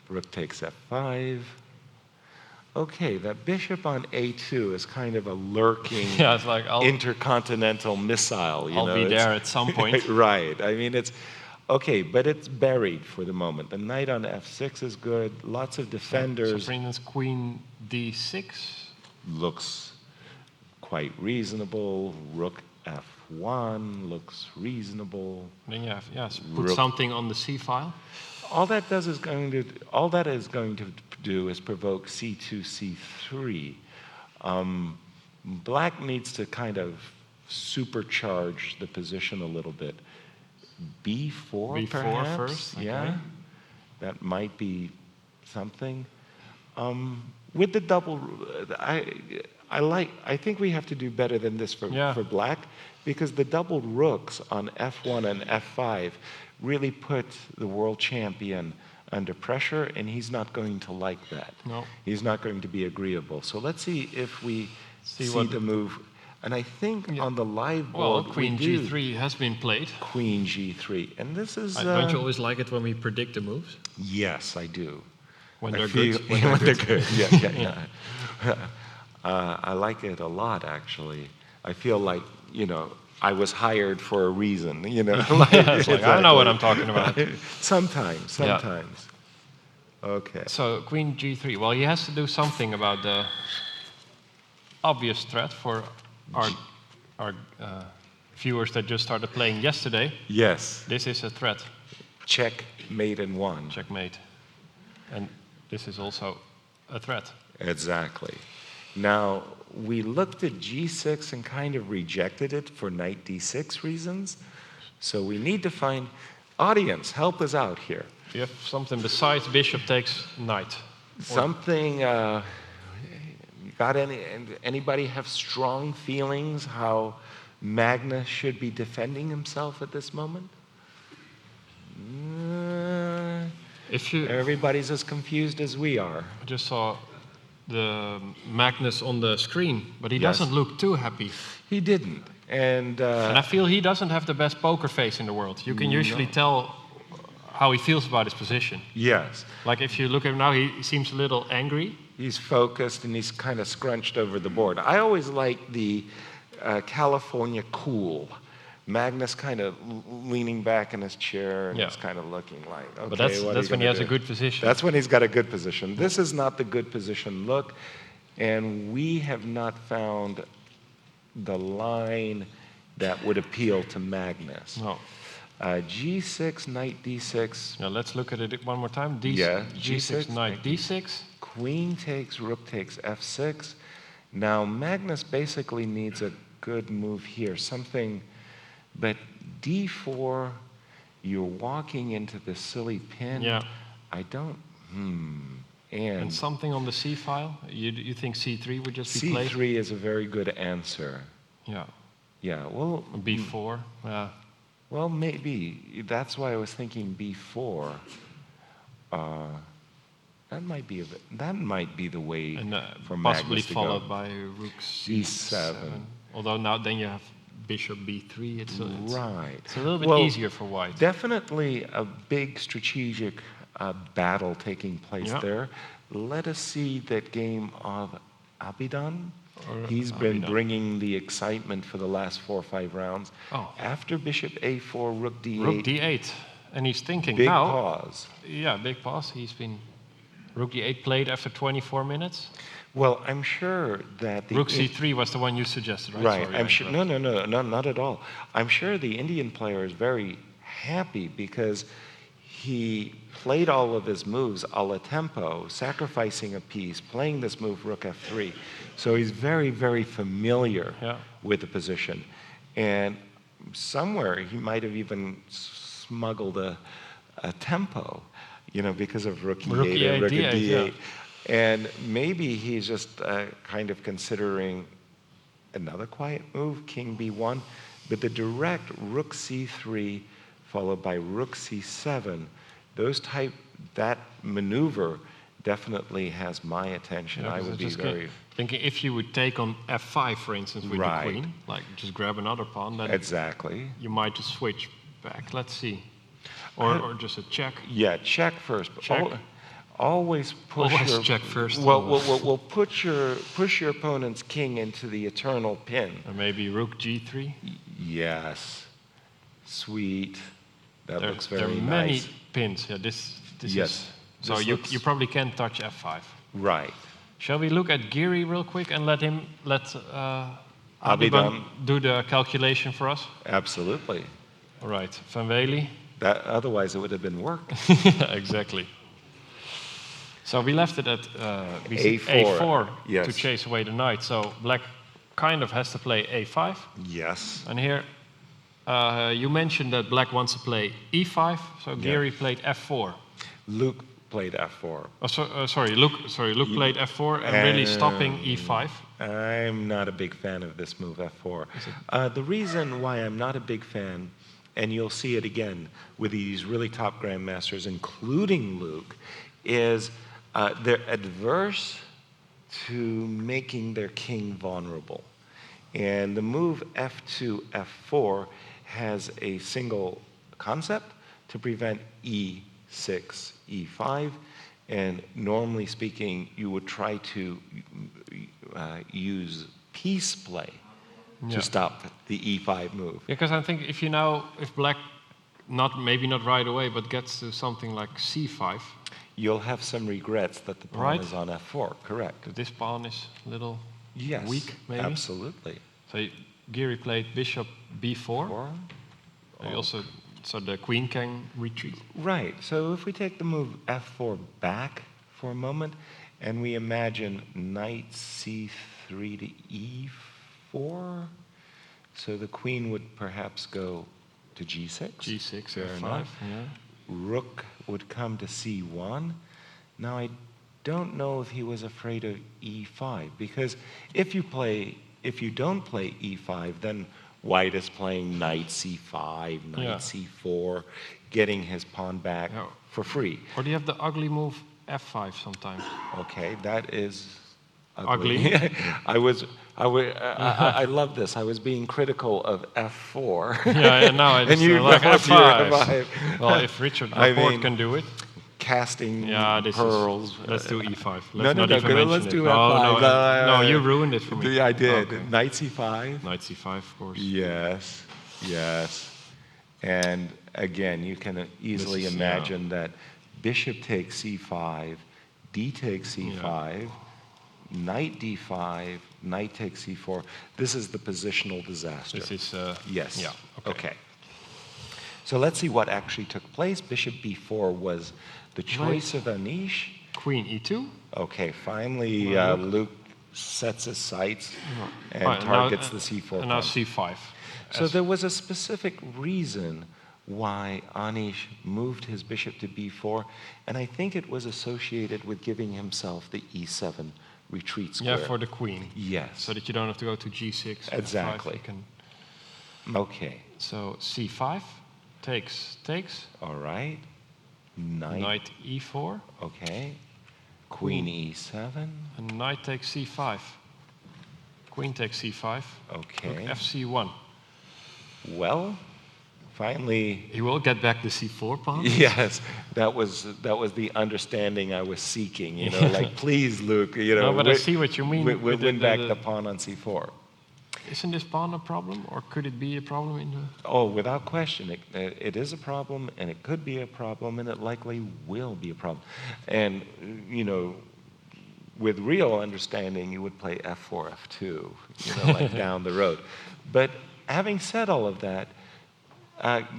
Rook takes f5. Okay, that bishop on a2 is kind of a lurking Yeah, it's like intercontinental missile. I'll be there at some point. Right. I mean, it's okay, but it's buried for the moment. The knight on f6 is good. Lots of So defenders. for instance, queen d6. Looks quite reasonable. Rook f1 looks reasonable. Then you have, put Rook- something on the c file. All that is going to do is provoke c2, c3. Black needs to kind of supercharge the position a little bit. b4, B4 perhaps? first, Yeah, okay. that might be something. With the double, I think we have to do better than this for black, because the doubled rooks on f1 and f5 really put the world champion under pressure, and he's not going to like that. No. He's not going to be agreeable. So let's see if we see what- the move. And I think on the live Well, board, queen we do g3 has been played. queen g3, and this is Don't you always like it when we predict the moves? yes, I do. When I they're feel- good? when they're good. Yeah. I like it a lot, actually. I feel like, I was hired for a reason, It's like, I know what I'm talking about. Sometimes. Yeah. Okay. So queen g3. Well, he has to do something about the obvious threat for our viewers that just started playing yesterday. Yes. This is a threat. Check, mate, and one. Checkmate. And this is also a threat. Exactly. Now, we looked at g6 and kind of rejected it for knight d6 reasons. So we need to find, audience, help us out here. If you have something besides bishop takes knight. Something, anybody have strong feelings how Magnus should be defending himself at this moment? If you Everybody's as confused as we are. I just saw the Magnus on the screen, but he Yes. doesn't look too happy. He didn't. And And I feel he doesn't have the best poker face in the world. You can usually tell how he feels about his position. yes, Like if you look at him now, he seems a little angry. he's focused and he's kind of scrunched over the board. I always like the California cool. Magnus kind of leaning back in his chair and Yeah. he's kind of looking like, okay, But that's what are that's you when he gonna has a do? good position. That's when he's got a good position. This is not the good position look, and we have not found the line that would appeal to Magnus. No. G6, knight d6, Now let's look at it one more time. Yeah, G6, G6, knight D6. queen takes, rook takes f6. Now Magnus basically needs a good move here, something, but d4, you're walking into the silly pin. Yeah. I don't, And and something on the C file. You think C3 would just be played? c3 is a very good answer. Yeah. Yeah, well, B4. Yeah. well, maybe. That's why I was thinking b4. That might be the way And for possibly Magnus to followed go. by rook C7. Although now then you have bishop B3. It's Right. it's a little bit Well, easier for white. Definitely a big strategic battle taking place Yeah. there. Let us see that game of Abidan. Or He's been Abidan. bringing the excitement for the last 4 or 5 rounds. Oh. After bishop a4, rook d8, Rook D8. And he's thinking big now. pause. Yeah, big pause. He's been rook D8 played after 24 minutes. Well, I'm sure that the Rook C3 was the one you suggested, right? Right. Sorry, I'm I sure. No, interrupted. no, not at all. I'm sure the Indian player is very happy because he played all of his moves a la tempo, sacrificing a piece, playing this move rook f3. So he's very, very familiar Yeah. with the position, and somewhere he might have even smuggled a tempo, because of rook Rook e8 and rook E8, d8. And maybe he's just kind of considering another quiet move, king b1, but the direct rook c3 followed by rook c7, that maneuver definitely has my attention. Yeah, I 'cause would be just very thinking if you would take on f5, for instance, with Right. the queen, like just grab another pawn, then exactly. you might just switch back. Let's see. Or just a check. Yeah, check first. But Check. Always push Always your check first, Well, always. push your opponent's king into the eternal pin. Or maybe rook G3. Yes, sweet. That There, looks there very are many nice. pins. Yeah, this Yes, is. So this you looks- you probably can't touch f5. Right. Shall we look at Giri real quick and let Abidan. Abidan do the calculation for us? Absolutely. All right, Van Wely. That otherwise it would have been work. Yeah, exactly. So we left it at A4, yes. to chase away the knight. So black kind of has to play A5. Yes. And here you mentioned that black wants to play E5. So Giri played F4. Luke played f4. Oh, sorry, Luke played F4 and really stopping E5. I'm not a big fan of this move, f4. The reason why I'm not a big fan, and you'll see it again with these really top grandmasters, including Luke, is they're adverse to making their king vulnerable. And the move f2, f4 has a single concept to prevent e6, e5. And normally speaking, you would try to use piece play Yeah. to stop the e5 move. Because I think if black, maybe not right away, but gets to something like C5, You'll have some regrets that the pawn Right. is on f4, correct? that this pawn is a little Yes, weak, maybe. absolutely. So Giri played bishop B4. Or- He also, so the queen can retreat. Right, so if we take the move f4 back for a moment, and we imagine knight c3 to e4, so the queen would perhaps go to g6. G6, Fair F5. enough. Yeah. Rook would come to c1. Now I don't know if he was afraid of e5, because if you don't play e5, then white is playing knight c5, knight Yeah. c4, getting his pawn back Yeah. for free. Or do you have the ugly move f5 sometimes? Okay, that is Ugly. I love this. I was being critical of f4. Yeah, and now I And just you like love your f5. f5. Well, if Richard I Laporte mean, can do it, Casting yeah, this pearls. is. Let's do e5. Let's No, not no, even good. mention Let's it. do no, f5. no, you ruined it for me. Yeah, I did. Okay. Knight c5. Knight c5, of course. Yes, yes. And again, you can easily This is, imagine that bishop takes c5, d takes c5, knight d5, knight takes c4. This is the positional disaster. This is. Yes. Yeah. Okay. So let's see what actually took place. Bishop b4 was the choice of Anish. Queen e2. Okay, finally Well, Luke sets his sights and Fine, targets now, the c4 And now pawn. c5. So As- there was a specific reason why Anish moved his bishop to b4, and I think it was associated with giving himself the e7 retreat square. yeah, for the queen. Yes. So that you don't have to go to g6. F5, Exactly. you can. Okay, So c5 takes. all right. Knight e4 Okay. Queen e7. and knight takes c5. Queen takes c5. Okay. Rook fc1. Well, finally, He will get back the c4 pawn. yes, that was the understanding I was seeking. You know, like, please, Luke, you know, No, but I see what you mean with win the- back the- the pawn on c4. Isn't this pawn a problem, or could it be a problem in the? Oh, without question, it is a problem, and it could be a problem, and it likely will be a problem. And you know, with real understanding, you would play f4, f2, you know, like down the road. But having said all of that,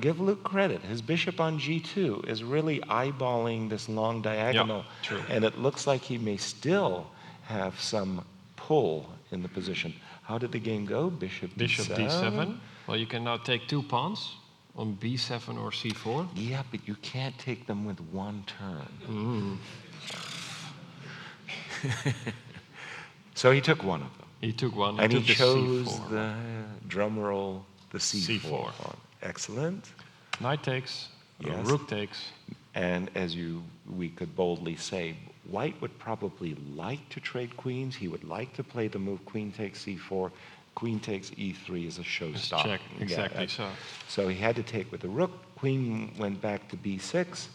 give Luke credit. His bishop on g2 is really eyeballing this long diagonal, true. and it looks like he may still have some pull in the position. How did the game go? Bishop d7. Well, you can now take 2 pawns on b7 or c4. Yeah, but you can't take them with one turn. So he took one of them. He took one And he took the chose c4. the drum roll, the c4. C4. pawn. Excellent. Knight takes. Yes. Rook takes. And as we could boldly say, White would probably like to trade queens. He would like to play the move queen takes c4, queen takes e3 as a Just showstopper. check. Exactly. Yeah, So so he had to take with the rook. Queen went back to b6,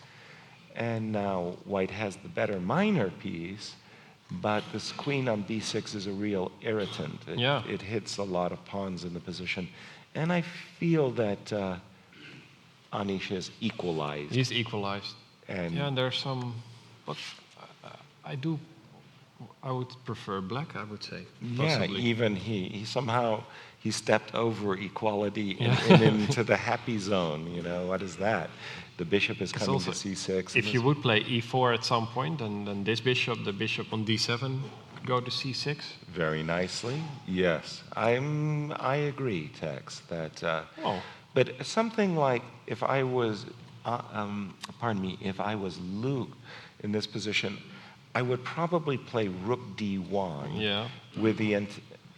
and now White has the better minor piece, but this queen on b6 is a real irritant. Yeah. It hits a lot of pawns in the position, and I feel that Anish is equalized. he's equalized. And Yeah, and there's some, but I would prefer black, I would say. yeah, Possibly. even he somehow he stepped over equality Yeah. and into the happy zone. You know, what is that? The bishop is It's coming to also- c6. If and you this- would play e4 at some point, then this bishop, the bishop on d7, could go to c6. Very nicely, yes. I agree, Tex, that. Oh. But something like if I was, if I was Luke in this position, I would probably play rook d1 Yeah. with the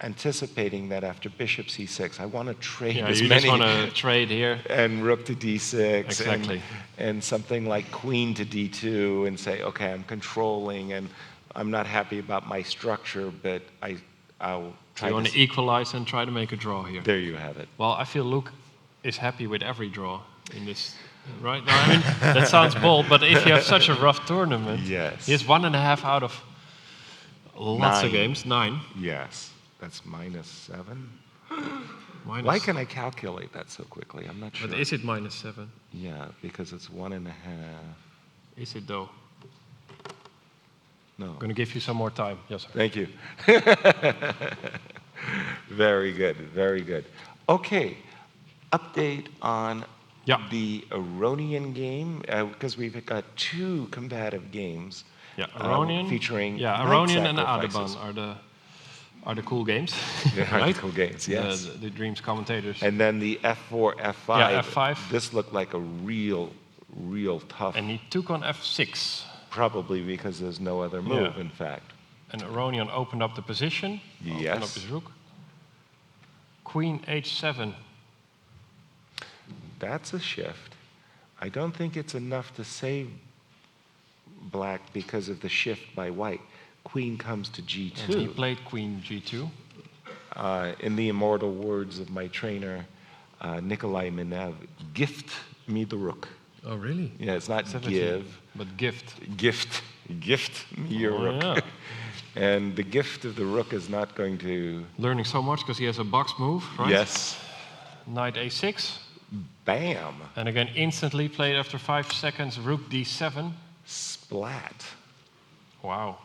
anticipating that after bishop c6, I want to trade Yeah, as you just many want to trade here. and rook to d6 Exactly. and something like queen to d2 and say, okay, I'm controlling and I'm not happy about my structure, but I'll try You want to. to equalize and try to make a draw here. There you have it. Well, I feel Luke is happy with every draw in this. Right? No, I mean, that sounds bold, but if you have such a rough tournament, Yes. he has 1.5 out of lots of 9. games, 9. Yes, that's -7. Minus, Why can I calculate that so quickly? I'm not sure. But is it -7? Yeah, because it's 1.5. Is it though? No. I'm going to give you some more time. Yes, sir. Thank you. Very good, very good. Okay, update on Yeah. the Aronian game, because we've got 2 combative games. Yeah, Aronian. Featuring Yeah, knight Aronian and sacrifices. Adeban are the cool games. Yeah, right? cool games, yes. The Dreams commentators. And then the f4, f5. Yeah, f5. This looked like a real tough. And he took on f6. probably because there's no other move, Yeah. in fact. And Aronian opened up the position. Opened up Yes. his rook. Queen h7. That's a shift. I don't think it's enough to save black because of the shift by white. Queen comes to And he g2. played queen g2. In the immortal words of my trainer, Nikolai Minev, gift me the rook. Oh, really? Yeah, it's not 17. give, But gift. gift me your Oh, rook. yeah. And the gift of the rook is not going to, Learning so much because he has a box move, right? yes, Knight a6. bam, And again, instantly played after 5 seconds, rook d7. splat. Wow.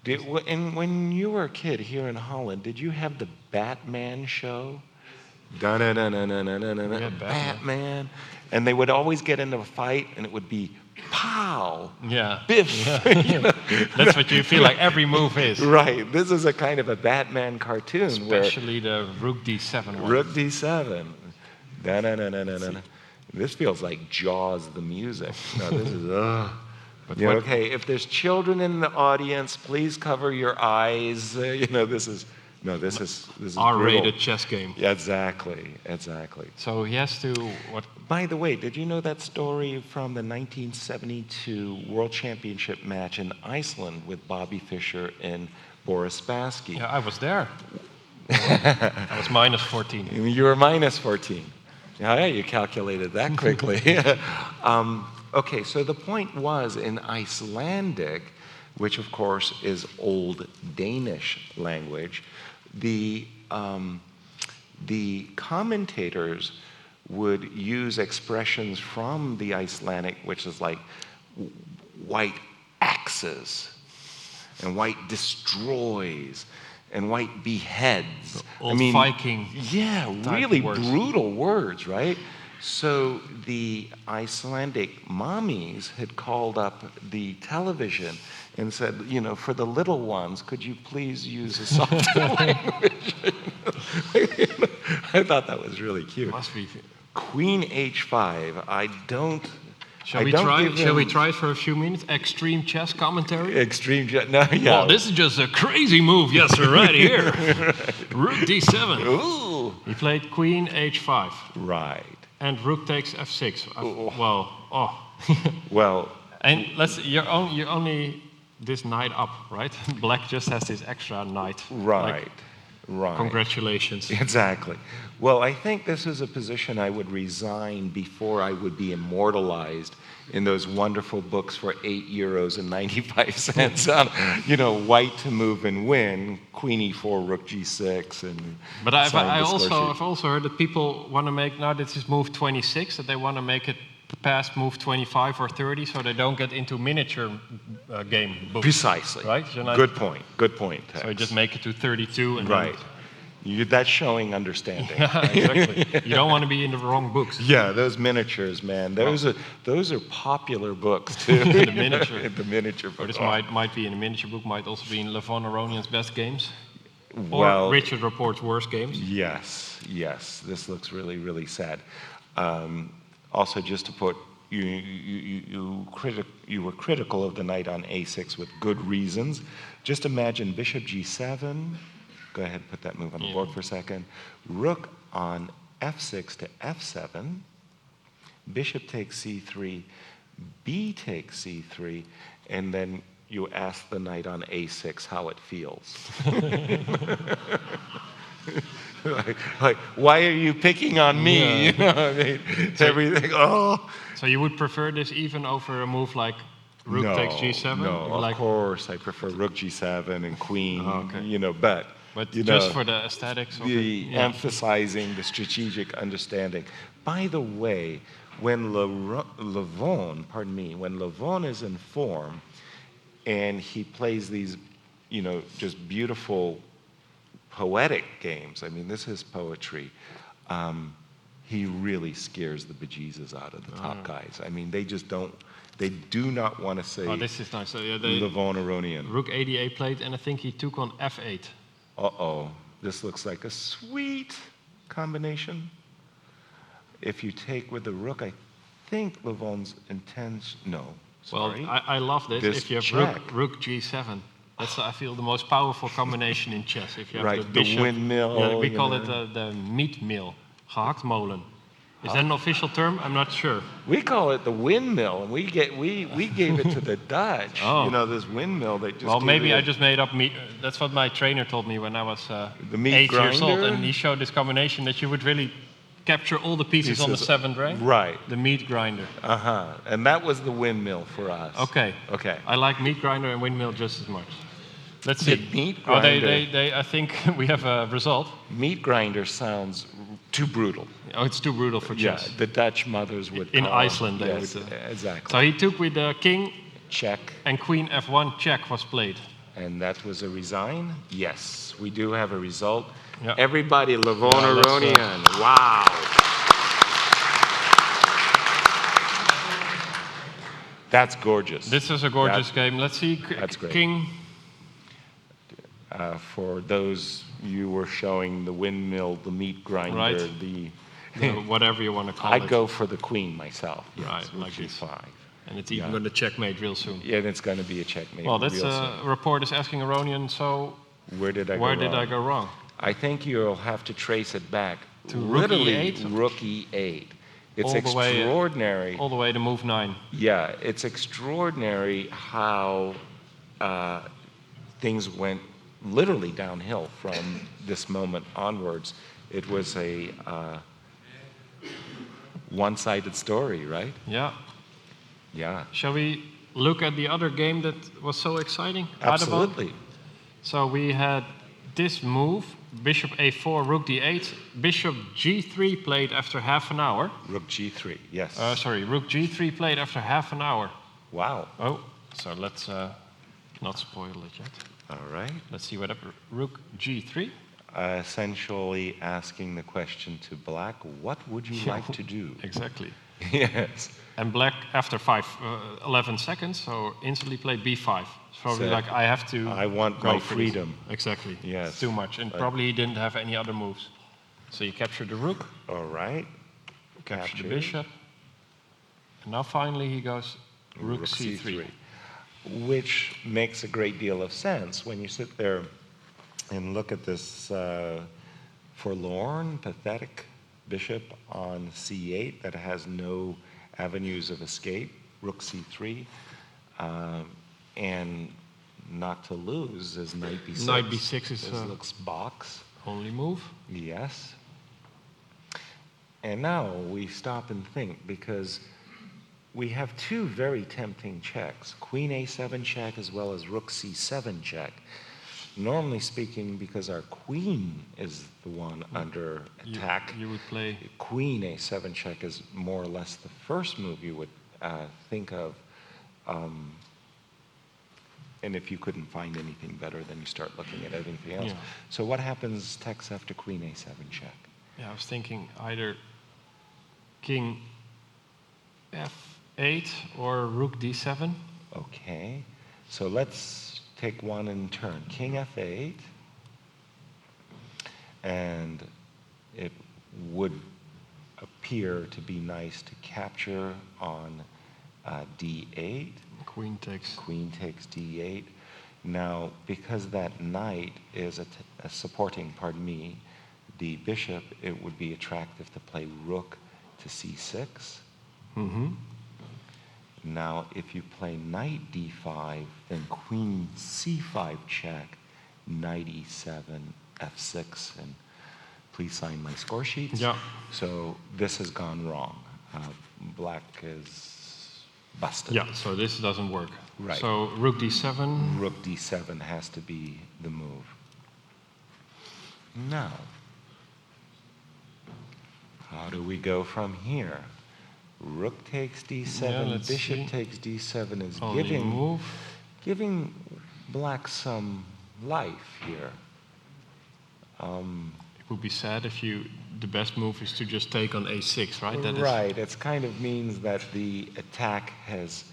And when you were a kid here in Holland, did you have the Batman show? Da-na-na-na-na-na-na-na, Yeah, Batman. Batman. And they would always get into a fight, and it would be pow, Yeah. biff. That's what you feel like every move is. Right. This is a kind of a Batman cartoon where Especially the rook d7 one. Rook D7. Da-na-na-na-na-na. This feels like Jaws the music. No, this is But Yeah, what- okay, if there's children in the audience, please cover your eyes. This is R-rated brutal. chess game. Yeah, exactly. So he has to what? By the way, did you know that story from the 1972 World Championship match in Iceland with Bobby Fischer and Boris Spassky? Yeah, I was there. I was minus 14. You were minus 14. Yeah, you calculated that quickly. Okay, so the point was in Icelandic, which of course is Old Danish language, the commentators would use expressions from the Icelandic, which is like white axes, and white destroys, and white beheads. Old Viking Yeah, type really words. brutal words, right? So the Icelandic mommies had called up the television and said, for the little ones, could you please use a softer language? I thought that was really cute. Must be. Queen h5, I don't Shall I we don't try? give Shall we them- try it for a few minutes? Extreme chess commentary. No, yeah. Oh, this is just a crazy move, Yasser, right here. Rook d7. Ooh. He played queen h5 Right. and rook takes f6. Ooh. Well, And you're only this knight up, right? Black just has this extra knight. right. Like, Right. congratulations. Exactly. Well, I think this is a position I would resign before I would be immortalized in those wonderful books for €8.95 on, white to move and win, Queen E4, Rook G6, and. But I've sign the score sheet. also heard that people want to make, now this is move 26, that they want to make it past move 25 or 30 so they don't get into miniature game books. Precisely. Right? So now- Good point. Good point. So Tex. just make it to 32 and Right. That's showing understanding. Then, exactly. You don't want to be in the wrong books. Yeah, those miniatures, man. Those are popular books too. The miniature. The miniature Or books. this might be in a miniature book, might also be in Levon Aronian's best games. Or Well, Richard Report's worst games. yes. This looks really, really sad. Also, just to put you were critical of the knight on a6 with good reasons. Just imagine bishop g7. Go ahead, put that move on the board for a second. Rook on f6 to f7. Bishop takes c3. B takes c3, and then you ask the knight on a6 how it feels. like, why are you picking on me? Yeah. You know what I mean? Everything. Oh. So you would prefer this even over a move like rook takes g7? No, You of like, course I prefer rook g7 and queen. Oh, okay. But but just for the aesthetics of the it. Yeah. emphasizing the strategic understanding. By the way, when Levon is in form, and he plays these, just beautiful poetic games. I mean, this is poetry. He really scares the bejesus out of the top guys. I mean, they do not want to say Oh, this is nice. So yeah, Levon Aronian. rook a8 played, and I think he took on f8. Uh-oh, this looks like a sweet combination. If you take with the rook, I think Levon's intention, no, Well, Sorry. I love this. This If you have check. rook G7, that's I feel the most powerful combination in chess. If you have Right, the the bishop, windmill, yeah, we you call know. it the meatmill, gehaktmolen. Is that an official term? I'm not sure. We call it the windmill, and we gave it to the Dutch. Oh. You know, this windmill they just. Well, gave maybe it I just made up meat. That's what my trainer told me when I was The meat 8 years old, grinder? and he showed this combination that you would really capture all the pieces on the Pieces. seventh rank. Right. The meat grinder. And that was the windmill for us. Okay. Okay. I like meat grinder and windmill just as much. Let's see. The meat Oh, grinder. they. I think we have a result. Meat grinder sounds too brutal. Oh, it's too brutal for Yeah, chess. the Dutch mothers would. In call- Iceland, they yes, would, exactly. So he took with the king Check, and queen f1 check was played. and that was a resign. Yes, we do have a result. Yeah. Everybody, let's, Lavonaronian. Wow. That's gorgeous. This is a gorgeous game. Let's see. That's great. King. For those you were showing the windmill, the meat grinder, Right. the. Whatever you want to call I it. go for the queen myself. Yes, Right, rook like this. G5. And it's even Yeah. going to checkmate real soon. Yeah, and it's going to be a checkmate. Well, this real soon. report is asking Aronian, so Where did I go where wrong? did I go wrong? I think you'll have to trace it back. To rook literally E8? rook E8. It's All the way- extraordinary. All the way to move 9. Yeah, it's extraordinary how things went literally downhill from this moment onwards. It was a one-sided story, right? Yeah. Yeah, Shall we look at the other game that was so exciting? Paderborn? absolutely. So we had this move, bishop a4, rook d8, bishop g3 played after half an hour. Rook G3, yes. Sorry, rook g3 played after half an hour. Wow. Oh, so let's not spoil it yet. All right. Let's see what happened. Rook g3. Essentially asking the question to black, what would you like to do? Exactly. Yes. And black, after 11 seconds, so instantly played b5. It's probably So, like, I have to I want go my for this. freedom. Exactly. Yes. It's too much. And probably he didn't have any other moves. So you capture the rook, All right. capture the Captured. bishop. And now finally he goes rook c3. Which makes a great deal of sense when you sit there and look at this forlorn, pathetic bishop on c8 that has no avenues of escape, rook c3, and not to lose is knight b6. Knight b6 is, This looks box, Only move. yes. And now we stop and think because we have two very tempting checks, queen a7 check as well as rook c7 check. Normally speaking, because our queen is the one under attack, You would play. queen a7 check is more or less the first move you would think of. And if you couldn't find anything better, then you start looking at anything else. Yeah. So what happens text after queen a7 check? Yeah, I was thinking either king f8 or rook d7. Okay, so let's take one in turn. King f8, and it would appear to be nice to capture on d8. Queen takes. Queen takes d8. Now, because that knight is supporting, pardon me, the bishop, it would be attractive to play rook to c6. Mm-hmm. Now, if you play knight d5, then queen c5 check, knight e7, f6, and please sign my score sheets. Yeah. So this has gone wrong. Black is busted. Yeah, so this doesn't work. Right. So rook d7. Rook d7 has to be the move. Now, how do we go from here? Rook takes d7, Yeah, let's bishop see. takes d7 is Only move. giving black some life here. It would be sad if the best move is to just take on a6, right? That is- Right, it kind of means that the attack has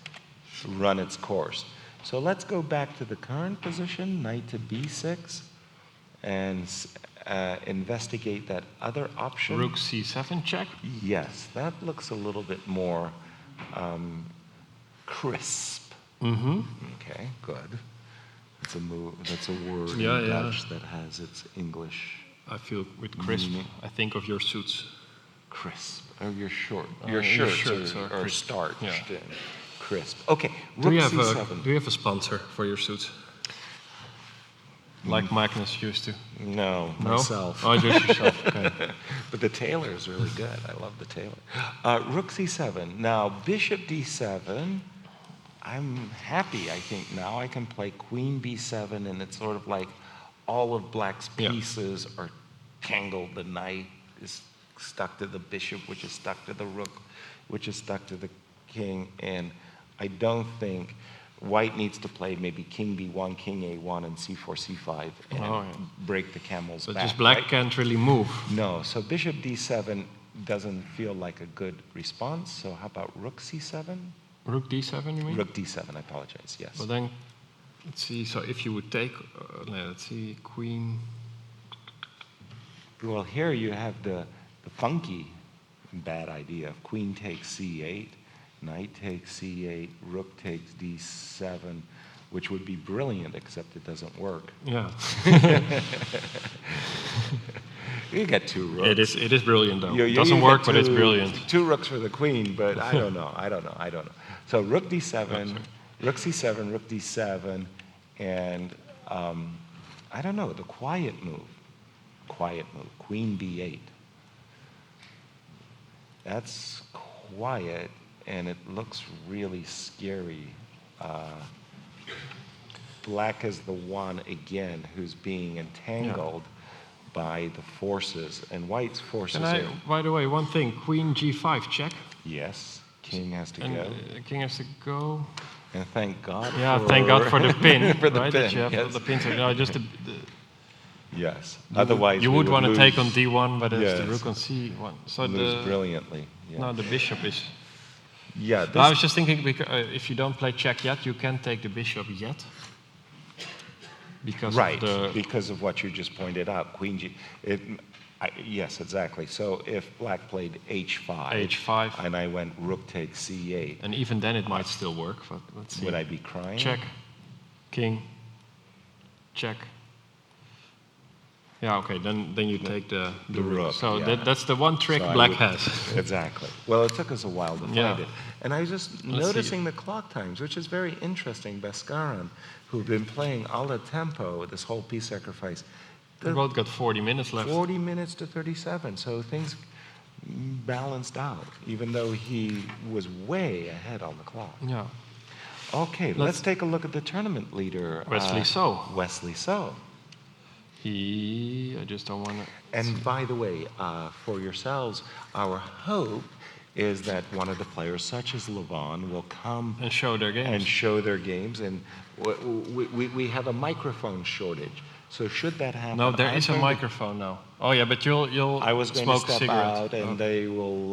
run its course. So let's go back to the current position, knight to b6, and investigate that other option. Rook c7 check. Yes, that looks a little bit more crisp. Mm-hmm. Okay, good. That's a move. That's a word Yeah, in yeah. Dutch that has its English I feel with crisp, Meaning? I think of your suits. crisp. Oh, your short. Your Your shirts, shirts are, are crisp. starched Yeah. and crisp. Okay, Do you rook have c7. do you have a sponsor for your suits? Like Magnus used to. No, No? myself. Oh, just yourself. Okay. But the tailor is really good. I love the tailor. Rook c7. Now, bishop d7. I'm happy, I think. Now I can play queen b7, and it's sort of like all of black's Yeah. pieces are tangled. The knight is stuck to the bishop, which is stuck to the rook, which is stuck to the king. And I don't think white needs to play maybe king b1, king a1, and c4, c5, and Oh, yeah. break the camel's But back. just black right? can't really move. No, so bishop d7 doesn't feel like a good response. So how about rook c7? Rook d7, you mean? Rook d7, I apologize, yes. Well then, let's see. So if you would take, let's see, queen. Well, here you have the funky bad idea of queen takes c8, knight takes c8, rook takes d7, which would be brilliant, except it doesn't work. Yeah. You get two rooks. It is brilliant though. You It doesn't get work, but it's two- brilliant. Two rooks for the queen, but I don't know. So rook d7, sorry. rook c7, rook d7, and I don't know, the quiet move, queen b8. That's quiet, and it looks really scary. Black is the one, again, who's being entangled by the forces, and white's forces And are... by the way, one thing, queen g5 check, Yes, king has to and go. king has to go. And thank God Yeah, for... thank God for the pin, for the right? pin, That you have yes. the pin. No, just Yes, otherwise you we would want to lose- take on d1, but it's the Yes. rook on c1. So lose brilliantly. Yeah, no, the bishop is. yeah No, I this, was just thinking, because, if you don't play check yet, you can take the bishop yet. Because right, of the because of what you just pointed out, queen g... yes, exactly. So if black played h5, h5, and I went rook takes c8, and even then it might still work. But let's see. would I be crying? Check, king, check. Yeah, okay, then you take the rook, So yeah. that's the one trick So I black would- has. Exactly. Well, it took us a while to find Yeah. it. And I was just see. noticing the clock times, which is very interesting. Bhaskaran, who've been playing alla tempo, this whole peace sacrifice, We both got 40 minutes left. 40 minutes to 37. So things balanced out, even though he was way ahead on the clock. Yeah. Okay, let's take a look at the tournament leader. Wesley So. Wesley So. I just don't want to. And by the way, for yourselves, our hope is that one of the players, such as Levon, will come And show their games. and show their games. And we have a microphone shortage. So should that happen, No, there I'm is a going to- microphone now. Oh yeah, but you'll I was going smoke to a step cigarette. out, and Oh. they will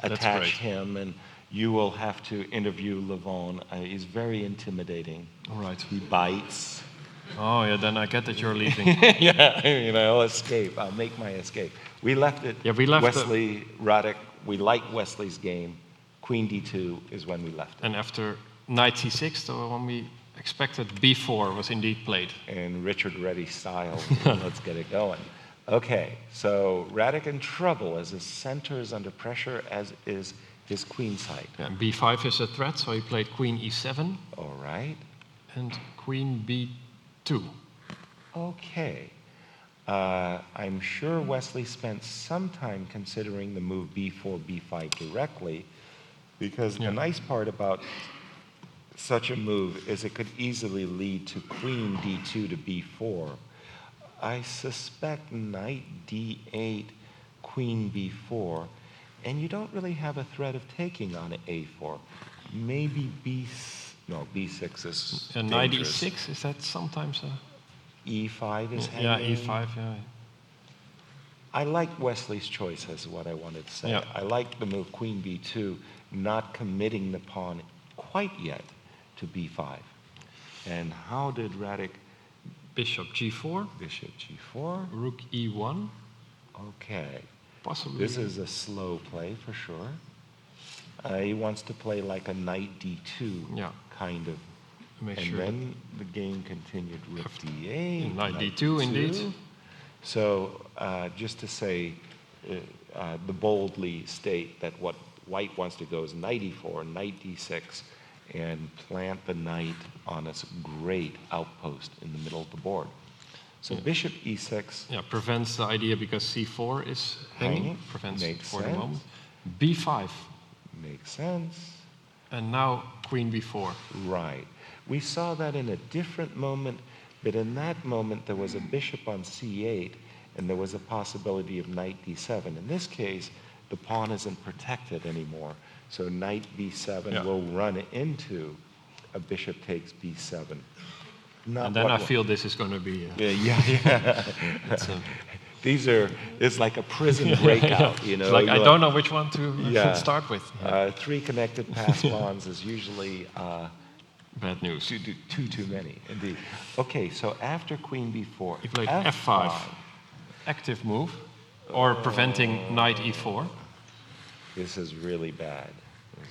That's attach great. him, and you will have to interview Levon. He's very intimidating. All right. He bites. Oh yeah, then I get that you're leaving. Yeah, I'll escape. I'll make my escape. We left it. Yeah, we left Wesley Roddick. We liked Wesley's game. Queen d2 is when we left it. And after knight c6, the one we expected b4 was indeed played. And Richard Reddy style. Let's get it going. Okay, so Radek in trouble as his center is under pressure, as is his queen side. Yeah, and b5 is a threat, so he played queen e7 All right. and queen b2. Okay. I'm sure Wesley spent some time considering the move b4, b5 directly, because Yeah. the nice part about such a move is it could easily lead to queen d2 to b4. I suspect knight d8, queen b4, and you don't really have a threat of taking on a4. Maybe b6 is And knight dangerous. e6, is that sometimes a... e5 is Yeah, hanging. e5, yeah. I like Wesley's choice, is what I wanted to say. Yeah. I like the move queen b2, not committing the pawn quite yet to b5. And how did Radek Bishop g4, bishop g4? rook e1, Okay. possibly. This is a slow play for sure. He wants to play like a knight d2 Yeah. kind of. Make And sure then the game continued rook d8. Knight d2 indeed. So just to say, the boldly state that what white wants to go is knight e4, knight d6, and plant the knight on a great outpost in the middle of the board. So bishop e6. Yeah, prevents the idea because c4 is hanging. Hanging. Prevents Makes for the sense. moment. b5. Makes sense. And now queen b4. Right. We saw that in a different moment, but in that moment there was a bishop on c8, and there was a possibility of knight d7. In this case, the pawn isn't protected anymore, so knight b7 Yeah. will run into a bishop takes b7. Not And then what I feel this is going to be... yeah. it's, It's like a prison breakout, you know. it's like I You're don't know which one to Yeah. start with. Three connected pass pawns is usually Bad news. too many, indeed. Okay, so after queen b4, He played f5. Active move. Or preventing knight e4. This is really bad.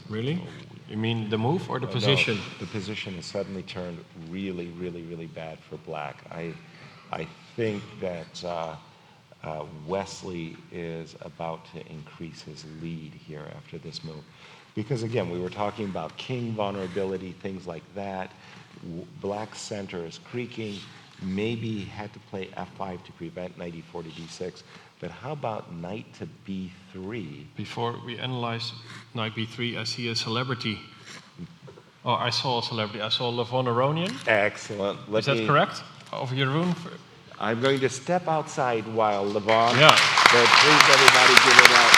Really? You mean the move or the No, position? the position has suddenly turned really, really, really bad for black. I think that Wesley is about to increase his lead here after this move. Because again, we were talking about king vulnerability, things like that. Black center is creaking. Maybe he had to play f5 to prevent knight e4 to d6. But how about knight to b3? Before we analyze knight b3, I see a celebrity. Oh, I saw a celebrity. I saw Levon Aronian. Excellent. Is that correct? Of Jeroen? I'm going to step outside while Levon. Yeah. But please, everybody, give it up.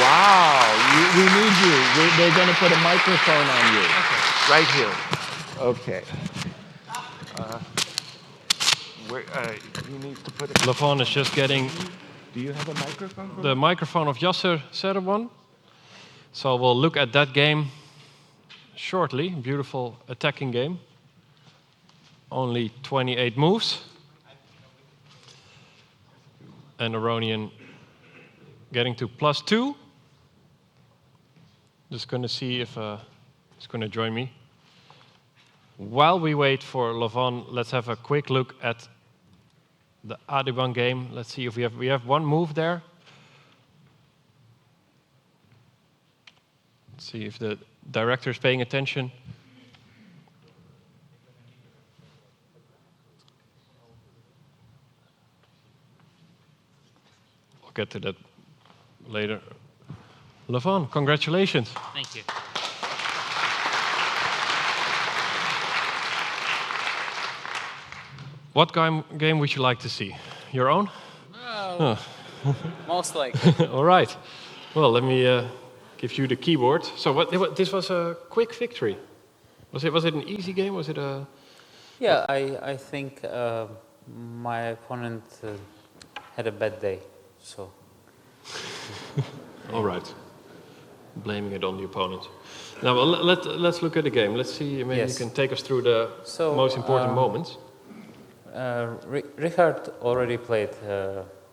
Wow, we need you. They're going to put a microphone on you. Okay. Right here. Okay. You need to put a... Levon is just getting Do you have a microphone? the microphone of Yasser Seirawan. So we'll look at that game shortly. Beautiful attacking game. Only 28 moves. And Aronian getting to +2. Just going to see if he's going to join me. While we wait for Levon, let's have a quick look at the Adiban game. Let's see if we have one move there. Let's see if the director is paying attention. We'll get to that later. Levon, congratulations. Thank you. What game would you like to see? Your own? Most likely. All right. Well, let me give you the keyboard. So this was a quick victory. Was it an easy game? Was it a... Yeah, I think my opponent had a bad day, so. All right. Blaming it on the opponent. Now, well, let's look at the game. Let's see, maybe Yes. you can take us through the So, most important moments. Richard already played,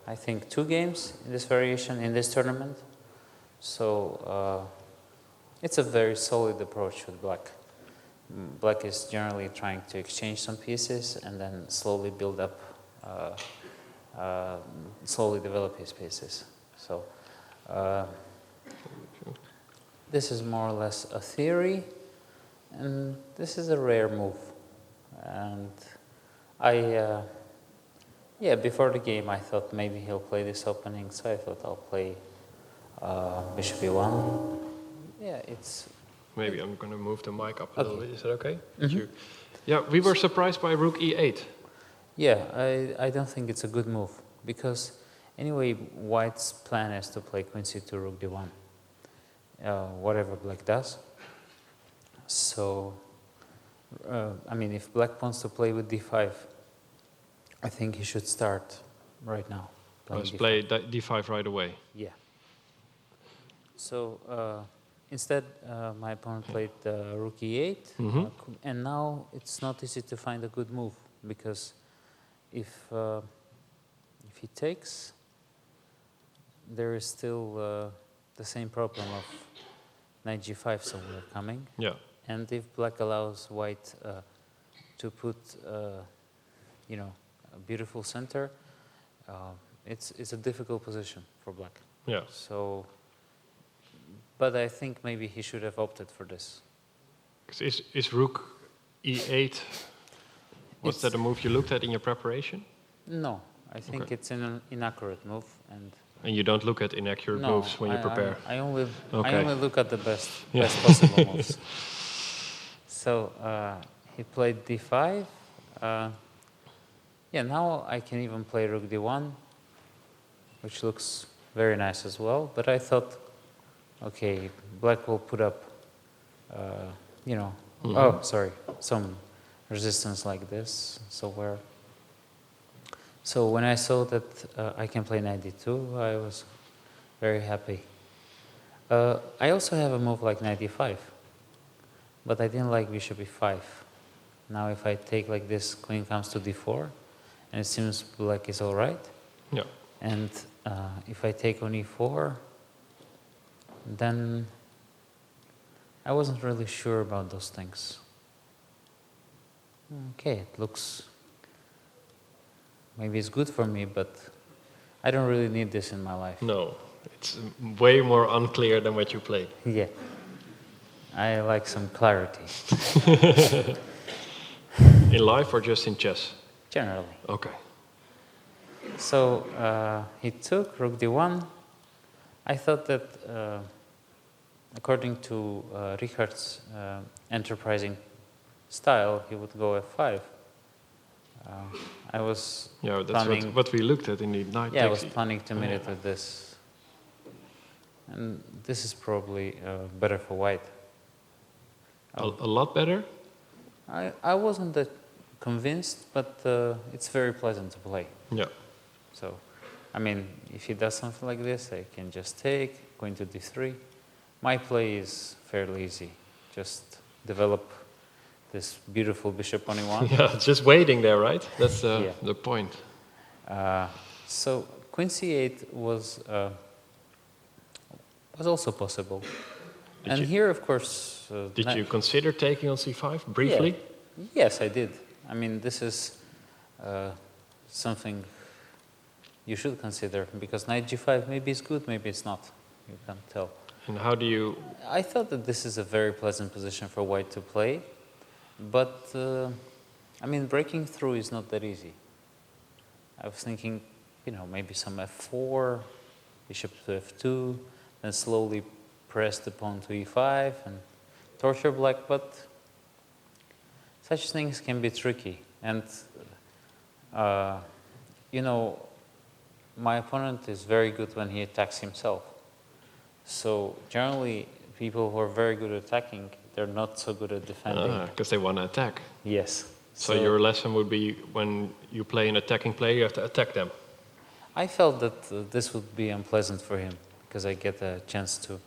I think, 2 games in this variation, in this tournament. So it's a very solid approach with black. Black is generally trying to exchange some pieces and then slowly build up, slowly develop his pieces. So this is more or less a theory, and this is a rare move. And before the game I thought maybe he'll play this opening, so I thought I'll play bishop e1. Yeah, it's... Maybe I'm going to move the mic up a Okay. little bit. Is that okay? Yeah, we were surprised by rook e8. Yeah, I don't think it's a good move, because anyway, white's plan is to play queen c2, rook d1, whatever black does. So, I mean, if black wants to play with d5, I think he should start right now. Let's d5. play d5 right away. Yeah. So, instead, my opponent played rook e8, and now it's not easy to find a good move, because if he takes, there is still the same problem of knight g5 somewhere coming. Yeah. And if black allows white to put, you know, a beautiful center, it's a difficult position for black. Yeah. So, but I think maybe he should have opted for this. 'Cause is rook e8, was It's- that a move you looked at in your preparation? No, I think Okay. it's an inaccurate move, and And you don't look at inaccurate no, moves when you prepare? I only Okay. look at the best Yeah. best possible moves. So he played d5. Yeah, now I can even play rook d1, which looks very nice as well. But I thought, okay, black will put up, you know, oh, sorry, some resistance like this somewhere. So when I saw that I can play knight d2, I was very happy. I also have a move like knight d5, but I didn't like bishop e5. Now if I take like this, queen comes to d4, and it seems black is all right. Yeah. And if I take on e4, then I wasn't really sure about those things. Okay, it looks, maybe it's good for me, but I don't really need this in my life. No, it's way more unclear than what you played. Yeah, I like some clarity, In life or just in chess? generally. Okay. So he took rook d1. I thought that according to Richard's enterprising style, he would go f5. I was Yeah, that's planning. what we looked at in the night Yeah, I was taxi. planning to meet it with this, and this is probably better for white. A lot better? I wasn't that convinced, but it's very pleasant to play. Yeah. So, I mean, if he does something like this, I can just take, going to d3. My play is fairly easy. Just develop this beautiful bishop on e1. Yeah, it's just waiting there, right? That's Yeah. the point. So queen c8 was also possible. And you- here, of course... Did knight- you consider taking on c5 briefly? Yeah. Yes, I did. I mean, this is something you should consider, because knight g5 maybe is good, maybe it's not. You can't tell. And how do you... I thought that this is a very pleasant position for white to play, but I mean, breaking through is not that easy. I was thinking, you know, maybe some f4, bishop to f2, then slowly press the pawn to e5 and torture black, but such things can be tricky. And, you know, my opponent is very good when he attacks himself. So generally, people who are very good at attacking, they're not so good at defending. Because they want to attack. Yes. So your lesson would be when you play an attacking player, you have to attack them. I felt that this would be unpleasant for him, because I get a chance to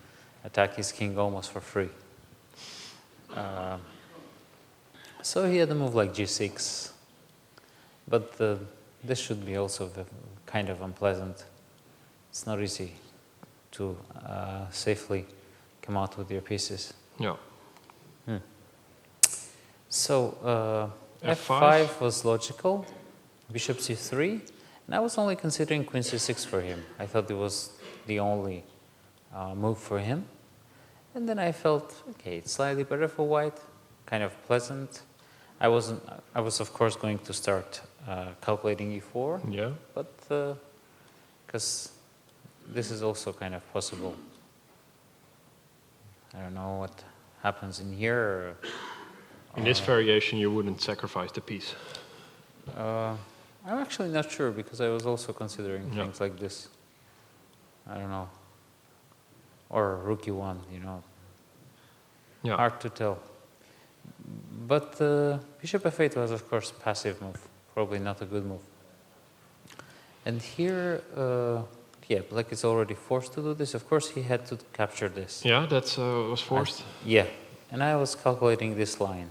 attack his king almost for free. So he had a move like g6, but this should be also kind of unpleasant. It's not easy to safely come out with your pieces. Yeah. So F5? f5 was logical, bishop c3, and I was only considering queen c6 for him. I thought it was the only move for him. And then I felt, okay, it's slightly better for white, kind of pleasant. I was of course going to start calculating e4, Yeah. but because this is also kind of possible. I don't know what happens in here. In this variation, you wouldn't sacrifice the piece. I'm actually not sure, because I was also considering Yeah. things like this. I don't know. Or rook e1, you know. Yeah. Hard to tell. But bishop f8 was, of course, a passive move. Probably not a good move. And here, yeah, black is already forced to do this. Of course, he had to capture this. Yeah, that was forced. Yeah. And I was calculating this line.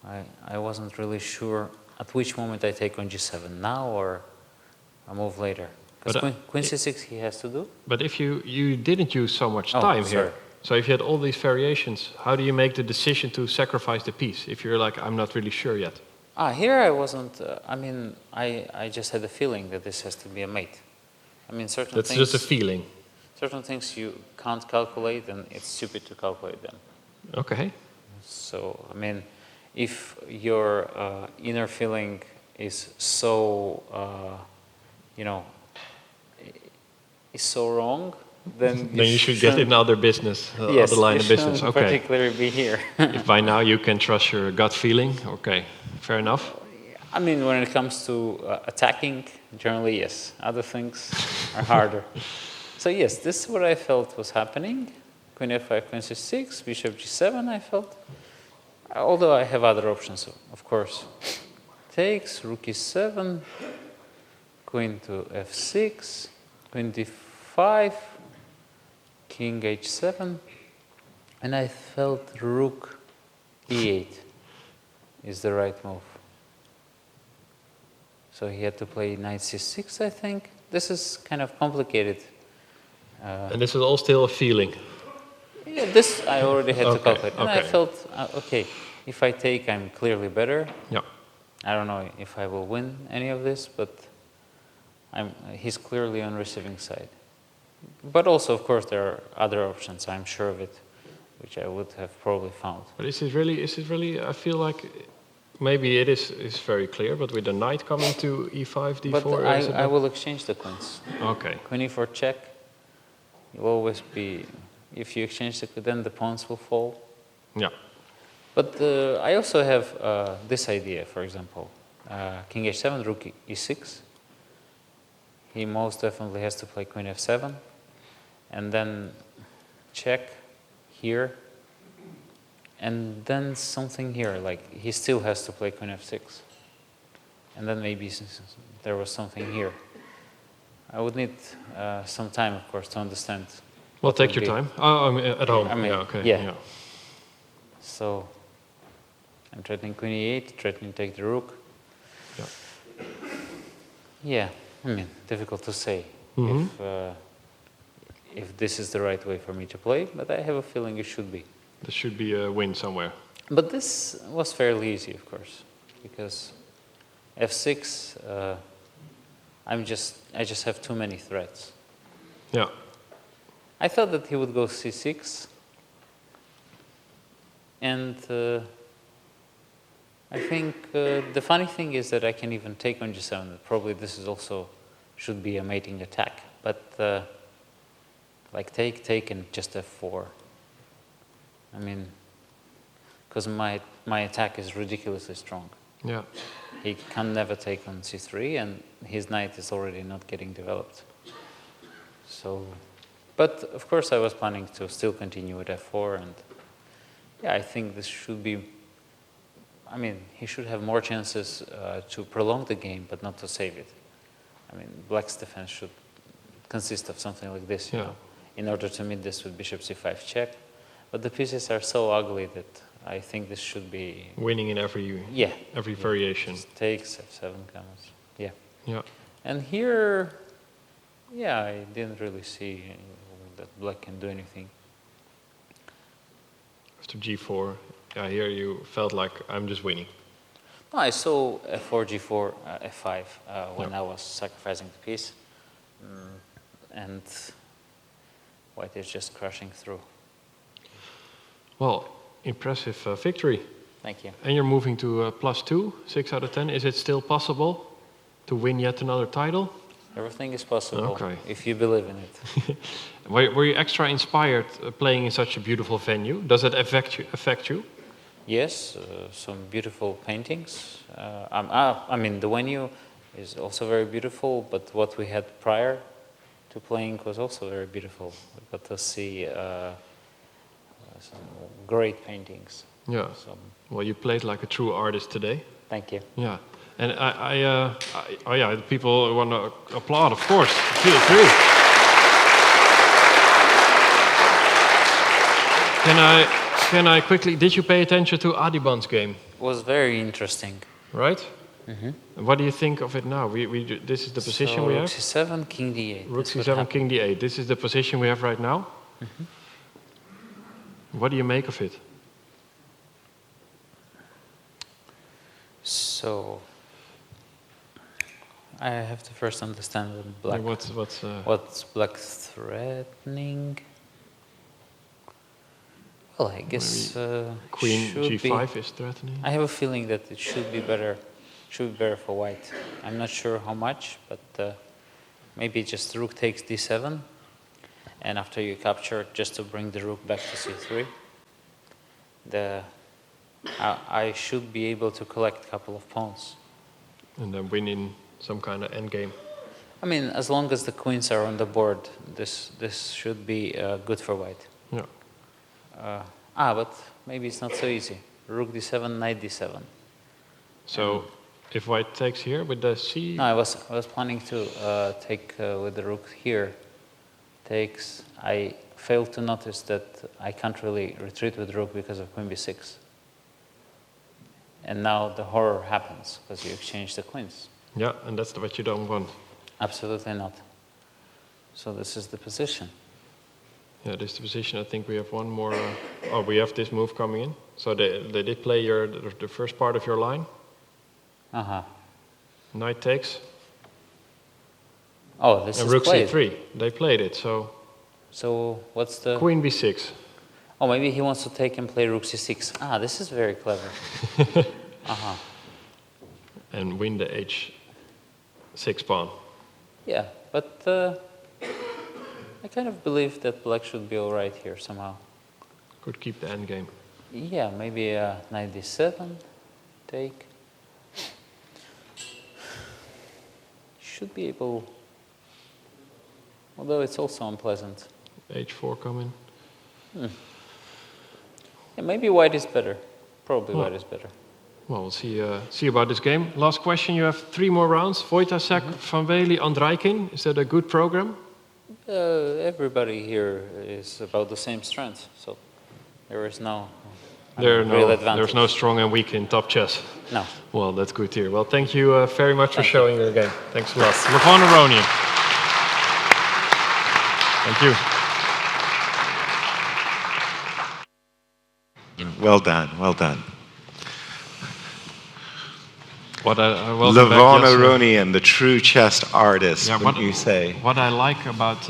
I wasn't really sure at which moment I take on g7, now or a move later. Because But, queen c6 he has to do. But if you didn't use so much Oh, time sorry. here, so if you had all these variations, how do you make the decision to sacrifice the piece if you're like, I'm not really sure yet? Here I wasn't. I mean, I just had a feeling that this has to be a mate. I mean, certain That's things. just a feeling. Certain things you can't calculate, and it's stupid to calculate them. Okay. So, I mean, if your inner feeling is so, is so wrong, then Then you should get in other business, yes, other line you of business. shouldn't Okay. particularly be here. If by now you can trust your gut feeling, okay, fair enough. I mean, when it comes to attacking, generally, yes. Other things are harder. So yes, this is what I felt was happening. Queen f5, queen c6, bishop g7, I felt. Although I have other options, of course. Takes, rook e7, queen to f6, queen d5, king h7, and I felt rook e8 is the right move. So he had to play knight c6, I think. This is kind of complicated. And this is all still a feeling. Yeah, this I already had to Okay, calculate. And I okay. felt, okay, if I take, I'm clearly better. Yeah. I don't know if I will win any of this, but he's clearly on receiving side. But also, of course, there are other options, I'm sure of it, which I would have probably found. But is it really, I feel like maybe it is very clear, but with the knight coming to e5, d4, But is it I not? will exchange the queens. Okay. Queen e4 check, you'll always be, if you exchange the queen, then the pawns will fall. Yeah. But I also have this idea, for example, king h7, rook e6. He most definitely has to play queen f7, and then check here, and then something here, like he still has to play queen f6. And then maybe there was something here. I would need some time, of course, to understand. Well, what take would your be. time. Oh, I mean, at home. I mean, yeah, okay. yeah. So I'm threatening queen e8, threatening to take the rook. Yeah. Yeah, I mean, difficult to say if this is the right way for me to play, but I have a feeling it should be. There should be a win somewhere. But this was fairly easy, of course, because f6, I just have too many threats. Yeah. I thought that he would go c6, and I think the funny thing is that I can even take on g7. Probably this is also should be a mating attack, but like take, and just f4. I mean, because my attack is ridiculously strong. Yeah. He can never take on c3, and his knight is already not getting developed. So, but of course I was planning to still continue with f4, and yeah, I think this should be, I mean, he should have more chances to prolong the game, but not to save it. I mean, black's defense should consist of something like this, you know, in order to meet this with bishop c5 check. But the pieces are so ugly that I think this should be Winning in every variation. Just takes, f7 comes. Yeah. Yeah. And here, yeah, I didn't really see that black can do anything. After g4, yeah, here you felt like I'm just winning. No, I saw f4, g4, f5 when I was sacrificing the piece. And white is just crashing through. Well, impressive victory. Thank you. And you're moving to +2, 6 out of 10. Is it still possible to win yet another title? Everything is possible Okay. if you believe in it. Were you extra inspired playing in such a beautiful venue? Does it affect you? Yes, some beautiful paintings. I mean, the venue is also very beautiful, but what we had prior to playing was also very beautiful. We got to see some great paintings. Yeah. So, Well, you played like a true artist today. thank you. Yeah. And oh yeah, people want to applaud, of course. Feel free. Can I quickly, did you pay attention to Adiban's game? It was very interesting. Right? What do you think of it now? This is the position So we rook have. c7, king d8. Rook This would c7, happen. king d8. This is the position we have right now. What do you make of it? So I have to first understand what black. What's black threatening? Well, I guess Queen should g5 be, is threatening. I have a feeling that it should be better. Should be better for white. I'm not sure how much, but maybe just rook takes d7, and after you capture, just to bring the rook back to c3. I should be able to collect a couple of pawns. And then win in some kind of endgame. I mean, as long as the queens are on the board, this should be good for white. Yeah. But maybe it's not so easy. Rook d7, knight d7. So if white takes here with the c... No, I was planning to take with the rook here. Takes. I failed to notice that I can't really retreat with rook because of queen b6. And now the horror happens because you exchange the queens. Yeah, and that's what you don't want. Absolutely not. So this is the position. Yeah, this is the position. I think we have one more... we have this move coming in. So they did play the first part of your line. Knight takes. Oh, this and is rook played. c3. They played it, so... So what's the... Queen b6. Oh, maybe he wants to take and play rook c6. This is very clever. And win the h6 pawn. Yeah, but I kind of believe that black should be all right here somehow. Could keep the endgame. Yeah, maybe knight d7, take. Should be able, although it's also unpleasant. h4 coming. Yeah, maybe white is better. Probably white is better. Well, we'll see about this game. Last question, you have 3 more rounds. Wojtaszek, Van Wely, Andrijkin. Is that a good program? Everybody here is about the same strength, so there is no There's advantage. no strong and weak in top chess. No. Well, that's good to hear. Well, thank you very much for showing your game. Thanks a lot. Levon Aronian. Thank you. Well done, well done. Welcome back, Levon Yasser. Aronian, the true chess artist, Yeah, wouldn't you say? What I like about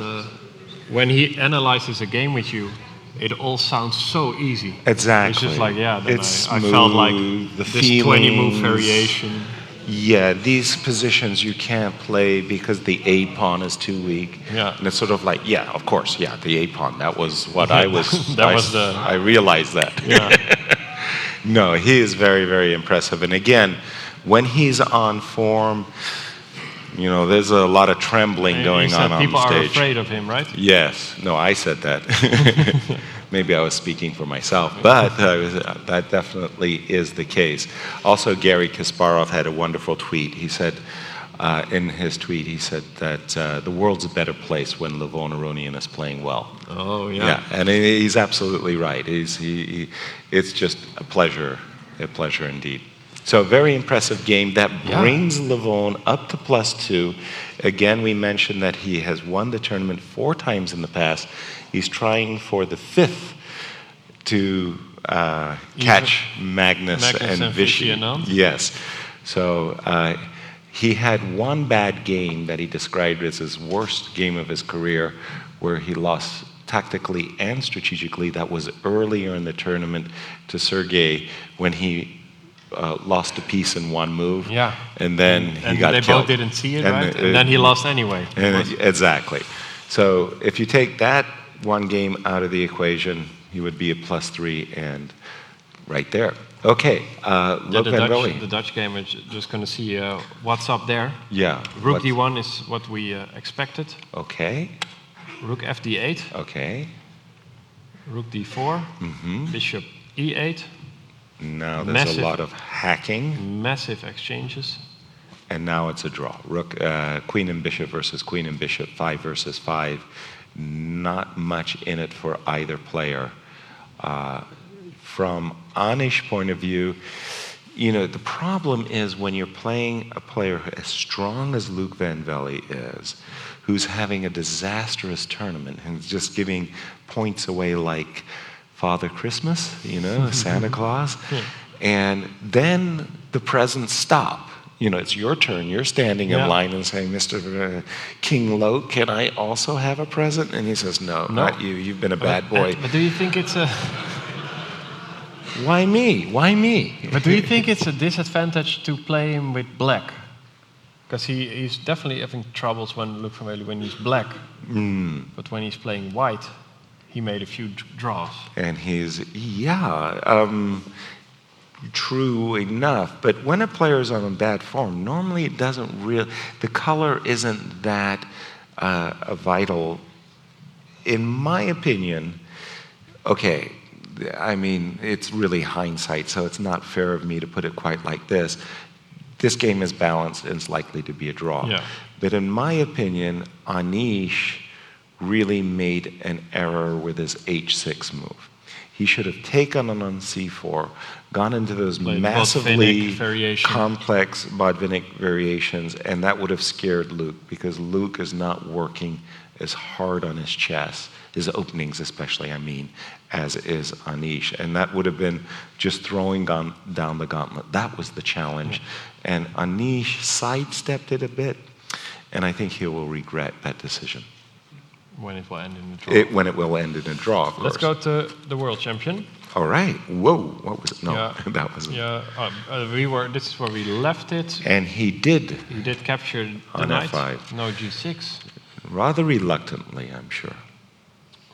when he analyzes a game with you, it all sounds so easy. Exactly. It's just like, yeah, then It's I felt like smooth, the this 20-move feelings. variation. Yeah, these positions you can't play because the A pawn is too weak. Yeah. And it's sort of like, yeah, of course, yeah, the A pawn. That was what I was. I realized that. Yeah. No, he is very, very impressive. And again, when he's on form, you know, there's a lot of trembling going on people the stage. are afraid of him, right? Yes. No, I said that. Maybe I was speaking for myself, but that definitely is the case. Also, Gary Kasparov had a wonderful tweet. He said, in his tweet, he said that the world's a better place when Levon Aronian is playing well. Oh, yeah. Yeah, and he's absolutely right. It's just a pleasure indeed. So a very impressive game that brings Levon up to +2. Again, we mentioned that he has won the tournament 4 times in the past. He's trying for the 5th to catch Magnus and Vichy. Yes. So he had one bad game that he described as his worst game of his career, where he lost tactically and strategically. That was earlier in the tournament to Sergei when he lost a piece in one move. Yeah. And then he got they killed. both didn't see it, right? And then he lost anyway. Exactly. So if you take that one game out of the equation, he would be at +3 and right there. Okay, the Dutch game, we're just going to see what's up there. Yeah. Rook d1 is what we expected. Okay. Rook fd8. Okay. Rook d4. Bishop e8. Now there's a lot of hacking. Massive exchanges. And now it's a draw. Rook, queen and bishop versus queen and bishop, 5 versus 5. Not much in it for either player. From Anish point of view, you know, the problem is when you're playing a player as strong as Luke Van Velde is, who's having a disastrous tournament and just giving points away like Father Christmas, you know, Santa Claus, and then the presents stop. You know, it's your turn. You're standing in Yeah. line and saying, Mr. King Lo, can I also have a present? And he says, no, not you. You've been a bad boy. But do you think it's a Why me? Why me? But do you think it's a disadvantage to play him with black? Because he's definitely having troubles when Luke Van Velde when he's black. But when he's playing white, he made a few draws. And he's, true enough. But when a player is on a bad form, normally it doesn't really, the color isn't that vital. In my opinion, okay, I mean, it's really hindsight, so it's not fair of me to put it quite like this. This game is balanced and it's likely to be a draw. Yeah. But in my opinion, Anish really made an error with his h6 move. He should have taken on c4, gone into those Played massively Botvinnik variation. complex Botvinnik variations, and that would have scared Luke, because Luke is not working as hard on his chess, his openings especially, I mean, as is Anish. And that would have been just throwing down the gauntlet. That was the challenge. And Anish sidestepped it a bit, and I think he will regret that decision. When it will end in a draw. When it will end in a draw, of course. Let's go to the world champion. All right. Whoa. What was it? No, Yeah. that wasn't. Yeah, this is where we left it. And he did, He did capture the On knight. F5. No G6. rather reluctantly, I'm sure.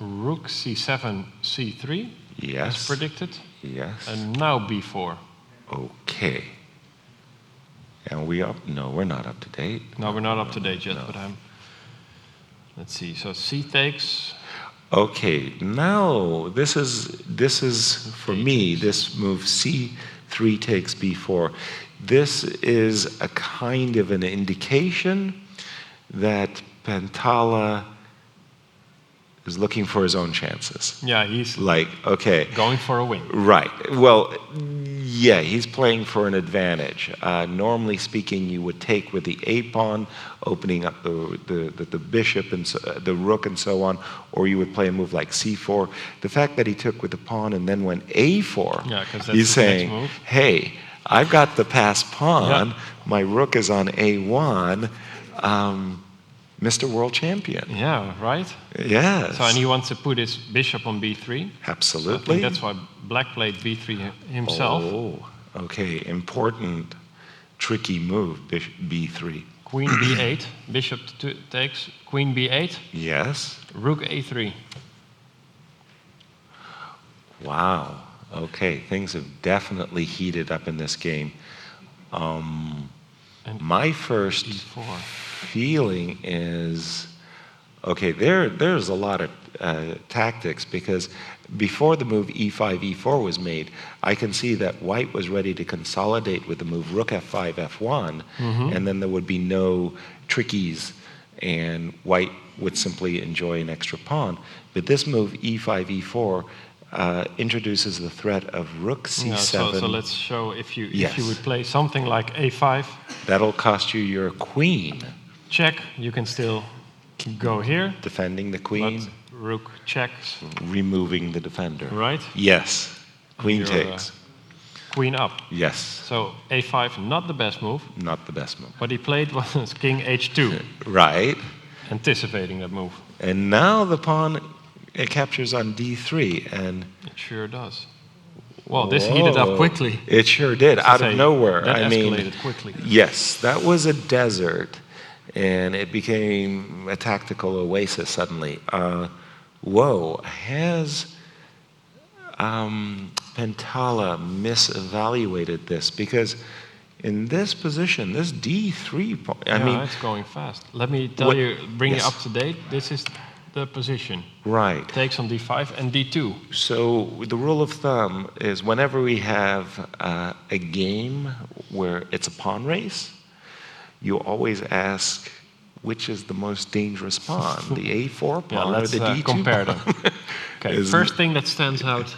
Rook C7, C3, as Yes. predicted. Yes. And now B4. Okay. And we up? No, we're not up to date. No, we're not up to date yet, no. but let's see. So C takes. Okay, now this is for me, this move c3 takes b4. This is a kind of an indication that Pantala is looking for his own chances. Yeah, he's Like, okay, going for a win. right. Well, yeah, he's playing for an advantage. Normally speaking, you would take with the a pawn, opening up the bishop and the rook and so on, or you would play a move like c4. The fact that he took with the pawn and then went a4, Yeah, 'cause that's he's his next saying, move. hey, I've got the passed pawn. Yeah. My rook is on a1. Mr. World Champion. Yeah, right? Yes. So, and he wants to put his bishop on B3. So I Absolutely. think that's why Black played B3 himself. Oh, okay. Important, tricky move, b3. Queen B8, bishop takes, Queen B8, Yes. Rook A3. Wow. Okay, things have definitely heated up in this game. And My first E4. feeling is, okay, there's a lot of tactics, because before the move e5, e4 was made, I can see that white was ready to consolidate with the move rook f5, f1, and then there would be no trickies, and white would simply enjoy an extra pawn. But this move e5, e4 introduces the threat of rook c7. Yeah, so let's show if you Yes. would play something like A5, That'll cost you your queen. check, you can still go here, Defending the but queen, Rook checks, removing the defender. right? Yes. Queen You're, takes. Queen up. Yes. So A5, not the best move. Not the best move. What he played was King H2, Right. anticipating that move. And now the pawn it captures on d3, and It sure does. Well, this heated whoa, up quickly. It sure did, out Say, of nowhere. That I mean, escalated quickly. yes, that was a desert, and it became a tactical oasis suddenly. Whoa, has Pantala misevaluated this? Because in this position, this d3, I mean, it's going fast. Let me tell what- you, bring yes. you up to date. This is the position. right. Takes on D5 and D2. So the rule of thumb is whenever we have a game where it's a pawn race, you always ask which is the most dangerous pawn, the a4 Yeah, pawn or let's the d2 compare them. pawn? Okay, Is- first thing that stands out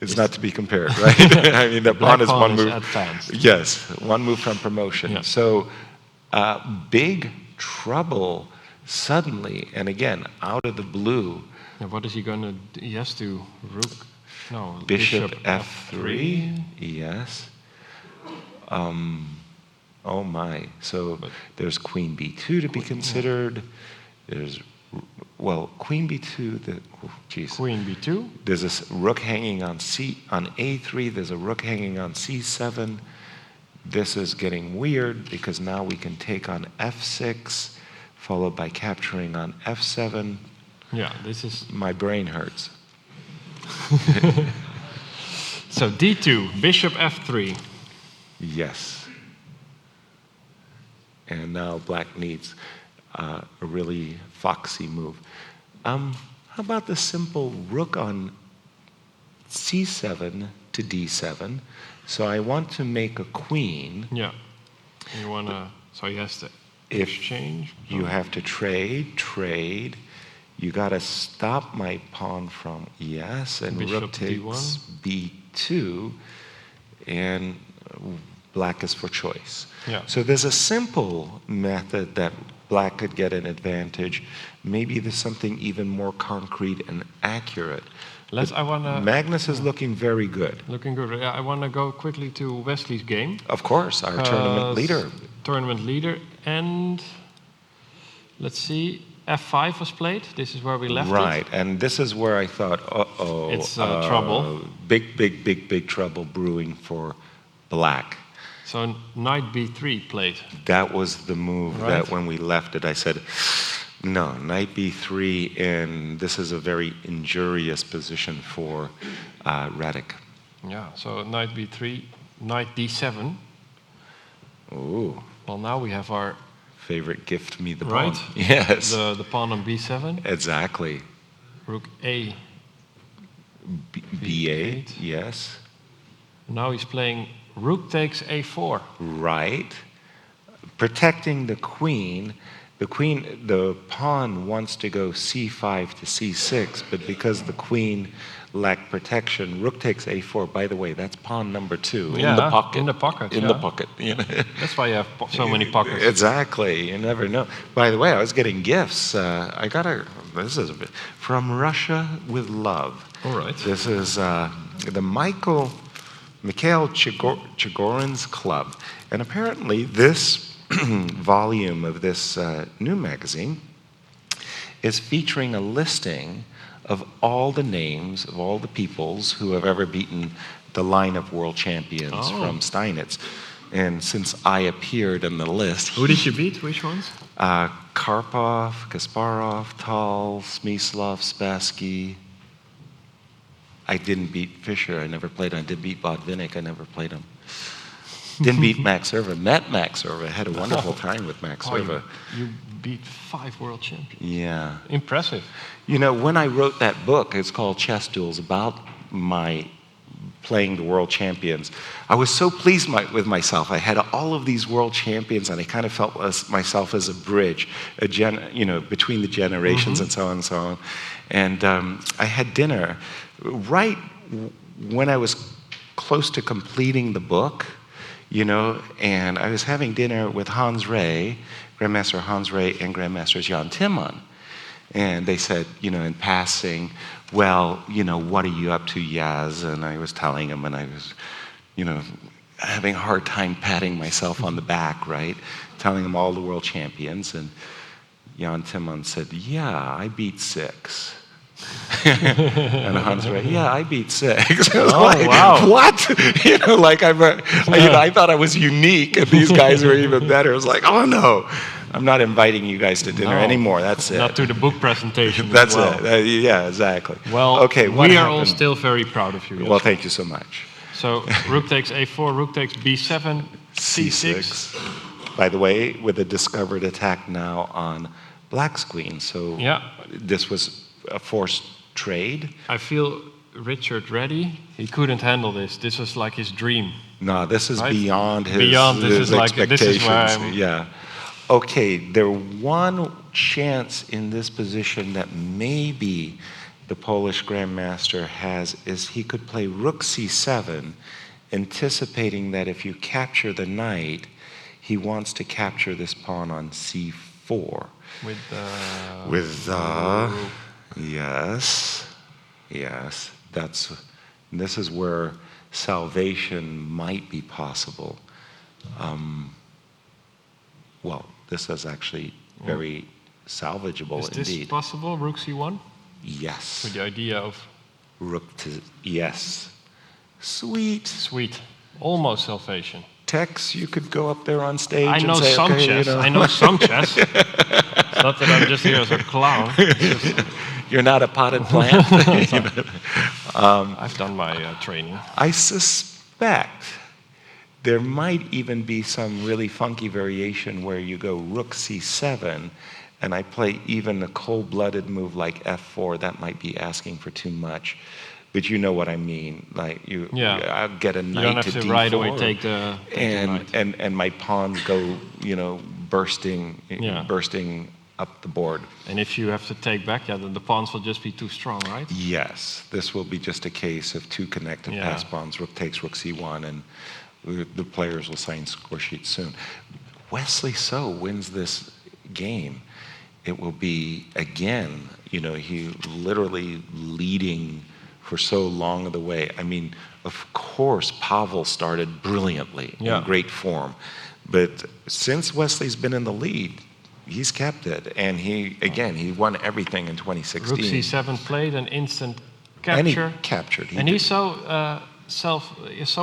is not to be compared, right? I mean, the pawn is one move. advanced. Yes, one move from promotion. Yeah. So, big trouble suddenly, and again, out of the blue. Yeah, what is he going to do? He has to rook. No, Bishop f3. Yes. Oh my. So there's queen b2 to be considered. There's, well, queen b2. Queen b2. There's a rook hanging on a3. There's a rook hanging on c7. This is getting weird because now we can take on f6, followed by capturing on f7. Yeah, this is. My brain hurts. So d2, bishop f3. Yes. And now black needs a really foxy move. How about the simple rook on c7 to d7? So I want to make a queen. Yeah. You wanna. So he has to exchange. You have to trade. You got to stop my pawn from and Bishop rook takes b2, and black is for choice. Yeah. So there's a simple method that black could get an advantage. Maybe there's something even more concrete and accurate. Magnus is looking very good. Looking good. Yeah, I wanna go quickly to Wesley's game. Of course, our tournament leader. Tournament leader, and let's see. f5 was played. This is where we left Right, it. and this is where I thought, It's trouble. Big trouble brewing for black. So knight b3 played. That was the move Right. that when we left it, I said, no, knight b3, and this is a very injurious position for Radic. Yeah, so knight b3, knight d7. Ooh, Well, now we have our favorite gift me the pawn. right. Yes, The pawn on b7. exactly. Rook a. B8, yes, Now he's playing rook takes a4. right. Protecting the queen. The pawn wants to go c5 to c6, but because the queen lacked protection, rook takes a4. By the way, that's pawn number 2 in the pocket. In the pocket. In yeah. the pocket. You know? That's why you have so many pockets. Exactly. You never know. By the way, I was getting gifts. This is from Russia with love. All right. This is the Mikhail Chigorin's club. And apparently this volume of this new magazine is featuring a listing of all the names of all the peoples who have ever beaten the line of world champions from Steinitz. And since I appeared in the list, Who did you beat? Which ones? Karpov, Kasparov, Tal, Smyslov, Spassky. I didn't beat Fischer. I never played him. I did beat Botvinnik. I never played him. Didn't beat Max Serva. Met Max Serva. Had a wonderful time with Max Serva. You beat 5 world champions. Yeah. Impressive. You know, when I wrote that book, it's called Chess Duels, about my playing the world champions, I was so pleased with myself. I had all of these world champions, and I kind of felt myself as a bridge, between the generations and so on and so on. And I had dinner right when I was close to completing the book, and I was having dinner with Hans Rey, Grandmaster Hans Rey, and Grandmaster Jan Timman. And they said, in passing, well, what are you up to, Yaz? And I was telling him, and I was, having a hard time patting myself on the back, right? Telling him all the world champions. And Jan Timman said, yeah, I beat 6. And Hans Rey, yeah, I beat 6. I was like, wow. What? I thought I was unique, and these guys were even better. I was like, oh no, I'm not inviting you guys to dinner anymore. That's it. Not to the book presentation. That's as well. it. Yeah, exactly. Well, okay, what we are all happened? still very proud of you. Well, thank you so much. So rook takes a4, rook takes b7, c6. By the way, with a discovered attack now on black's queen. So this was a forced trade. I feel Richard ready. He couldn't handle this. This was like his dream. No, this is right? beyond his, beyond this his is like expectations. this is where I'm, yeah. Okay, there one chance in this position that maybe the Polish grandmaster has is he could play rook c7, anticipating that if you capture the knight, he wants to capture this pawn on c4. With yes, this is where salvation might be possible. Well, this is actually very salvageable Is this indeed. possible, rook c1? Yes. With the idea of Rook to yes. Sweet. sweet, almost salvation. Tex, you could go up there on stage I and know say, some okay, chess. you know, I know some chess. It's not that I'm just here as a clown. It's just, you're not a potted plant. I've done my training. I suspect there might even be some really funky variation where you go rook c7, and I play even a cold-blooded move like f4. That might be asking for too much, but you know what I mean. Like I'll get a knight You don't have to to d4, right away take the knight. and my pawns go, bursting up the board. And if you have to take back, then the pawns will just be too strong, right? Yes, this will be just a case of two connected pass pawns. Rook takes rook c1, and the players will sign score sheets soon. Wesley So wins this game. It will be, again, he literally leading for so long of the way. I mean, of course, Pavel started brilliantly, in great form. But since Wesley's been in the lead, he's kept it. And he won everything in 2016. Rook c7 played, an instant capture. And he captured. And he's so so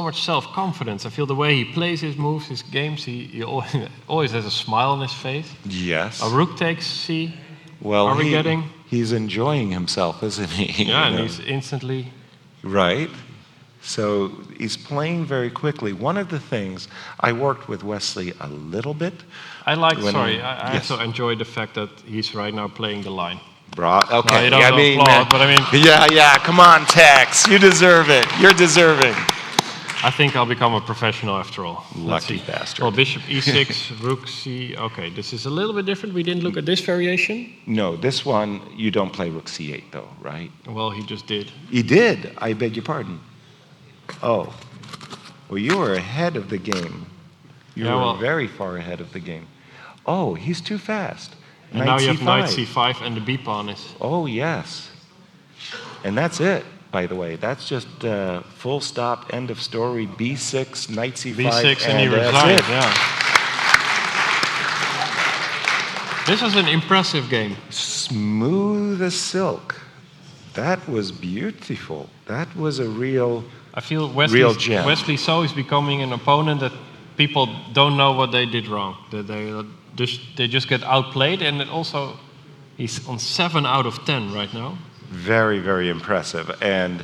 much self-confidence. I feel the way he plays his moves, his games, he always has a smile on his face. Yes. A rook takes c. Well, Are we getting? He's enjoying himself, isn't he? Yeah, and he's instantly. Right. So he's playing very quickly. One of the things, I worked with Wesley a little bit. I also enjoy the fact that he's right now playing the line. Okay. No, you don't applaud, but I mean. Yeah. Come on, Tex. You deserve it. You're deserving. I think I'll become a professional after all. Lucky bastard. Well, bishop e6, rook c. Okay, this is a little bit different. We didn't look at this variation. No, this one you don't play rook c8 though, right? Well, he just did. He did. I beg your pardon. Oh, well, you were ahead of the game. You were very far ahead of the game. Oh, he's too fast. And now you have knight c5 and the b pawn is. Oh, yes. And that's it, by the way. That's just full stop, end of story, b6, knight c5. b6 and he resigned, yeah. This was an impressive game. Smooth as silk. That was beautiful. That was a real I feel gem. Wesley So is becoming an opponent that people don't know what they did wrong. That they just get outplayed, and it also he's on 7 out of 10 right now. Very, very impressive. And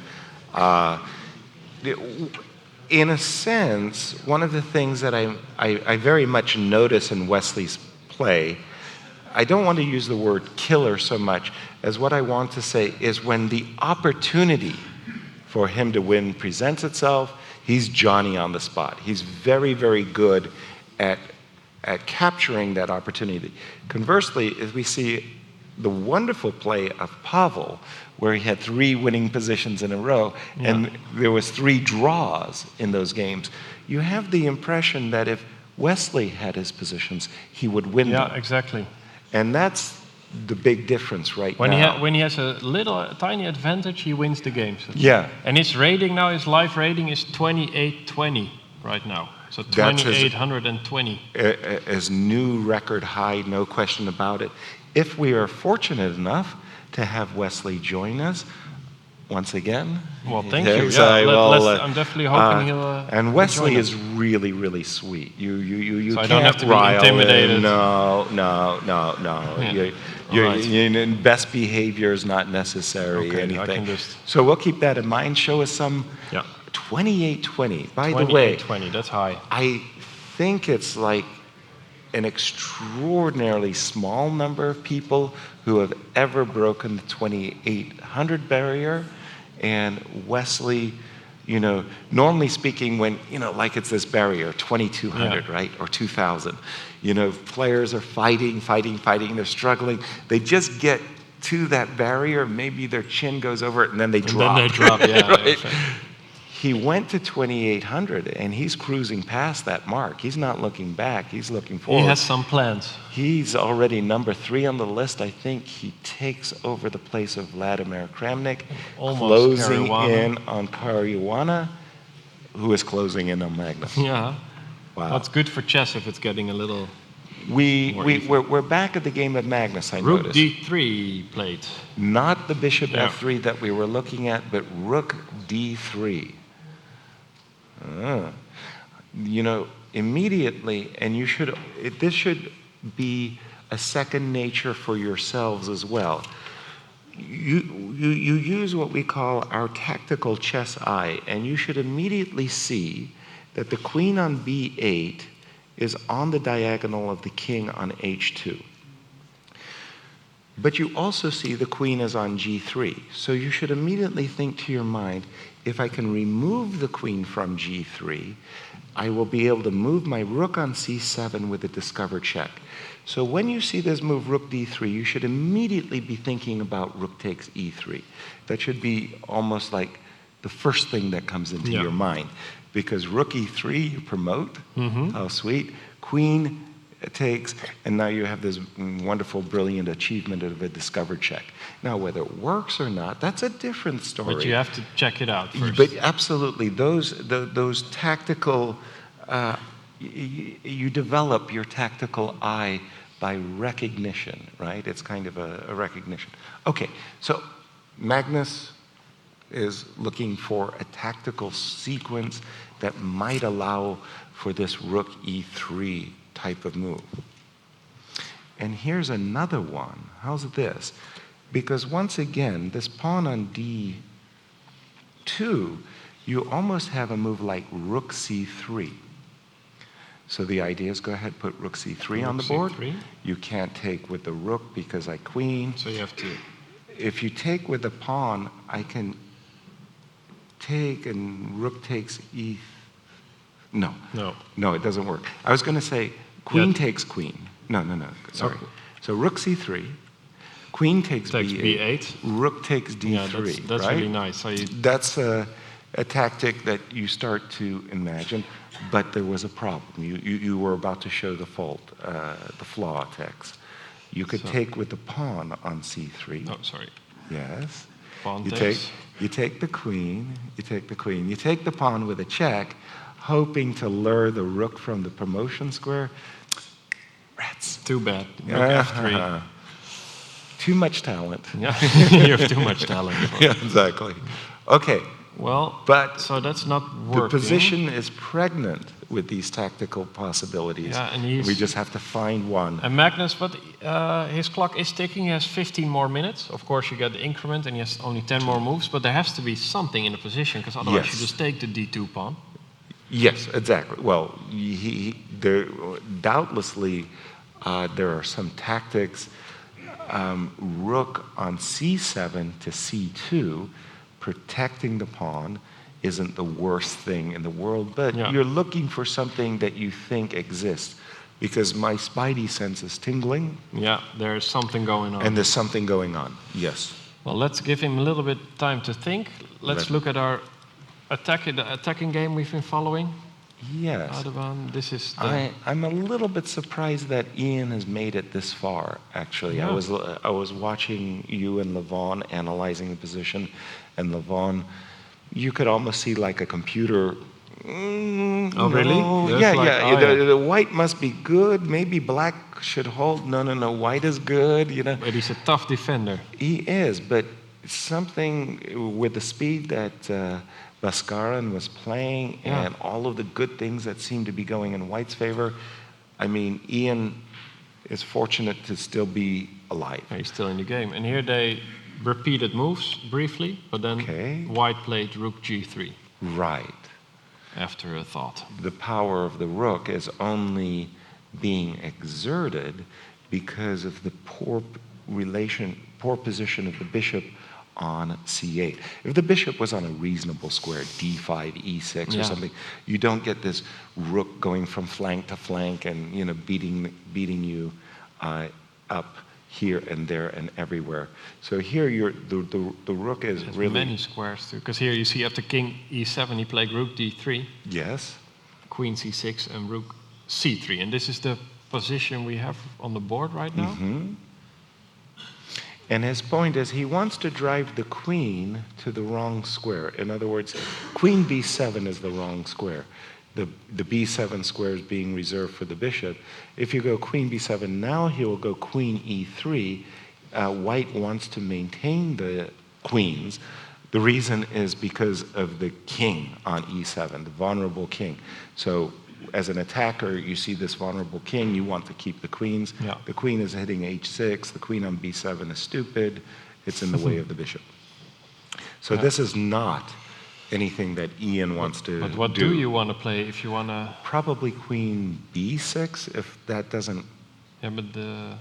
in a sense, one of the things that I very much notice in Wesley's play, I don't want to use the word killer so much as what I want to say is when the opportunity for him to win presents itself, he's Johnny on the spot. He's very, very good at capturing that opportunity. Conversely, as we see the wonderful play of Pavel, where he had 3 winning positions in a row, and there was 3 draws in those games, you have the impression that if Wesley had his positions, he would win them. Yeah, exactly. And that's the big difference now. When he has a tiny advantage, he wins the games. Yeah. And his rating now, his live rating is 2820 right now. So 2820. As new record high, no question about it. If we are fortunate enough to have Wesley join us once again. Well, thank you. Yeah, I'm definitely hoping he'll. And Wesley is really, really sweet. You so can't I don't have to be rile intimidated. him. No. Yeah. Your best behavior is not necessary. Okay, anything. I can just. So we'll keep that in mind. Show us some. Yeah. 2820. By the way, 2820. That's high. I think it's like an extraordinarily small number of people who have ever broken the 2800 barrier. And Wesley, normally speaking, when, like it's this barrier, 2200, right? Or 2000, players are fighting, they're struggling. They just get to that barrier, maybe their chin goes over it, and then they And drop. then they drop, yeah. Right? Exactly. He went to 2,800, and he's cruising past that mark. He's not looking back. He's looking He forward. has some plans. He's already number 3 on the list. I think he takes over the place of Vladimir Kramnik, Almost closing Caruana. in on Caruana, who is closing in on Magnus. Yeah. Wow. That's good for chess if it's getting a little. We're back at the game of Magnus, I Rook noticed. D3 played. Not the bishop Yeah. F3 that we were looking at, but rook D3. You know, immediately, and this should be a second nature for yourselves as well. You use what we call our tactical chess eye, and you should immediately see that the queen on B8 is on the diagonal of the king on H2. But you also see the queen is on G3. So you should immediately think to your mind, if I can remove the queen from G3, I will be able to move my rook on C7 with a discover check. So when you see this move rook D3, you should immediately be thinking about rook takes E3. That should be almost like the first thing that comes into your mind. Because rook E3, you promote. How sweet. Queen takes, and now you have this wonderful, brilliant achievement of a discover check. Now, whether it works or not, that's a different story. But you have to check it out first. But absolutely, those tactical, you develop your tactical eye by recognition, right? It's kind of a recognition. Okay, so Magnus is looking for a tactical sequence that might allow for this rook E3 type of move. And here's another one. How's this? Because once again, this pawn on D2, you almost have a move like rook C3. So the idea is go ahead, put rook C3 on the board. C3. You can't take with the rook because I queen. So you have to. If you take with the pawn, I can take and rook takes E. No, it doesn't work. I was going to say queen takes queen. No, sorry. Okay. So rook C3, queen takes B8. rook takes D3. Yeah, that's right? really nice. So That's a tactic that you start to imagine, but there was a problem. You were about to show the fault, the flaw text. You could take with the pawn on C3. Oh, sorry. Yes. Pawn You takes. take the queen, you take the pawn with a check, hoping to lure the rook from the promotion square. Rats. Too bad. Rook F3. Too much talent. Yeah, you have too much talent. Yeah, exactly. Okay, Well, but so that's not the working. position is pregnant with these tactical possibilities. Yeah, and he's- we just have to find one. And Magnus, but his clock is ticking. He has 15 more minutes. Of course, you get the increment, and he has only 10 more moves. But there has to be something in the position, because otherwise Yes. you just take the D2 pawn. Yes, exactly. Well, there doubtlessly there are some tactics. Rook on C7 to C2, protecting the pawn isn't the worst thing in the world, but Yeah. you're looking for something that you think exists, because my spidey sense is tingling, Yeah, there's something going on. and there's something going on. Yes. Well, let's give him a little bit time to think. Let's look at our attacking game we've been following. Yes. Adeban, this is the... I'm a little bit surprised that Ian has made it this far, actually. Yeah. I was watching you and Levon analyzing the position, and Levon, you could almost see like a computer. Oh, really? There's Yeah, like- yeah. oh, yeah. The white must be good. Maybe black should hold. No. White is good, you know. But he's a tough defender. He is, but something with the speed that Bhaskaran was playing Yeah. and all of the good things that seem to be going in White's favor. I mean, Ian is fortunate to still be alive. He's still in the game. And here they repeated moves briefly, but then Okay. White played rook G3 Right. after a thought. The power of the rook is only being exerted because of the poor position of the bishop on C8. If the bishop was on a reasonable square, D5, E6 Yeah. or something, you don't get this rook going from flank to flank and beating you up here and there and everywhere. So here the rook is Has really... many squares too. Because here you see after king e7, he played rook d3, Yes. queen c6, and rook c3. And this is the position we have on the board right now. And his point is he wants to drive the queen to the wrong square. In other words, queen b7 is the wrong square. The b7 square is being reserved for the bishop. If you go queen b7 now, he will go queen e3. White wants to maintain the queens. The reason is because of the king on e7, the vulnerable king. So as an attacker, you see this vulnerable king, you want to keep the queens. Yeah. The queen is hitting h6, the queen on b7 is stupid, it's in the way of the bishop. So this is not anything that Ian wants to But what do you want to play if you want to... Probably queen b6, if that doesn't Yeah, but the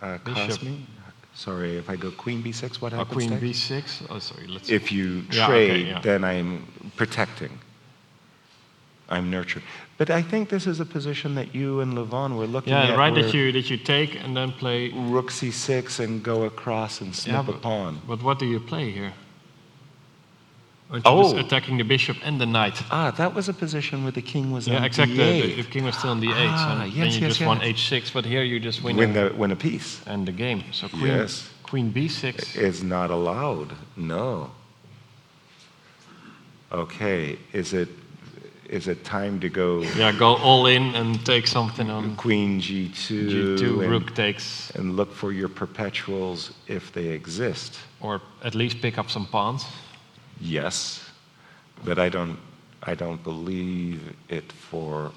cost Bishop. me. Sorry, if I go queen b6, what happens queen next? b6. Oh, sorry. Let's. If you Yeah, trade, okay, yeah. then I'm protecting. I'm nurturing. But I think this is a position that you and Levon were looking at. Yeah, right. where That you take and then play. rook c6 and go across and snip Yeah, a pawn. But what do you play here? Aren't you just attacking the bishop and the knight? That was a position where the king was Yeah, on exactly. d8. The king was still on the 8, and then yes, you yes, just won yes. h6. But here you just win, Win a piece. and the game. So queen, Yes. queen b6. Is not allowed. No. Okay, is it time to go Yeah, go all in and take something on queen g2, g2. and, Rook takes, and look for your perpetuals if they exist? or at least pick up some pawns. Yes, but I don't believe it for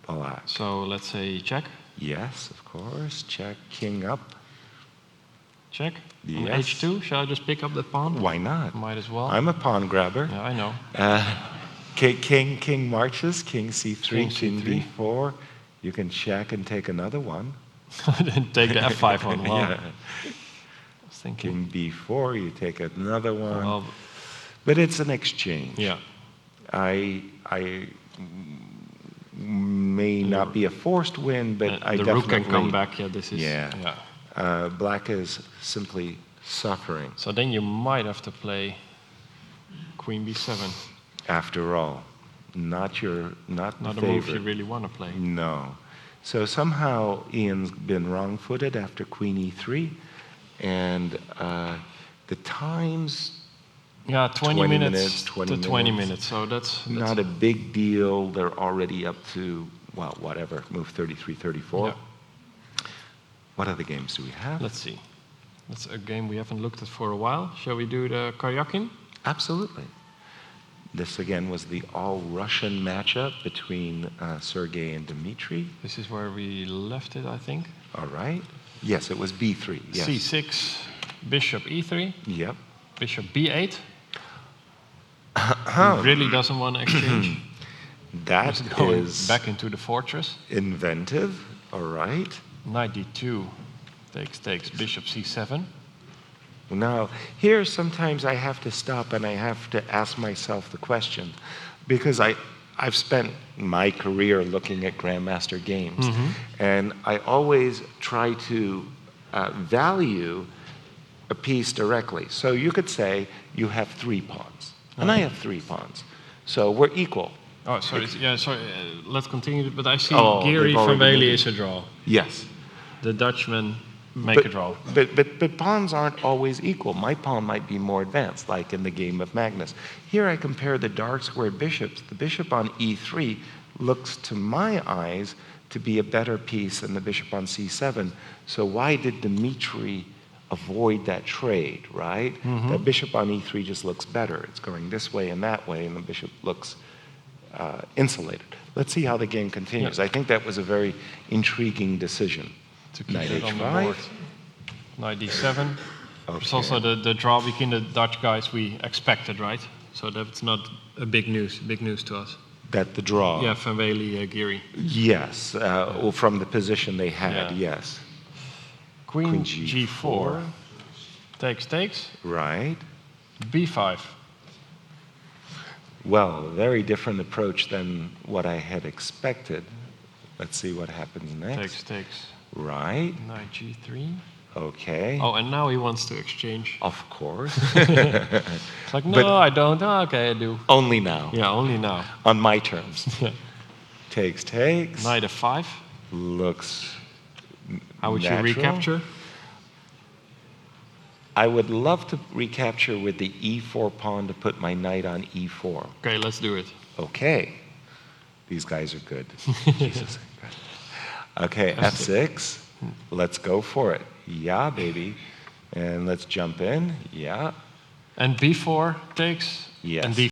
black. So let's say check, Yes, of course. Check king up. check. On Yes. h2. Shall I just pick up the pawn? Why not? Might as well. I'm a pawn grabber. Yeah, I know. King marches, king c3, King king c3. b4. You can check and take another one. Then take the f5 one. Wow. Yeah. I was thinking. King b4, you take another one. Well, But it's an exchange. yeah. I may not be a forced win, but I the definitely... rook can come back. Yeah, this is. Yeah. Black is simply suffering, So then you might have to play queen b7. after all. Not Not the a move favorite. you really want to play. No. So somehow Ian's been wrong-footed after queen e3, and the times, Yeah, 20 20 minutes, minutes, 20 to 20 minutes. minutes. So that's not a big deal. They're already up to, well, whatever, move 33, 34. Yeah. What other games do we have? Let's see. That's a game we haven't looked at for a while. Shall we do the Karyakin? Absolutely. This again was the all-Russian matchup between Sergei and Dmitry. This is where we left it, I think. All right. Yes, it was b3. Yes. c6, bishop e3, Yep. bishop b8. He really doesn't want to exchange. That He's going is back into the fortress. inventive. All right. Knight d2 takes bishop c7. Now, here sometimes I have to stop and I have to ask myself the question, because I've spent my career looking at Grandmaster games, and I always try to value a piece directly. So you could say you have 3 pawns, and I have 3 pawns, so we're equal. Oh, sorry. Yeah, sorry. Let's continue. But I see Oh, Geary they've van already Wely moved. is a draw. Yes. The Dutchmen make a draw. But pawns aren't always equal. My pawn might be more advanced, like in the game of Magnus. Here I compare the dark squared bishops. The bishop on e3 looks, to my eyes, to be a better piece than the bishop on c7. So why did Dmitry avoid that trade, right? The bishop on e3 just looks better. It's going this way and that way, and the bishop looks insulated. Let's see how the game continues. Yeah. I think that was a very intriguing decision. To keep Knight it on the h5. board. Knight d7. It's Okay. also the draw between the Dutch guys we expected, right? So that's not a big news to us. That the draw. Yeah, Van Wely, Geary. Yes, or from the position they had, Yeah. yes. Queen, Queen g4. Takes. Right. b5. Well, very different approach than what I had expected. Let's see what happens next. Takes. Right. Knight G3. Okay. Oh, and now he wants to exchange. Of course. It's like, no, But- I don't. Oh, okay, I do. Only now. Yeah, only now. On my terms. Yeah. Takes, takes. Knight F5. Looks How would natural. you recapture? I would love to recapture with the e4 pawn to put my knight on e4. Okay, let's do it. Okay. These guys are good. Jesus. Okay, f6. Let's go for it. Yeah, baby. And let's jump in. Yeah. And B4 takes. Yes. And D